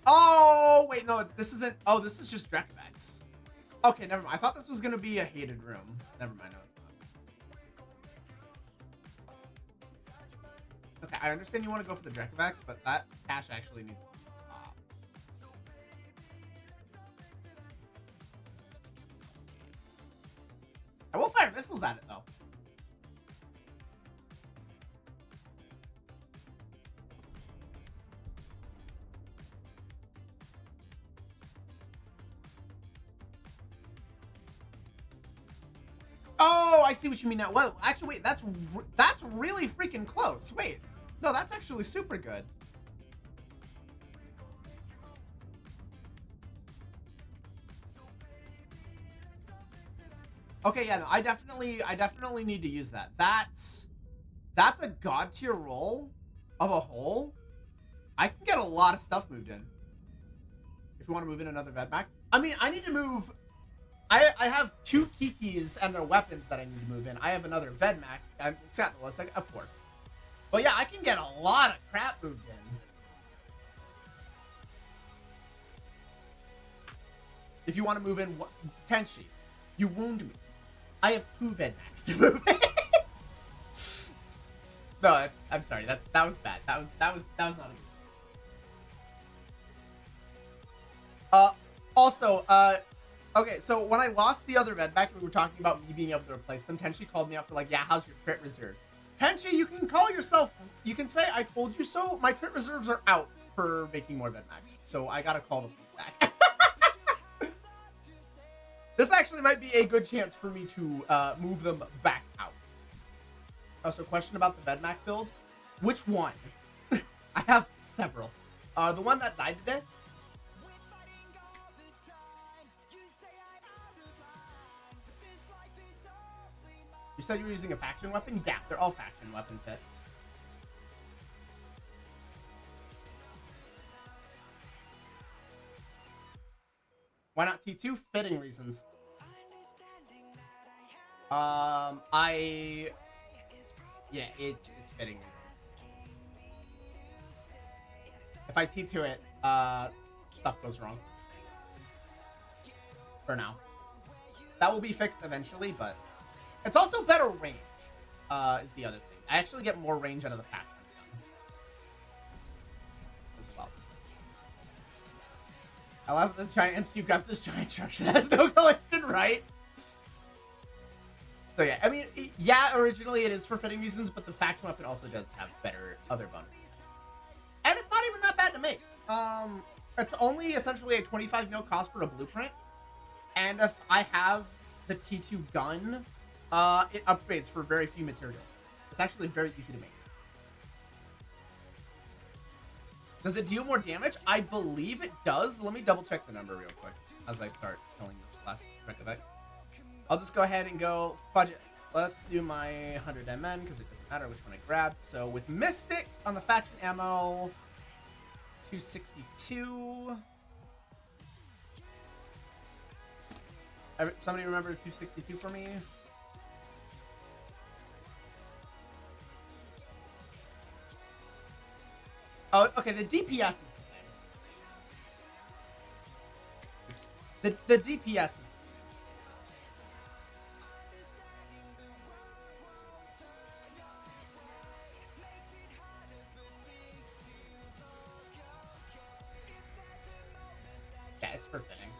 [SPEAKER 1] Oh, wait, no, this isn't. Oh, this is just Drekvax. Okay, never mind. I thought this was going to be a hated room. Never mind. No, it's not. Okay, I understand you want to go for the Drekvax, but that cache actually needs to pop. I will fire missiles at it, though. I see what you mean now. Well, actually, wait, that's really freaking close. Wait, no, that's actually super good. Okay, yeah, no, I definitely need to use that. That's a god tier roll of a whole. I can get a lot of stuff moved in. If you want to move in another Vedmak. I mean, I need to move. I have 2 Kikis and their weapons that I need to move in. I have another Vedmak. It's got the list, of course. But yeah, I can get a lot of crap moved in. If you want to move in Tenshi, you wound me. I have 2 Vedmaks to move in. No, I'm sorry. That was bad. That was not a good. Also, okay, so when I lost the other Vedmak, we were talking about me being able to replace them. Tenshi called me up for like, yeah, how's your crit reserves? Tenshi, you can call yourself, you can say, I told you so. My crit reserves are out for making more Vedmaks, so I gotta call the fleet back. This actually might be a good chance for me to move them back out. Also, question about the Vedmak build. Which one? I have several. The one that died today? You said you were using a faction weapon? Yeah, they're all faction weapon fit. Why not T2? Fitting reasons. Yeah, it's fitting reasons. If I T2 it, stuff goes wrong. For now. That will be fixed eventually, but it's also better range, is the other thing. I actually get more range out of the faction as well. I love the giant MCU grabs this giant structure that has no collection, right? So yeah, I mean, yeah, originally it is for fitting reasons, but the faction weapon also does have better other bonuses. And it's not even that bad to make. It's only essentially a 25 mil cost for a blueprint. And if I have the T2 gun, it upgrades for very few materials. It's actually very easy to make. Does it deal more damage? I believe it does. Let me double check the number real quick as I start killing this last trick of it. I'll just go ahead and go fudge it. Let's do my 100 MN because it doesn't matter which one I grab. So with Mystic on the faction ammo, 262. Somebody remember 262 for me? Oh, okay, the DPS is the same. The DPS is the same. Yeah, it's for fitting.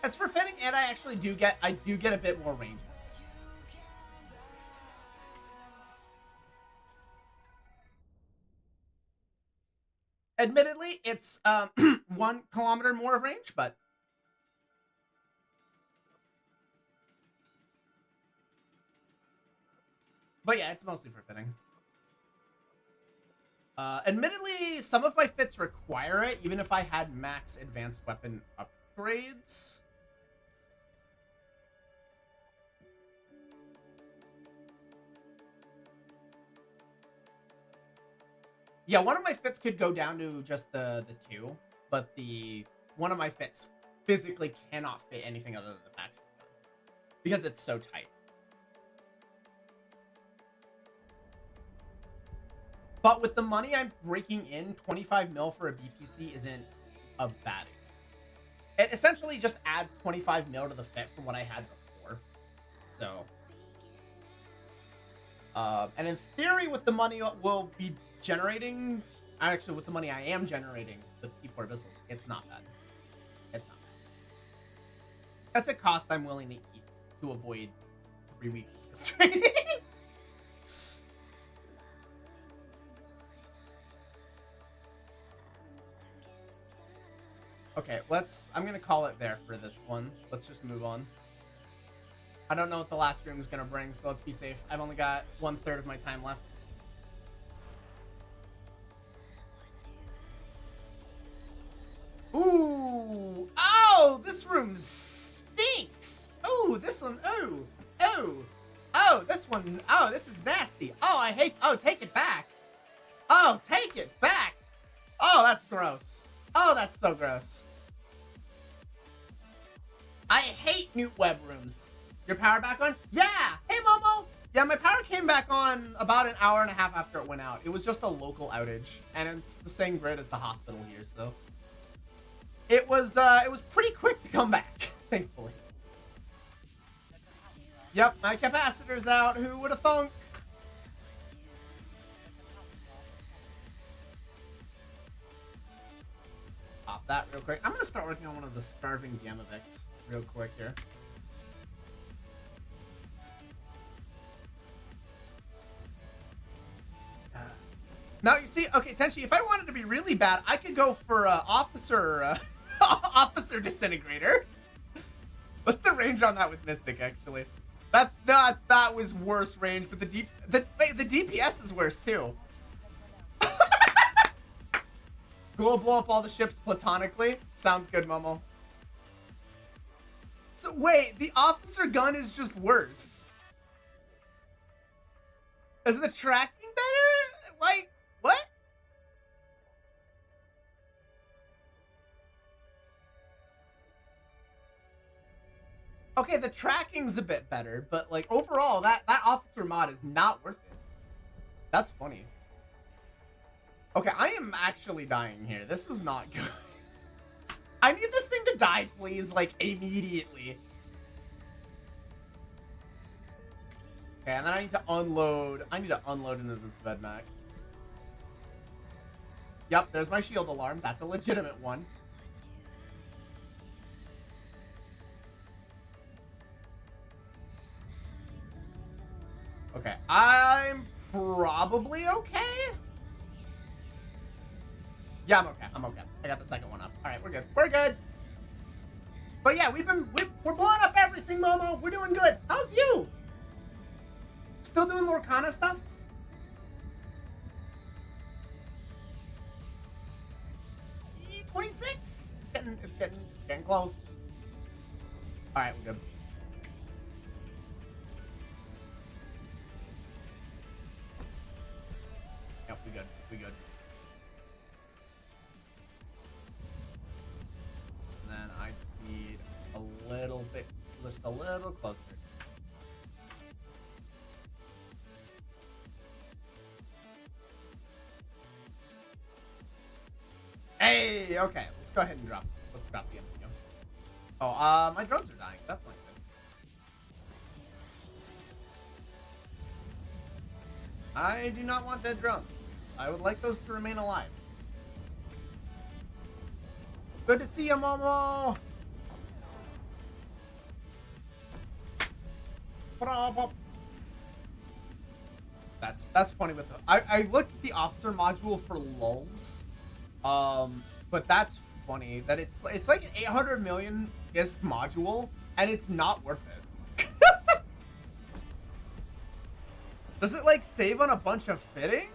[SPEAKER 1] It's for fitting, and I actually do get a bit more range. Admittedly, it's 1 kilometer more of range, but yeah, it's mostly for fitting. Admittedly, some of my fits require it, even if I had max advanced weapon upgrades. Yeah, one of my fits could go down to just the 2, but one of my fits physically cannot fit anything other than the faction because it's so tight. But with the money I'm breaking in, 25 mil for a BPC isn't a bad experience. It essentially just adds 25 mil to the fit from what I had before. So, and in theory, with the money we'll be generating, actually with the money I am generating with T4 ABYSSALS, it's not bad. It's not bad. That's a cost I'm willing to eat to avoid 3 weeks of skill training. Okay, I'm gonna call it there for this one. Let's just move on. I don't know what the last room is gonna bring, so let's be safe. I've only got 1/3 of my time left. Ooh! Oh, this room stinks! Ooh, this one, ooh! Oh! Oh, this one, oh, this is nasty. Oh, I hate, oh, take it back. Oh, take it back. Oh, that's gross. Oh, that's so gross. I hate Newt Web rooms. Your power back on? Yeah! Hey, Momo! Yeah, my power came back on about an hour and a half after it went out. It was just a local outage, and it's the same grid as the hospital here, so... It was pretty quick to come back, thankfully. Yep, my capacitor's out. Who would have thunk? Pop that real quick. I'm gonna start working on one of the starving Gamma Vicks real quick here. Now you see, okay, Tenchi, if I wanted to be really bad, I could go for officer officer disintegrator. What's the range on that with Mystic? Actually, that was worse range, but the DPS is worse too. Go blow up all the ships platonically. Sounds good, Momo. So wait, the officer gun is just worse. Is the tracking better? Like, what? Okay, the tracking's a bit better, but like overall, that officer mod is not worth it. That's funny. Okay, I am actually dying here. This is not good. I need this thing to die, please, like immediately. Okay, and then I need to unload. I need to unload into this Vedmak. Yep, there's my shield alarm. That's a legitimate one. Okay, I'm probably okay. Yeah, I'm okay. I'm okay. I got the second one up. All right, we're good. We're good. But yeah, we're blowing up everything, Momo. We're doing good. How's you? Still doing Lorcana stuffs? E26. It's getting close. All right, we're good. Yep, we good. We good. And then I just need a little bit, just a little closer. Hey, okay, let's go ahead and drop. Let's drop the MPO. Oh, my drones are dying. That's not good. I do not want dead drones. I would like those to remain alive. Good to see you, Momo. That's funny with the, I looked at the officer module for lulz. But that's funny that it's like an 800 million ISK module and it's not worth it. Does it like save on a bunch of fitting?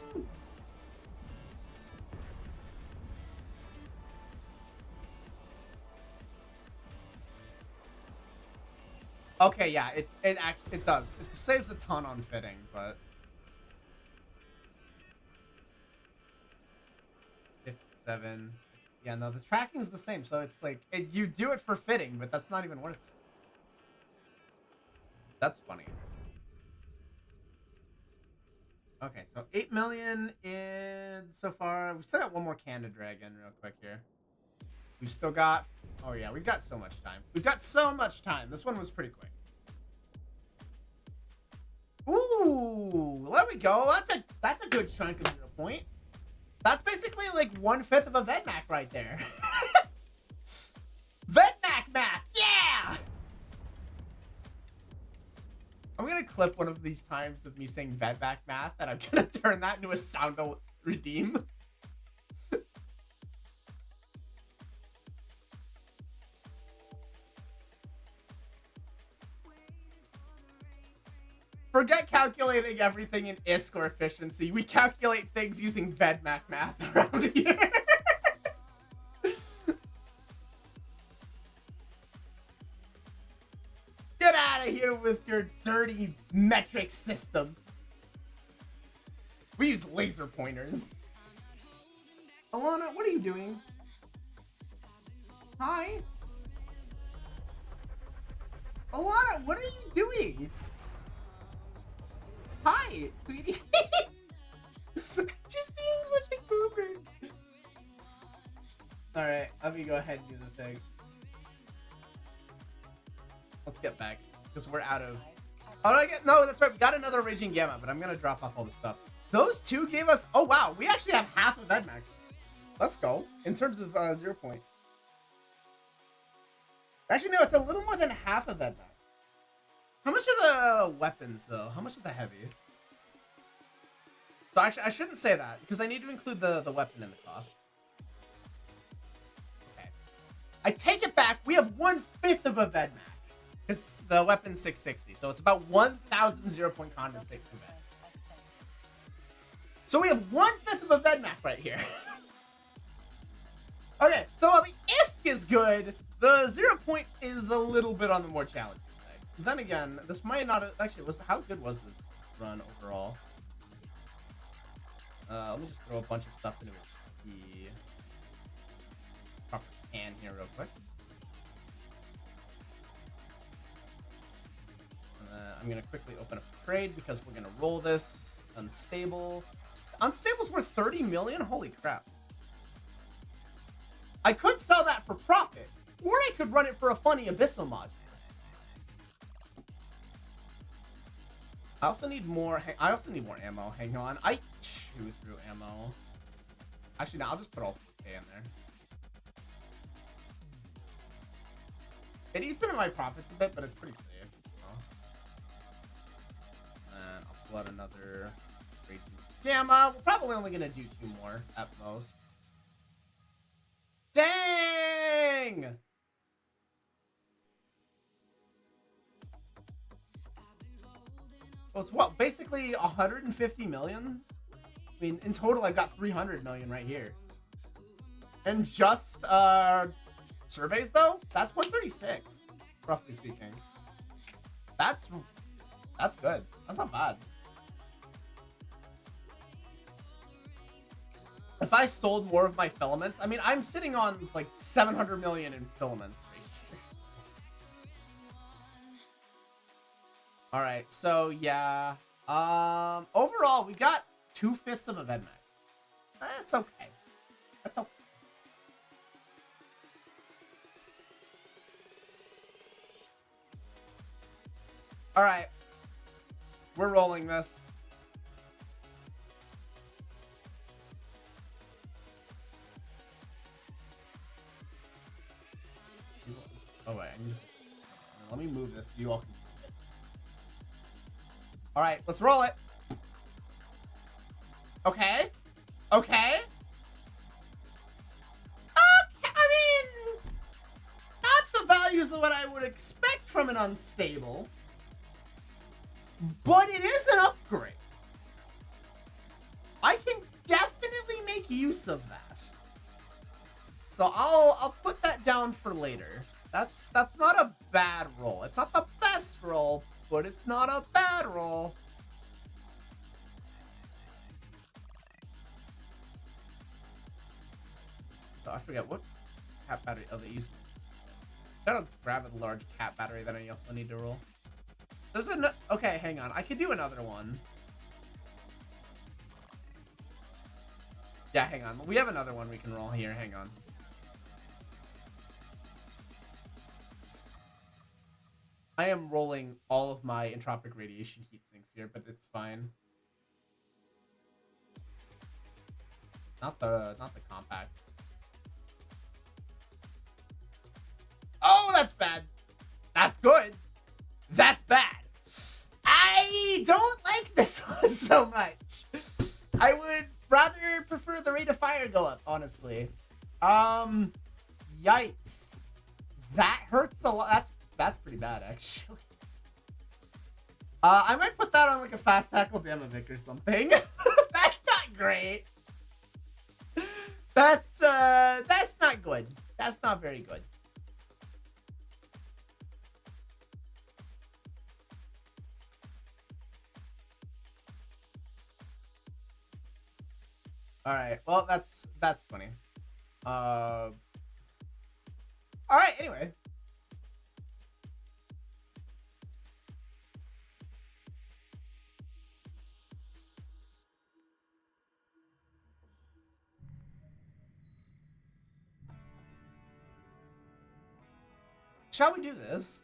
[SPEAKER 1] Okay, yeah, it does. It saves a ton on fitting, but 57. Yeah, no, the tracking's the same, so it's like you do it for fitting, but that's not even worth it. That's funny. Okay, so 8 million in so far. We still got one more can to drag in real quick here. We've still got, oh yeah, we've got so much time. We've got so much time. This one was pretty quick. Ooh, there we go. That's a good chunk of 0 point. That's basically like 1/5 of a Vedmak right there. Vedmak math, yeah! I'm gonna clip one of these times of me saying Vedmak math, and I'm gonna turn that into a sound to redeem. Forget calculating everything in ISK or efficiency. We calculate things using VEDMAC math around here. Get out of here with your dirty metric system. We use laser pointers. Alana, what are you doing? Hi? Alana, what are you doing? Hi, sweetie. Just being such a goober. Alright, let me go ahead and do the thing. Let's get back, because we're out of... Oh, no, no, that's right. We got another Raging Gamma, but I'm going to drop off all this stuff. Those two gave us... Oh, wow. We actually have half of VEDMAC. Let's go. In terms of 0 point. Actually, no, it's a little more than half of VEDMAC. How much are the weapons, though? How much is the heavy? So, actually, I shouldn't say that, because I need to include the weapon in the cost. Okay. I take it back. We have 1/5 of a VEDMAC. Because the weapon's 660, so it's about 1,000 0-point condensate per bed. So we have 1/5 of a VEDMAC right here. Okay, so while the ISK is good, the 0 point is a little bit on the more challenging side. Then again, this might not have, actually, how good was this run overall? Let me just throw a bunch of stuff into the proper can here real quick. I'm going to quickly open up a trade because we're going to roll this. Unstable. Unstable's worth 30 million? Holy crap. I could sell that for profit, or I could run it for a funny Abyssal mod. I also need more ammo. Hang on. I chew through ammo. Actually, no, I'll just put all K in there. It eats into my profits a bit, but it's pretty safe. And I'll pull out another Raging Gamma. We're probably only gonna do 2 more at most. Dang! Well, it's what, basically 150 million? I mean, in total, I've got 300 million right here. And just surveys though, that's 136, roughly speaking. That's good. That's not bad. If I sold more of my filaments, I mean, I'm sitting on like 700 million in filaments right here. All right, so yeah. Overall, we got 2/5 of a VEDMAC. That's okay. That's okay. All right. We're rolling this. Oh wait, let me move this. You all can see it. All right, let's roll it. Okay. Okay. I mean, not the values of what I would expect from an unstable. But it is an upgrade. I can definitely make use of that. So I'll put that down for later. That's not a bad roll. It's not the best roll, but it's not a bad roll. So I forget what cat battery. Oh, they used. Gotta grab a large cat battery that I also need to roll. There's okay, hang on. I could do another one. Yeah, hang on. We have another one we can roll here. Hang on. I am rolling all of my entropic radiation heat sinks here, but it's fine. Not the compact. Oh, that's bad. That's good. That's bad. I don't like this one so much. I would rather prefer the rate of fire go up, honestly. Yikes. That hurts a lot. That's pretty bad, actually. I might put that on like a fast tackle Damavic or something. That's not great. That's not good. That's not very good. All right. Well, that's funny. All right. Anyway. Shall we do this?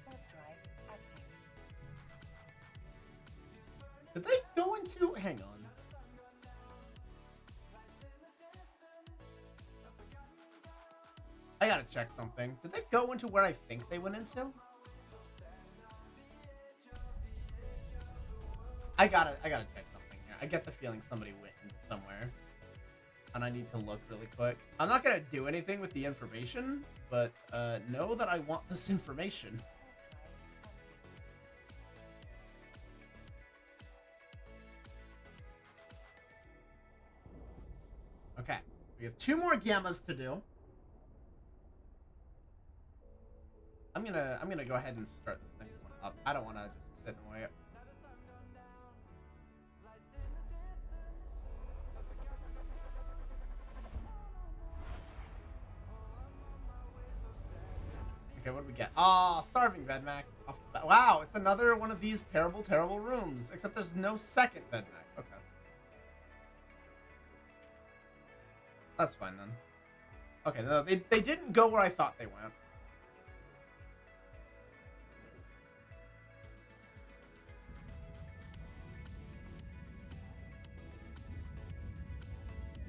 [SPEAKER 3] Warp drive active.
[SPEAKER 1] Did they go into... Hang on. I gotta check something. Did they go into where I think they went into? I gotta check something here. I get the feeling somebody went into somewhere. And I need to look really quick. I'm not gonna do anything with the information, but know that I want this information. Okay, we have 2 more gammas to do. I'm gonna go ahead and start this next one up. I don't want to just sit and wait. Okay, what do we get? Ah, starving Vedmak. Wow, it's another one of these terrible, terrible rooms. Except there's no second Vedmak. Okay. That's fine then. Okay, no, they didn't go where I thought they went.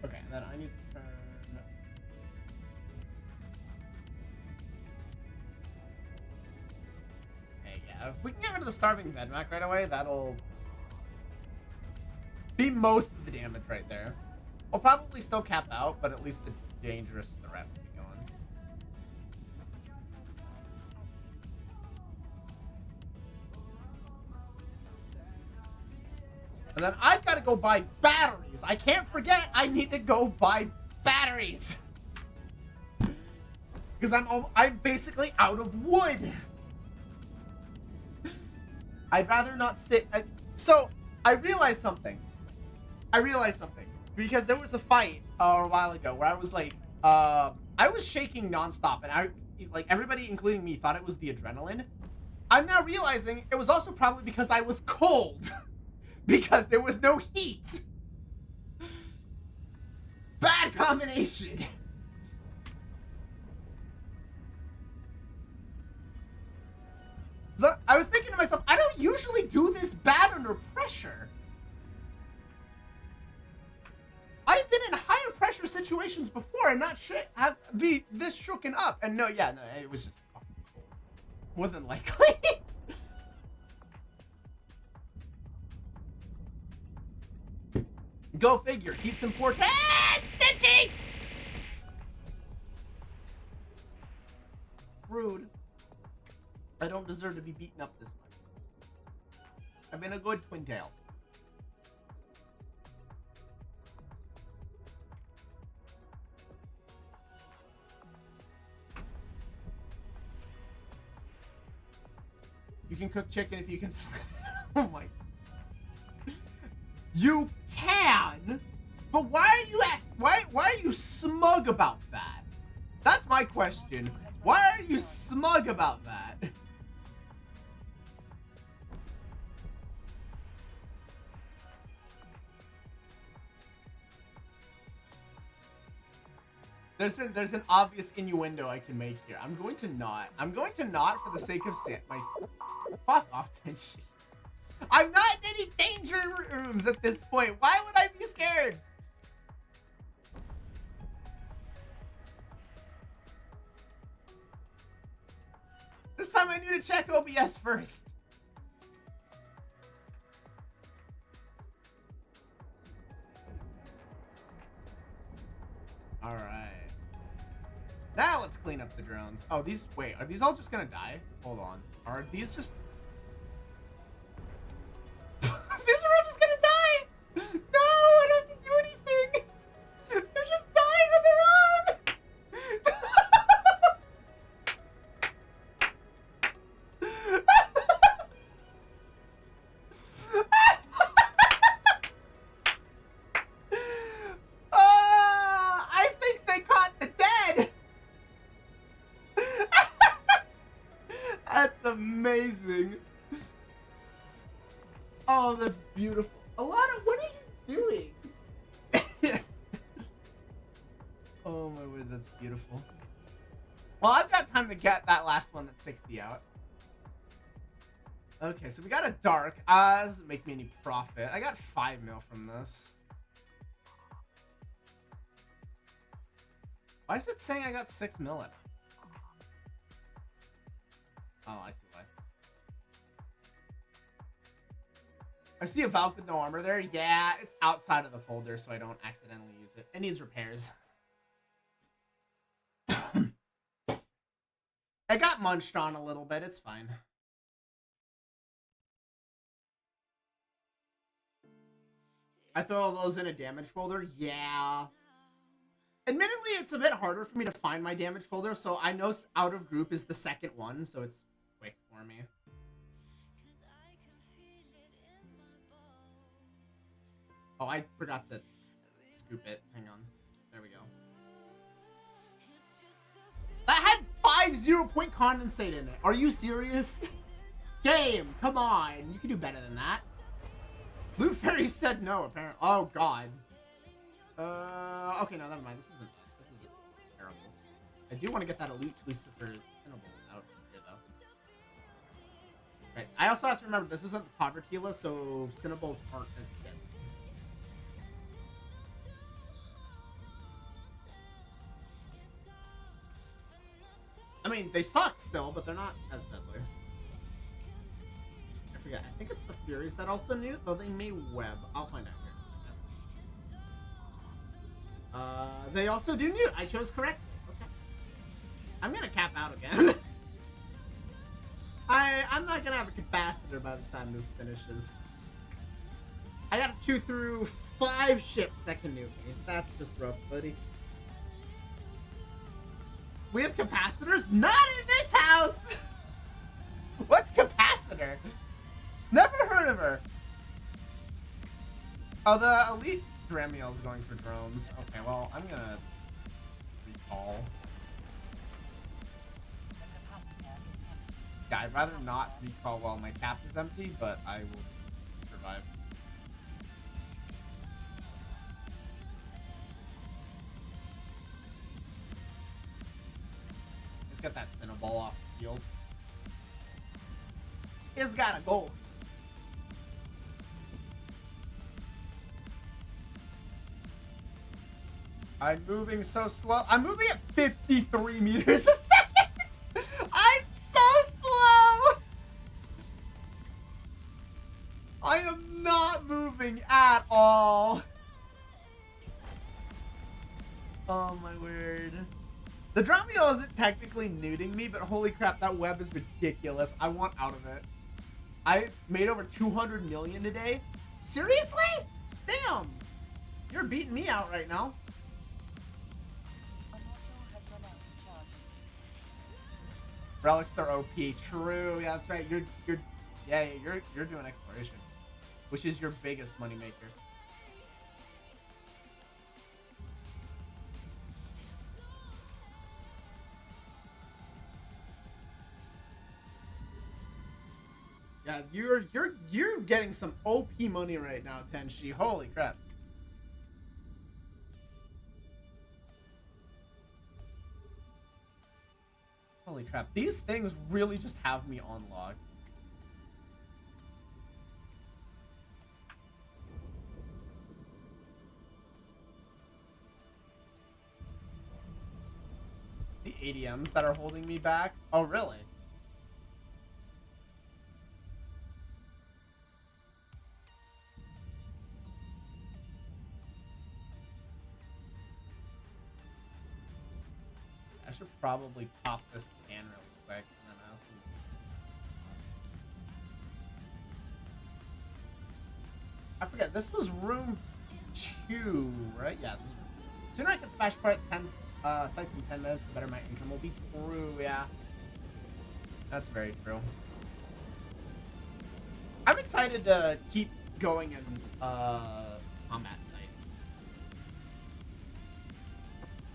[SPEAKER 1] Okay, and then I need to turn... Okay, yeah, if we can get rid of the starving Vedmak right away, that'll be most of the damage right there. I'll probably still cap out, but at least the dangerous threat will be gone. And then I've got to go buy batteries. I can't forget I need to go buy batteries. Because I'm basically out of wood. I'd rather not sit... So, I realized something. Because there was a fight a while ago where I was like... I was shaking nonstop. And everybody, including me, thought it was the adrenaline. I'm now realizing it was also probably because I was cold. Because there was no heat. Bad combination. So I was thinking to myself, I don't usually do this bad under pressure. I've been in higher pressure situations before and not be this shooken up. And no, it was just fucking cold. More than likely. Go figure. Heat's important. Stitchy! Rude. I don't deserve to be beaten up this much. I've been a good twin tail. You can cook chicken if you can... Oh my... You can, but why are you smug about that? That's my question. Why are you smug about that? There's an obvious innuendo I can make here. I'm going to not for the sake of my... Fuck off, Tenshi. I'm not in any danger rooms at this point. Why would I be scared? This time I need to check OBS first. All right. Now let's clean up the drones. Oh, these, wait, are these all just gonna die? Hold on. Are these just... These are all just gonna die! No, I don't have to do anything! They're just dying on their own! I think they caught the dead! That's amazing. Oh, that's beautiful. Alana, what are you doing? Oh my word, that's beautiful. Well, I've got time to get that last one that's 60 out. Okay, so we got a dark. Doesn't make me any profit. I got 5 mil from this. Why is it saying I got 6 mil in it? Oh, I see why. I see a valve with no armor there. Yeah, it's outside of the folder, so I don't accidentally use it. It needs repairs. I got munched on a little bit. It's fine. I throw all those in a damage folder. Yeah. Admittedly, it's a bit harder for me to find my damage folder, so I know out of group is the second one, so it's quick for me. Oh, I forgot to scoop it. Hang on. There we go. That had 5 0-point condensate in it. Are you serious? Game, come on. You can do better than that. Blue Fairy said no, apparently. Oh, God. Okay, no, never mind. This isn't terrible. I do want to get that Elite Lucifer Cinnabon out here, though. Right. I also have to remember, this isn't the Povertila, so Cinnables aren't as dead. I mean, they suck still, but they're not as deadly. I forget. I think it's the Furies that also knew, though they may web. I'll find out here. They also do newt. I chose correctly. Okay. I'm gonna cap out again. I'm not gonna have a capacitor by the time this finishes. I gotta chew through 5 ships that can nuke me. That's just rough, buddy. We have capacitors? Not in this house! What's capacitor? Never heard of her. Oh, the Elite Dremiel is going for drones. Okay, well, I'm gonna recall. Yeah, I'd rather not recall while my cap is empty, but I will survive. Let's get that Cinnaball off the field. He's got a goal. I'm moving so slow. I'm moving at 53 meters a second. I'm so slow. I am not moving at all. Oh my word. The Dromio isn't technically nuding me, but holy crap, that web is ridiculous. I want out of it. I made over 200 million today. Seriously? Damn. You're beating me out right now. Relics are OP. True. Yeah, that's right. You're doing exploration, which is your biggest moneymaker. Yeah, you're getting some OP money right now, Tenshi. Holy crap. Holy crap. These things really just have me on log. The ADMs that are holding me back? Oh, really? should probably pop this can real quick, and then I also. I forget. This was room 2, right? Yeah. The sooner I can smash part 10 sites in 10 minutes, the better my income will be. True. Yeah. That's very true. I'm excited to keep going in combat sites.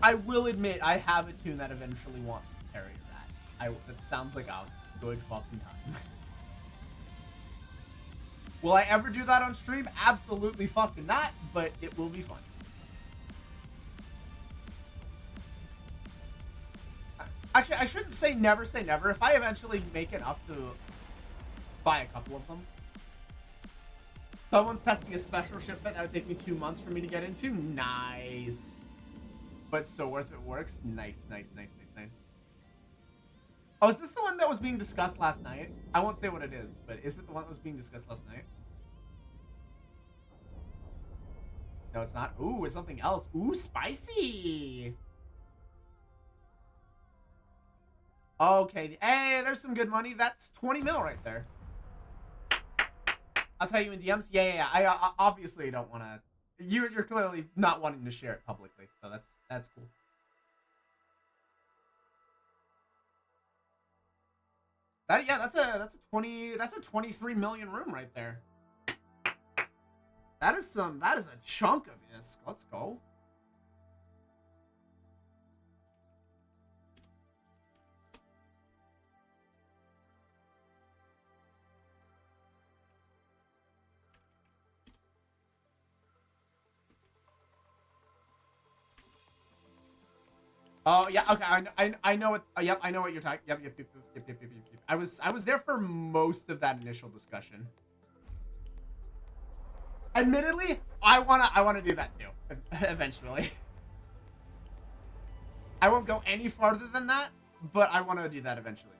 [SPEAKER 1] I will admit, I have a tune that eventually wants to carry that. That sounds like a good fucking time. Will I ever do that on stream? Absolutely fucking not, but it will be fun. Actually, I shouldn't say never say never. If I eventually make enough to buy a couple of them. Someone's testing a special shipment that would take me 2 months for me to get into. Nice. But so worth it works. Nice, nice, nice, nice, nice. Oh, is this the one that was being discussed last night? I won't say what it is, but is it the one that was being discussed last night? No, it's not. Ooh, it's something else. Ooh, spicy. Okay. Hey, there's some good money. That's 20 mil right there. I'll tell you in DMs. Yeah. I obviously don't want to. You're clearly not wanting to share it publicly, so that's cool. That's a 23 million room right there. That is a chunk of ISK. Let's go. Oh yeah, okay. I know what. Yep, I know what you're talking. Yep. I was there for most of that initial discussion. Admittedly, I wanna do that too. Eventually. I won't go any farther than that, but I want to do that eventually.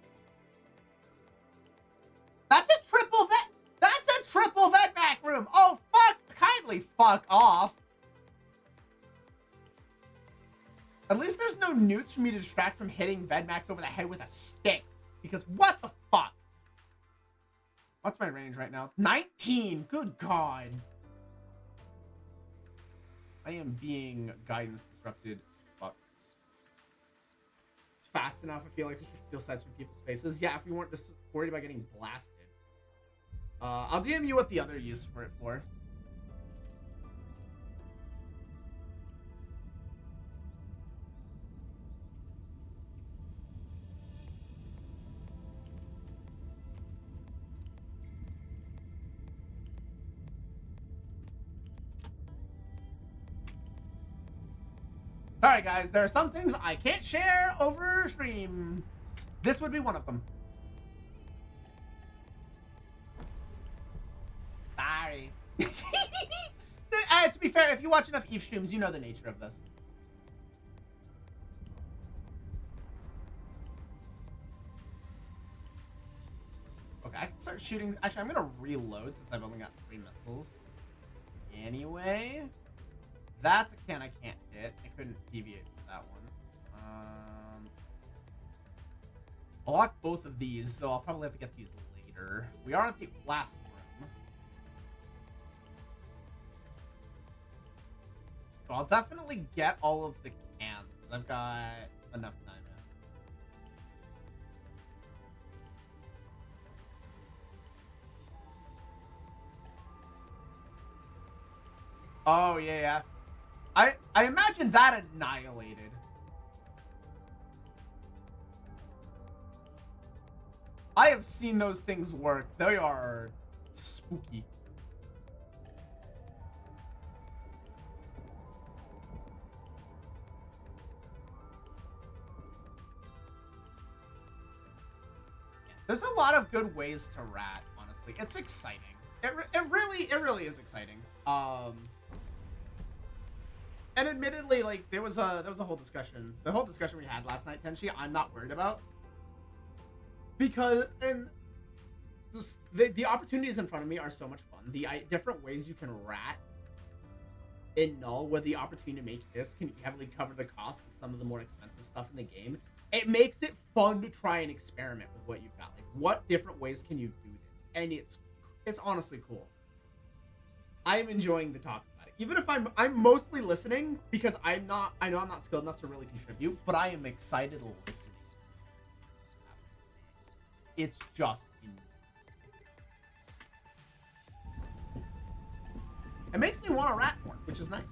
[SPEAKER 1] That's a triple vet. That's a triple vet back room. Oh fuck! Kindly fuck off. At least there's no newts for me to distract from hitting Vedmax over the head with a stick. Because what the fuck? What's my range right now? 19! Good God. I am being guidance disrupted. Fuck. It's fast enough. I feel like we can steal sights from people's faces. Yeah, if we weren't just worried about getting blasted. I'll DM you what the other use for it for. Sorry guys, there are some things I can't share over stream. This would be one of them. Sorry. To be fair, if you watch enough Eve streams, you know the nature of this. Okay, I can start shooting. Actually, I'm gonna reload since I've only got 3 missiles. Anyway. That's a can I can't hit. I couldn't deviate from that one. I'll lock both of these, though I'll probably have to get these later. We are at the last room. So I'll definitely get all of the cans, because I've got enough time now. Oh, yeah. I imagine that annihilated. I have seen those things work. They are spooky. There's a lot of good ways to rat, honestly. It's exciting. It really is exciting. And admittedly, like there was a whole discussion. The whole discussion we had last night, Tenshi, I'm not worried about. Because just the opportunities in front of me are so much fun. The different ways you can rat in Null, where the opportunity to make this can heavily cover the cost of some of the more expensive stuff in the game, it makes it fun to try and experiment with what you've got. Like, what different ways can you do this? And it's honestly cool. I am enjoying the talks about it. Even if I'm mostly listening because I know I'm not skilled enough to really contribute, but I am excited listening. It's just it makes me want to rap more, which is nice.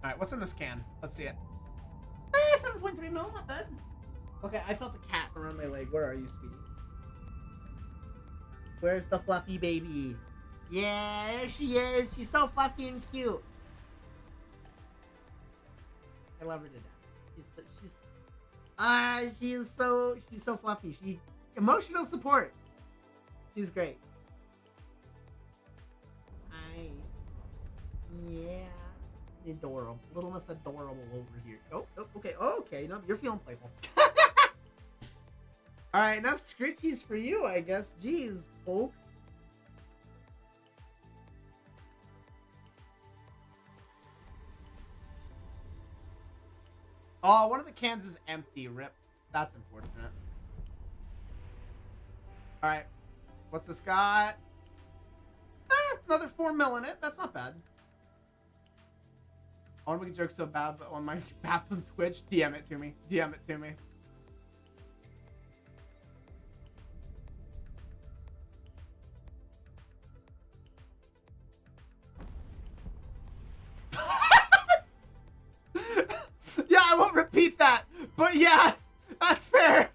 [SPEAKER 1] All right, what's in this can? Let's see it. 7.3 mil, not bad. Okay, I felt a cat around my leg. Where are you, sweetie? Where's the fluffy baby? Yeah, there she is. She's so fluffy and cute. I love her to death. She's so fluffy. She emotional support. She's great. Yeah. Adorable. Little Miss Adorable over here. Oh, okay. No, you're feeling playful. Alright, enough scritchies for you, I guess. Jeez, folk. Oh, one of the cans is empty. Rip. That's unfortunate. Alright. What's this got? Another 4 mil in it. That's not bad. I want to make a joke so bad, but on my bathroom Twitch, DM it to me. DM it to me. Yeah, I won't repeat that, but yeah, that's fair.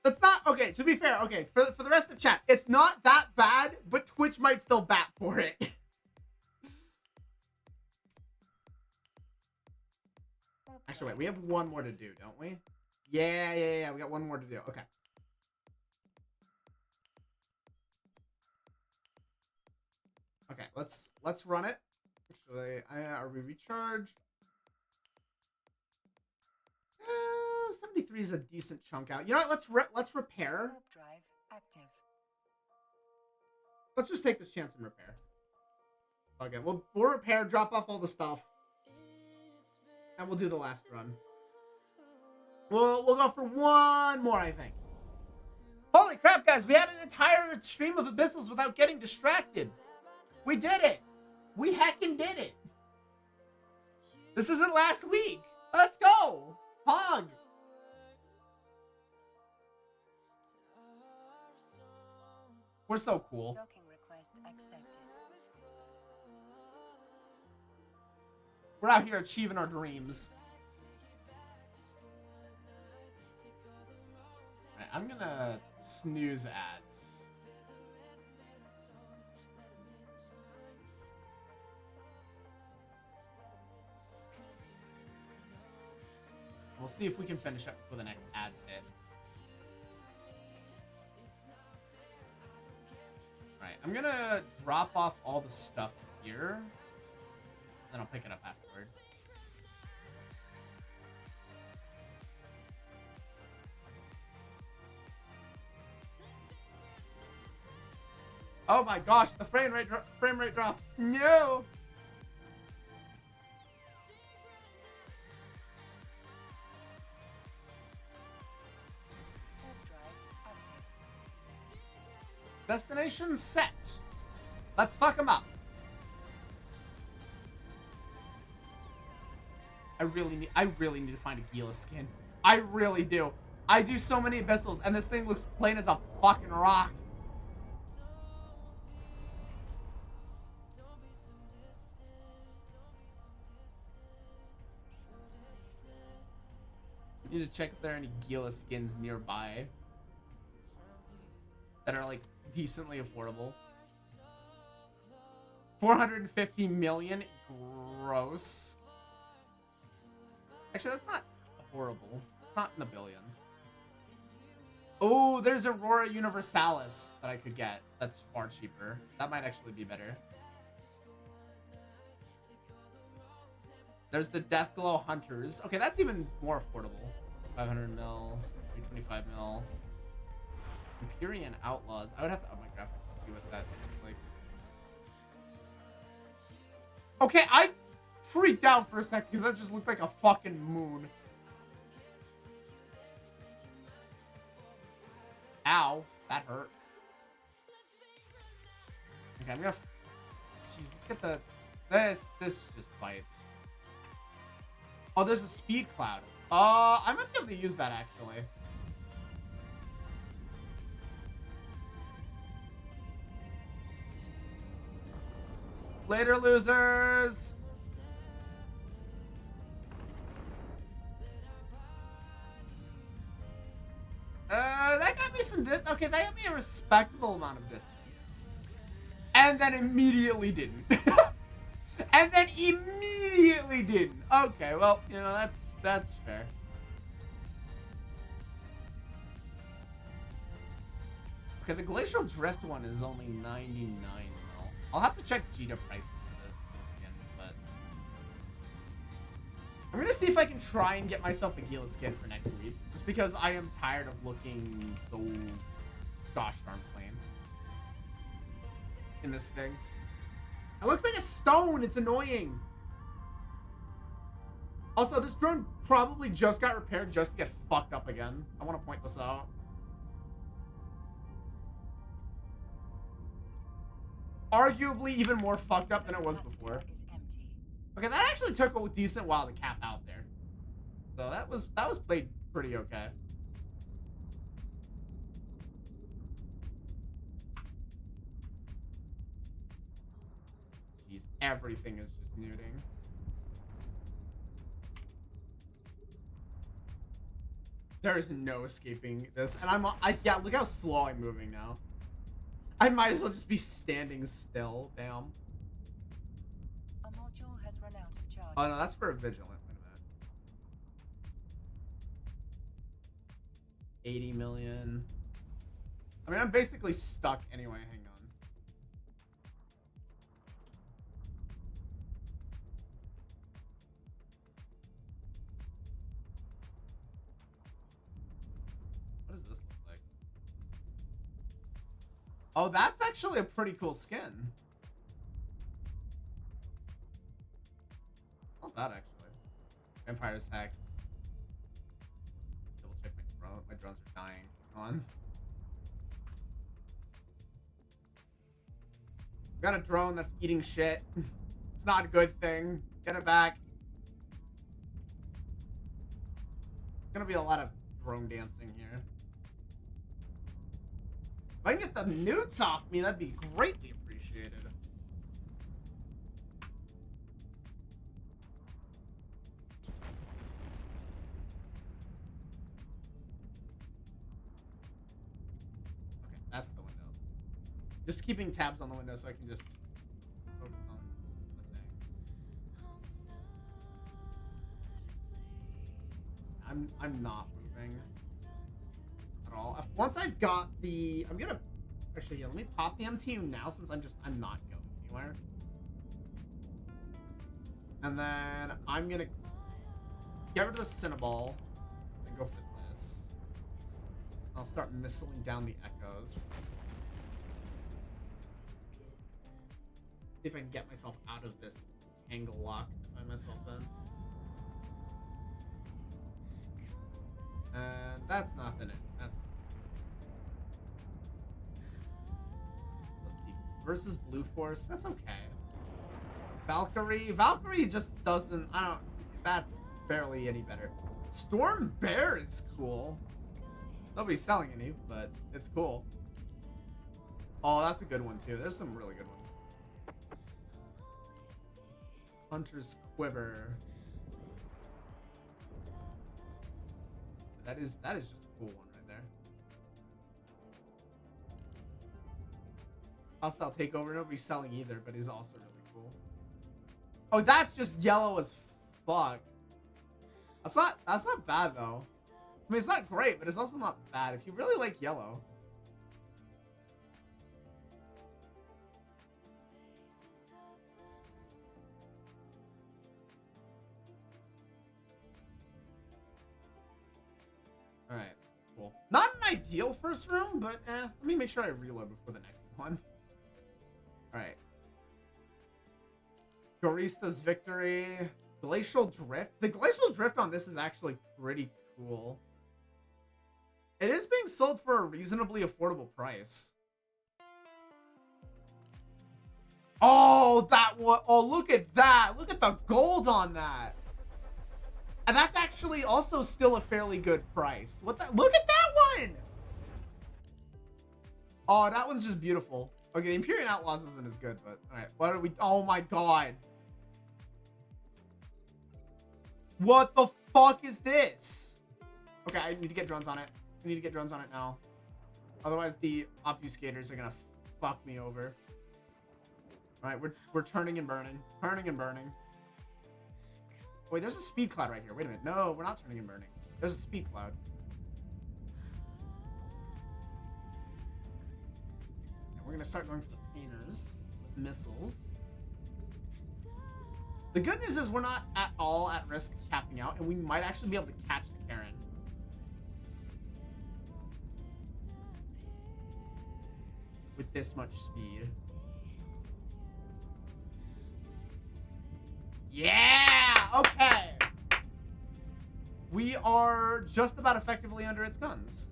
[SPEAKER 1] It's not okay. To be fair, okay, for the rest of the chat, it's not that bad, but Twitch might still bat for it. Actually, wait, we have one more to do, don't we? Yeah. We got one more to do. Okay. Okay, let's run it. Actually, are we recharged? 73 is a decent chunk out. You know what? Let's repair.
[SPEAKER 3] Warp drive active.
[SPEAKER 1] Let's just take this chance and repair. Okay, we'll repair, drop off all the stuff, and we'll do the last run. We'll go for one more, I think. Holy crap, guys! We had an entire stream of Abyssals without getting distracted. We did it. We heckin' did it. This isn't last week. Let's go. Hog. We're so cool.
[SPEAKER 3] Docking request accepted.
[SPEAKER 1] We're out here achieving our dreams. Alright, I'm gonna snooze ads. We'll see if we can finish up before the next ads hit. Alright, I'm gonna drop off all the stuff here. Then I'll pick it up afterward. Oh my gosh, the frame rate drops. No!
[SPEAKER 3] Warp drive active.
[SPEAKER 1] Destination set. Let's fuck them up. I really need to find a Gila skin. I really do. I do so many abyssals, and this thing looks plain as a fucking rock. Need to check if there are any Gila skins nearby that are like decently affordable. 450 million gross. Actually, that's not horrible. Not in the billions. Oh, there's Aurora Universalis that I could get. That's far cheaper. That might actually be better. There's the Deathglow Hunters. Okay, that's even more affordable. 500 mil, 325 mil. Empyrean Outlaws. I would have to up my graphics to see what that looks like. Okay, I freaked out for a second because that just looked like a fucking moon. Ow, that hurt. Okay, I'm gonna. Jeez, let's get the. This just bites. Oh, there's a speed cloud. I might be able to use that actually. Later, losers. That got me some okay, that got me a respectable amount of distance. And then immediately didn't. And then immediately didn't. Okay, well, you know, that's fair. Okay, the Glacial Drift one is only 99 mil. I'll have to check Gita prices for the skin, but I'm gonna see if I can try and get myself a Gila skin for next week. Just because I am tired of looking so gosh darn plain in this thing. It looks like a stone. It's annoying. Also, this drone probably just got repaired just to get fucked up again. I want to point this out. Arguably even more fucked up than it was before. Okay, that actually took a decent while to cap out there. So that was played pretty okay. Jeez, everything is just nuding. There is no escaping this, and yeah, look how slow I'm moving now. I might as well just be standing still. Damn.
[SPEAKER 3] A module has run out of charge.
[SPEAKER 1] Oh no, that's for a vigilant. Wait a minute. 80 million. I mean, I'm basically stuck anyway. Hang on. What does this look like? Oh, that's actually a pretty cool skin. It's not bad, actually. Vampire's Hex. Double check my drone. My drones are dying. Come on. Got a drone that's eating shit. It's not a good thing. Get it back. It's gonna be a lot of drone dancing here. If I can get the newts off me, that'd be greatly appreciated. Okay, that's the window. Just keeping tabs on the window so I can just focus on the thing. I'm not moving at all. Once I've got the, I'm gonna actually, yeah, let me pop the MTU now since I'm not going anywhere. And then I'm gonna get rid of the Cinnaball and go for this. I'll start missiling down the echoes. See if I can get myself out of this tangle lock I find myself in. And that's nothing. That's let's see. Versus Blue Force, that's okay. Valkyrie just doesn't. I don't. That's barely any better. Storm Bear is cool. Nobody's selling any, but it's cool. Oh, that's a good one too. There's some really good ones. Hunter's Quiver. That is just a cool one right there. Hostile Takeover. Nobody's selling either, but he's also really cool. Oh, that's just yellow as fuck. That's not bad though. I mean, it's not great, but it's also not bad if you really like yellow. All right, cool. Not an ideal first room, but let me make sure I reload before the next one. All right. Gorista's Victory. Glacial Drift. The Glacial Drift on this is actually pretty cool. It is being sold for a reasonably affordable price. Oh, that one. Oh, look at that. Look at the gold on that. And that's actually also still a fairly good price. What the? Look at that one. Oh, that one's just beautiful. Okay, the Imperial Outlaws isn't as good, but all right. What are we? Oh my god. What the fuck is this? Okay, I need to get drones on it. I need to get drones on it now. Otherwise, the obfuscators are gonna fuck me over. All right, we're turning and burning. Turning and burning. Wait, there's a speed cloud right here. Wait a minute. No, we're not turning and burning. There's a speed cloud. And we're gonna start going for the painters with missiles. The good news is we're not at all at risk of capping out, and we might actually be able to catch the Karen. With this much speed. Yeah! Okay! We are just about effectively under its guns.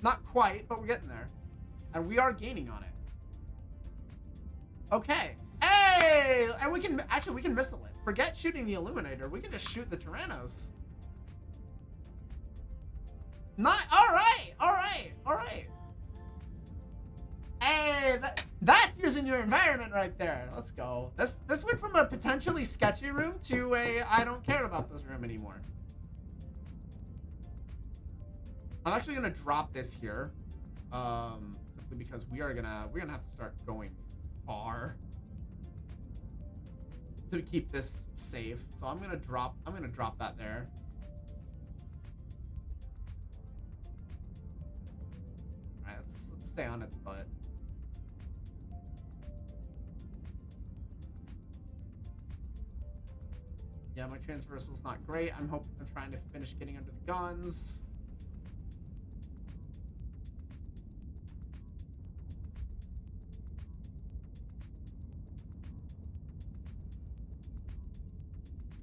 [SPEAKER 1] Not quite, but we're getting there. And we are gaining on it. Okay. Hey! And we can missile it. Forget shooting the Illuminator. We can just shoot the Tyrannos. Not alright! Hey, that's using your environment right there. Let's go. This went from a potentially sketchy room to a I don't care about this room anymore. I'm actually gonna drop this here. Simply because we're gonna have to start going far to keep this safe. So I'm gonna drop that there. Alright, let's stay on its butt. Yeah, my transversal's not great. I'm trying to finish getting under the guns.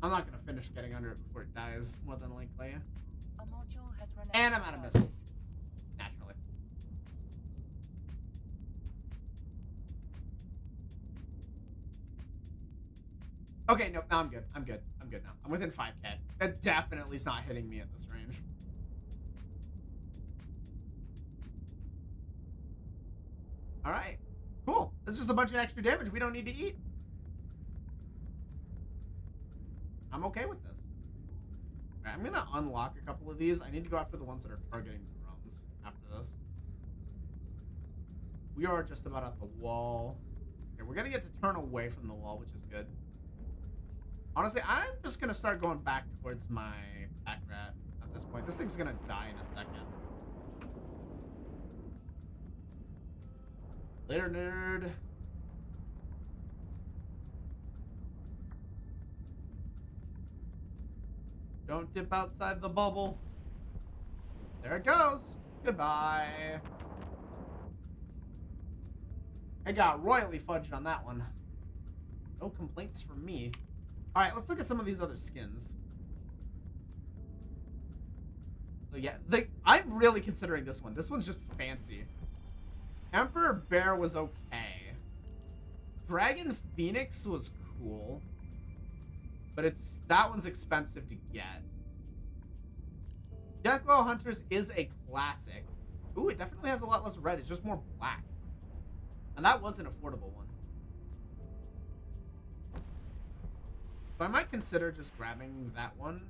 [SPEAKER 1] I'm not gonna finish getting under it before it dies, more than likely.
[SPEAKER 3] A module has run out
[SPEAKER 1] And I'm out of missiles. Naturally. Okay, nope, now I'm good. I'm good now. I'm within 5k. That definitely is not hitting me at this range. Alright. Cool. It's just a bunch of extra damage we don't need to eat. I'm okay with this. Alright, I'm gonna unlock a couple of these. I need to go after the ones that are targeting drones after this. We are just about at the wall. Okay, we're gonna get to turn away from the wall, which is good. Honestly, I'm just gonna start going back towards my pack rat at this point. This thing's gonna die in a second. Later, nerd. Don't dip outside the bubble. There it goes. Goodbye. I got royally fudged on that one. No complaints from me. All right, let's look at some of these other skins. So yeah, I'm really considering this one. This one's just fancy. Emperor Bear was okay. Dragon Phoenix was cool. But that one's expensive to get. Deathglow Hunters is a classic. Ooh, it definitely has a lot less red. It's just more black. And that was an affordable one. So I might consider just grabbing that one.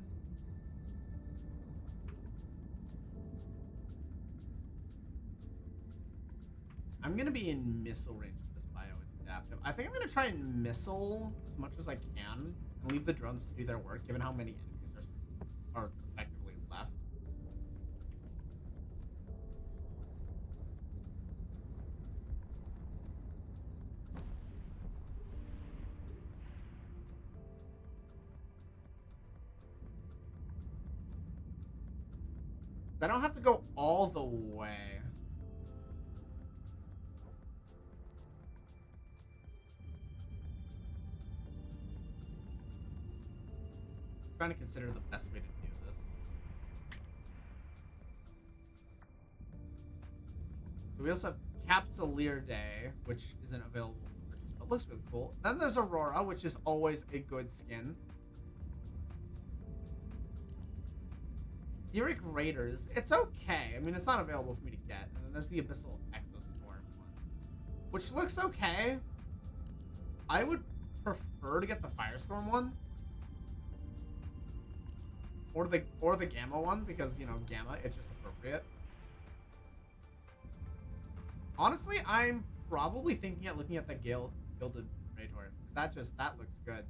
[SPEAKER 1] I'm going to be in missile range with this bio adaptive. I think I'm going to try and missile as much as I can and leave the drones to do their work, given how many enemies are effectively left. I don't have to go all the way. I'm trying to consider the best way to do this. So we also have Capsuleer Day, which isn't available for purchase, but looks really cool. Then there's Aurora, which is always a good skin. Etheric Raiders, it's okay. I mean, it's not available for me to get. And then there's the Abyssal Exostorm one, which looks okay. I would prefer to get the Firestorm one. Or the Gamma one, because, you know, Gamma, it's just appropriate. Honestly, I'm probably thinking at looking at the Gilded Praetor, because that looks good.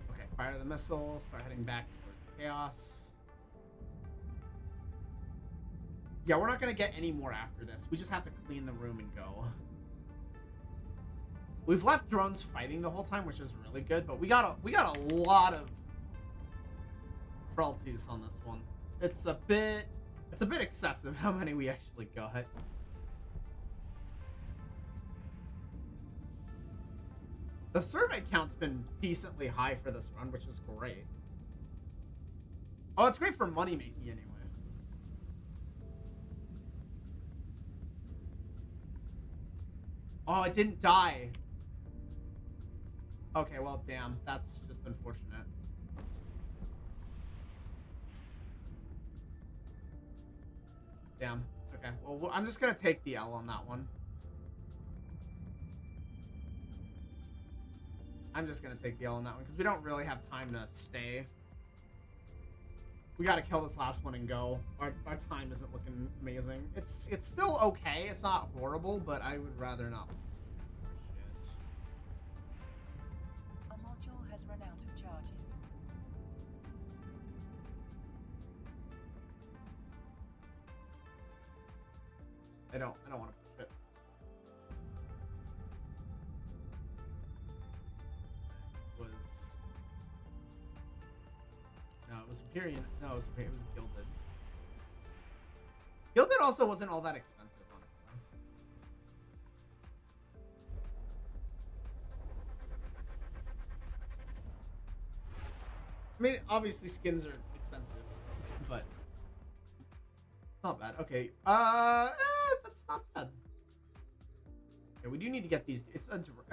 [SPEAKER 1] Okay, fire the missile, start heading back towards Chaos. Yeah, we're not gonna get any more after this. We just have to clean the room and go. We've left drones fighting the whole time, which is really good, but we got a lot of frailties on this one. It's a bit excessive how many we actually got. The survey count's been decently high for this run, which is great. Oh, it's great for money making anyway. Oh, it didn't die. Okay, well, damn. That's just unfortunate. Damn. Okay, well, I'm just gonna take the L on that one. I'm just gonna take the L on that one, because we don't really have time to stay. We gotta kill this last one and go. Our time isn't looking amazing. It's still okay. It's not horrible, but I would rather not.
[SPEAKER 3] A module has run out of charges.
[SPEAKER 1] I don't want to push it. It was Empyrean. No, it was Gilded. Gilded also wasn't all that expensive, honestly. I mean, obviously skins are expensive, but it's not bad. Okay, that's not bad. Okay, we do need to get these.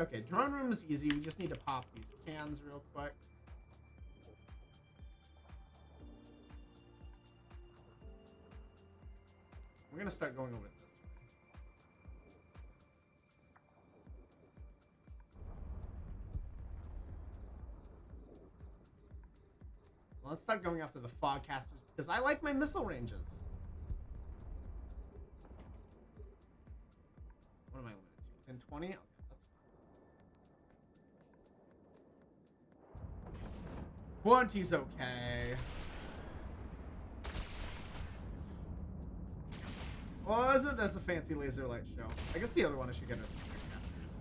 [SPEAKER 1] Okay, drone room is easy. We just need to pop these cans real quick. We're gonna start going over this way. Well, let's start going after the Fogcasters, because I like my missile ranges. What am I limited to? Within 20? Okay, that's fine. 20's okay. Well, isn't this a fancy laser light show? I guess the other one I should get are the Snapcasters.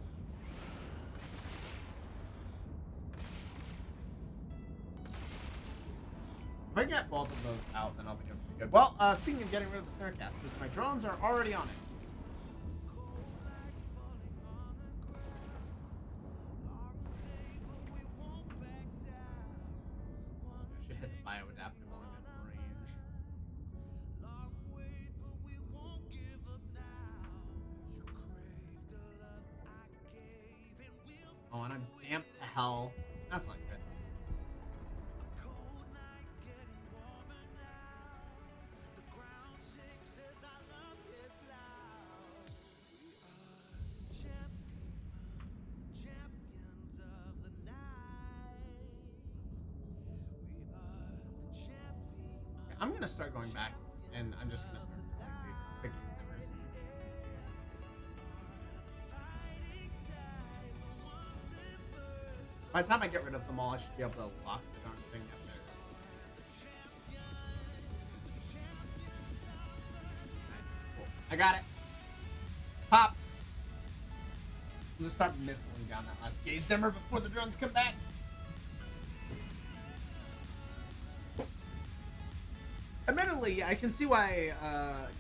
[SPEAKER 1] If I can get both of those out, then I'll be doing pretty good. Well, speaking of getting rid of the Snarcasters, my drones are already on it. I should hit the bioadaptive while I'm in range. Oh, and I'm damped to hell. That's not good. Okay, I'm gonna start going back, and I'm just gonna start. By the time I get rid of them all, I should be able to lock the darn thing up there. Cool. I got it. Pop. I'll just start missiling down that last gaze dimmer before the drones come back. Admittedly, I can see why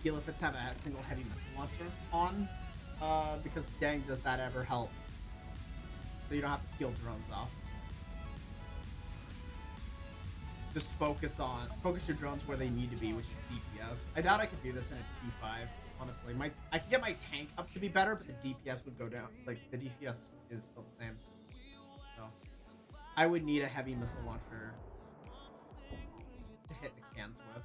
[SPEAKER 1] Helifits have a single heavy missile launcher on, because dang, does that ever help? So you don't have to peel drones off. Just focus your drones where they need to be, which is DPS. I doubt I could do this in a T5, honestly. I could get my tank up to be better, but the DPS would go down. Like, the DPS is still the same. So, I would need a heavy missile launcher to hit the cans with.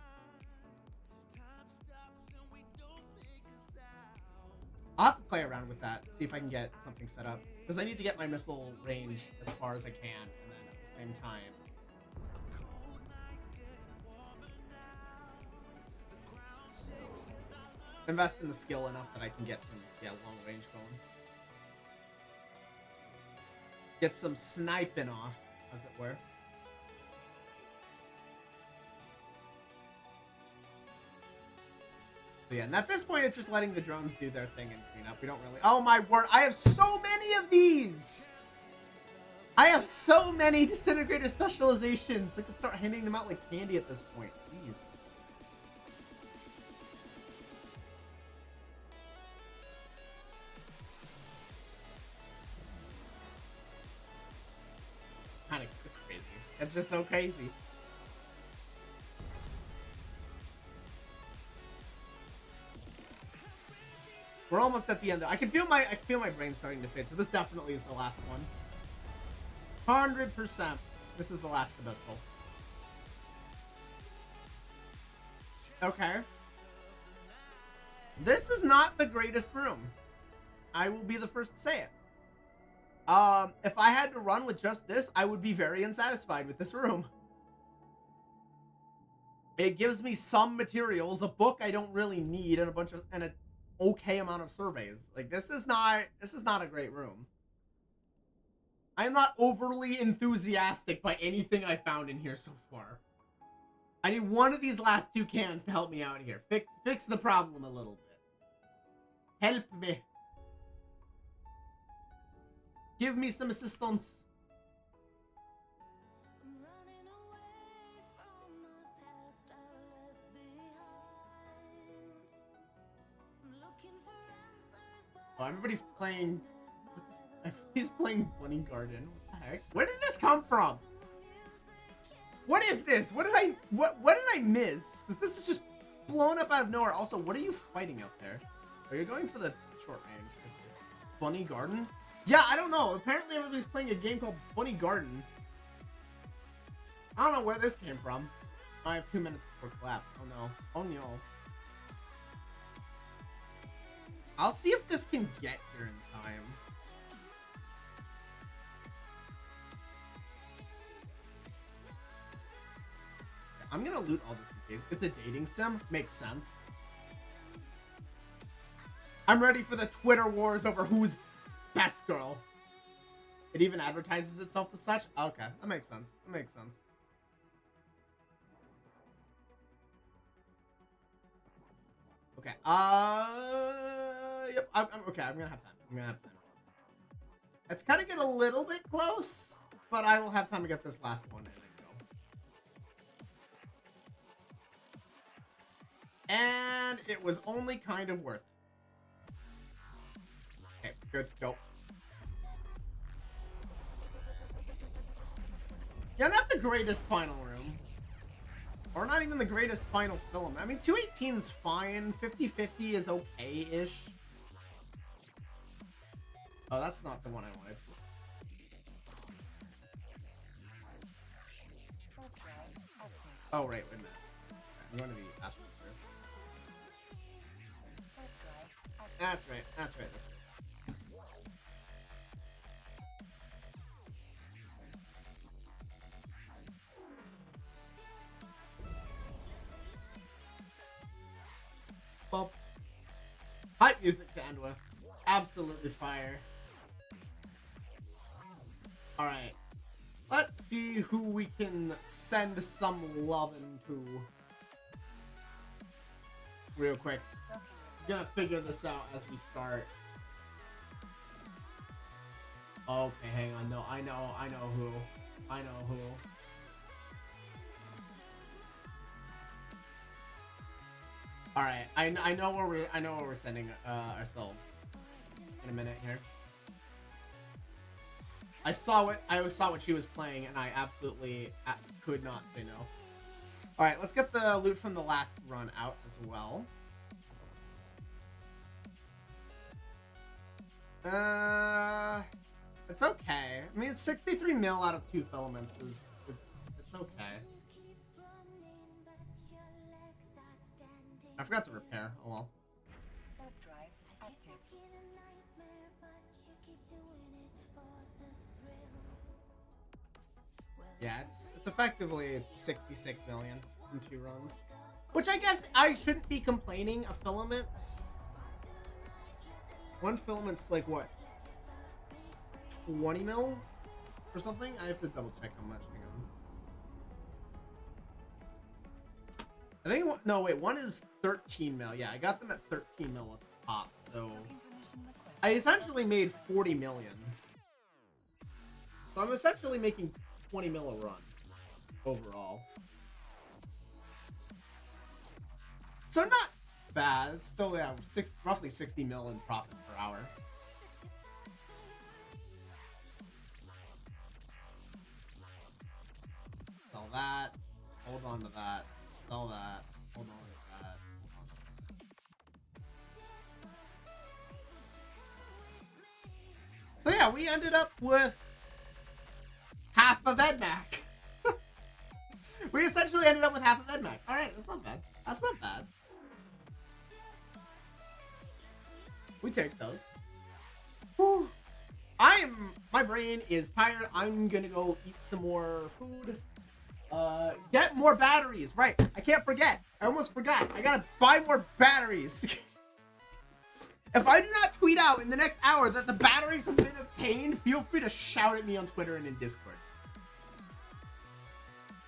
[SPEAKER 1] I'll have to play around with that, see if I can get something set up. Because I need to get my missile range as far as I can, and then at the same time... invest in the skill enough that I can get some, long range going. Get some sniping off, as it were. So yeah, and at this point, it's just letting the drones do their thing and clean up. We don't really... Oh my word, I have so many of these! I have so many disintegrator specializations. I could start handing them out like candy at this point. Jeez. It's crazy. It's just so crazy. We're almost at the end. I can feel my brain starting to fade. So this definitely is the last one. 100%. This is the last abyssal. Okay. This is not the greatest room. I will be the first to say it. If I had to run with just this, I would be very unsatisfied with this room. It gives me some materials, a book I don't really need, and an okay amount of surveys. Like, this is not a great room. I am not overly enthusiastic by anything I found in here so far. I need one of these last two cans to help me out here. Fix the problem a little bit. Help me. Give me some assistance. Oh, everybody's playing Bunny Garden. What the heck? Where did this come from? What is this? What did I miss? Because this is just blown up out of nowhere. Also, what are you fighting out there? Are you going for the short range? Bunny Garden? Yeah, I don't know. Apparently everybody's playing a game called Bunny Garden. I don't know where this came from. I have 2 minutes before collapse. Oh no. Oh no. I'll see if this can get here in time. I'm gonna loot all this in case. It's a dating sim. Makes sense. I'm ready for the Twitter wars over who's best girl. It even advertises itself as such. Okay, that makes sense. That makes sense. Okay. Yep. I'm okay. I'm gonna have time. It's kind of getting a little bit close, but I will have time to get this last one in and go. And it was only kind of worth it. Okay, good. Go. Yeah, not the greatest final room. Or not even the greatest final film. I mean, 218's fine. 50/50 is okay-ish. Oh, that's not the one I wanted. Oh, right, wait a minute. I'm going to the Astral first. That's right, that's right, that's right. Well, hype music to end with. Absolutely fire. Alright. Let's see who we can send some lovin' to. Real quick. Gonna figure this out as we start. Okay, hang on. No, I know who. All right, I know where we're sending ourselves in a minute here. I saw what she was playing, and I absolutely could not say no. All right, let's get the loot from the last run out as well. It's okay. I mean, it's 63 mil out of 2 filaments is it's okay. I forgot to repair. Oh well.
[SPEAKER 3] Warp drive active.
[SPEAKER 1] Yeah, it's effectively 66 million in 2 runs, which I guess I shouldn't be complaining. A filament, 1 filament's like what, 20 mil or something? I have to double check how much. Hang on. I think no, wait, 1 is 13 mil. Yeah, I got them at 13 mil at the top, so I essentially made 40 million. So I'm essentially making 20 mil a run overall. So not bad. It's still, yeah, roughly 60 mil in profit per hour. Sell that. Hold on to that. Sell that. Hold on to that. So yeah, we ended up with half of EdMac. We essentially ended up with half of EdMac. Alright, that's not bad. That's not bad. We take those. Whew. My brain is tired. I'm gonna go eat some more food. Get more batteries. Right, I can't forget. I almost forgot. I gotta buy more batteries. If I do not tweet out in the next hour that the batteries have been obtained, feel free to shout at me on Twitter and in Discord.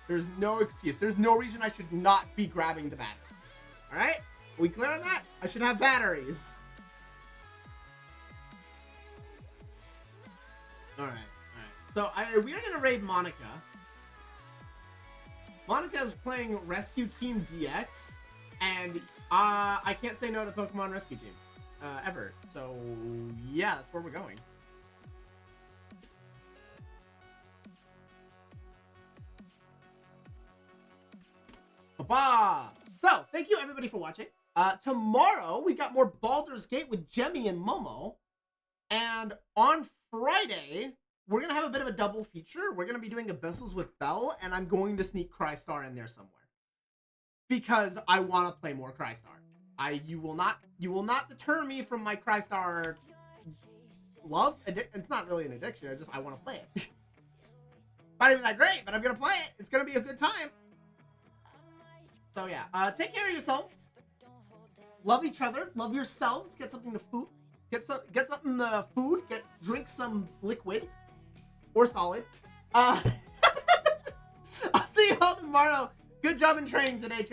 [SPEAKER 1] There's no excuse. There's no reason I should not be grabbing the batteries. Alright? Are we clear on that? I should have batteries. Alright. So we are going to raid Monica. Monica is playing Rescue Team DX. And I can't say no to Pokemon Rescue Team. Ever. So, yeah, that's where we're going. Ba-ba! So, thank you everybody for watching. Tomorrow, we got more Baldur's Gate with Jemmy and Momo. And on Friday, we're going to have a bit of a double feature. We're going to be doing Abyssals with Belle, and I'm going to sneak Crystar in there somewhere. Because I want to play more Crystar. You will not deter me from my Crystar love. It's not really an addiction. It's just I want to play it. Not even that great, but I'm gonna play it. It's gonna be a good time. So yeah, take care of yourselves. Love each other. Love yourselves. Get something to food. Get something to food. Drink some liquid or solid. I'll see you all tomorrow. Good job in training today.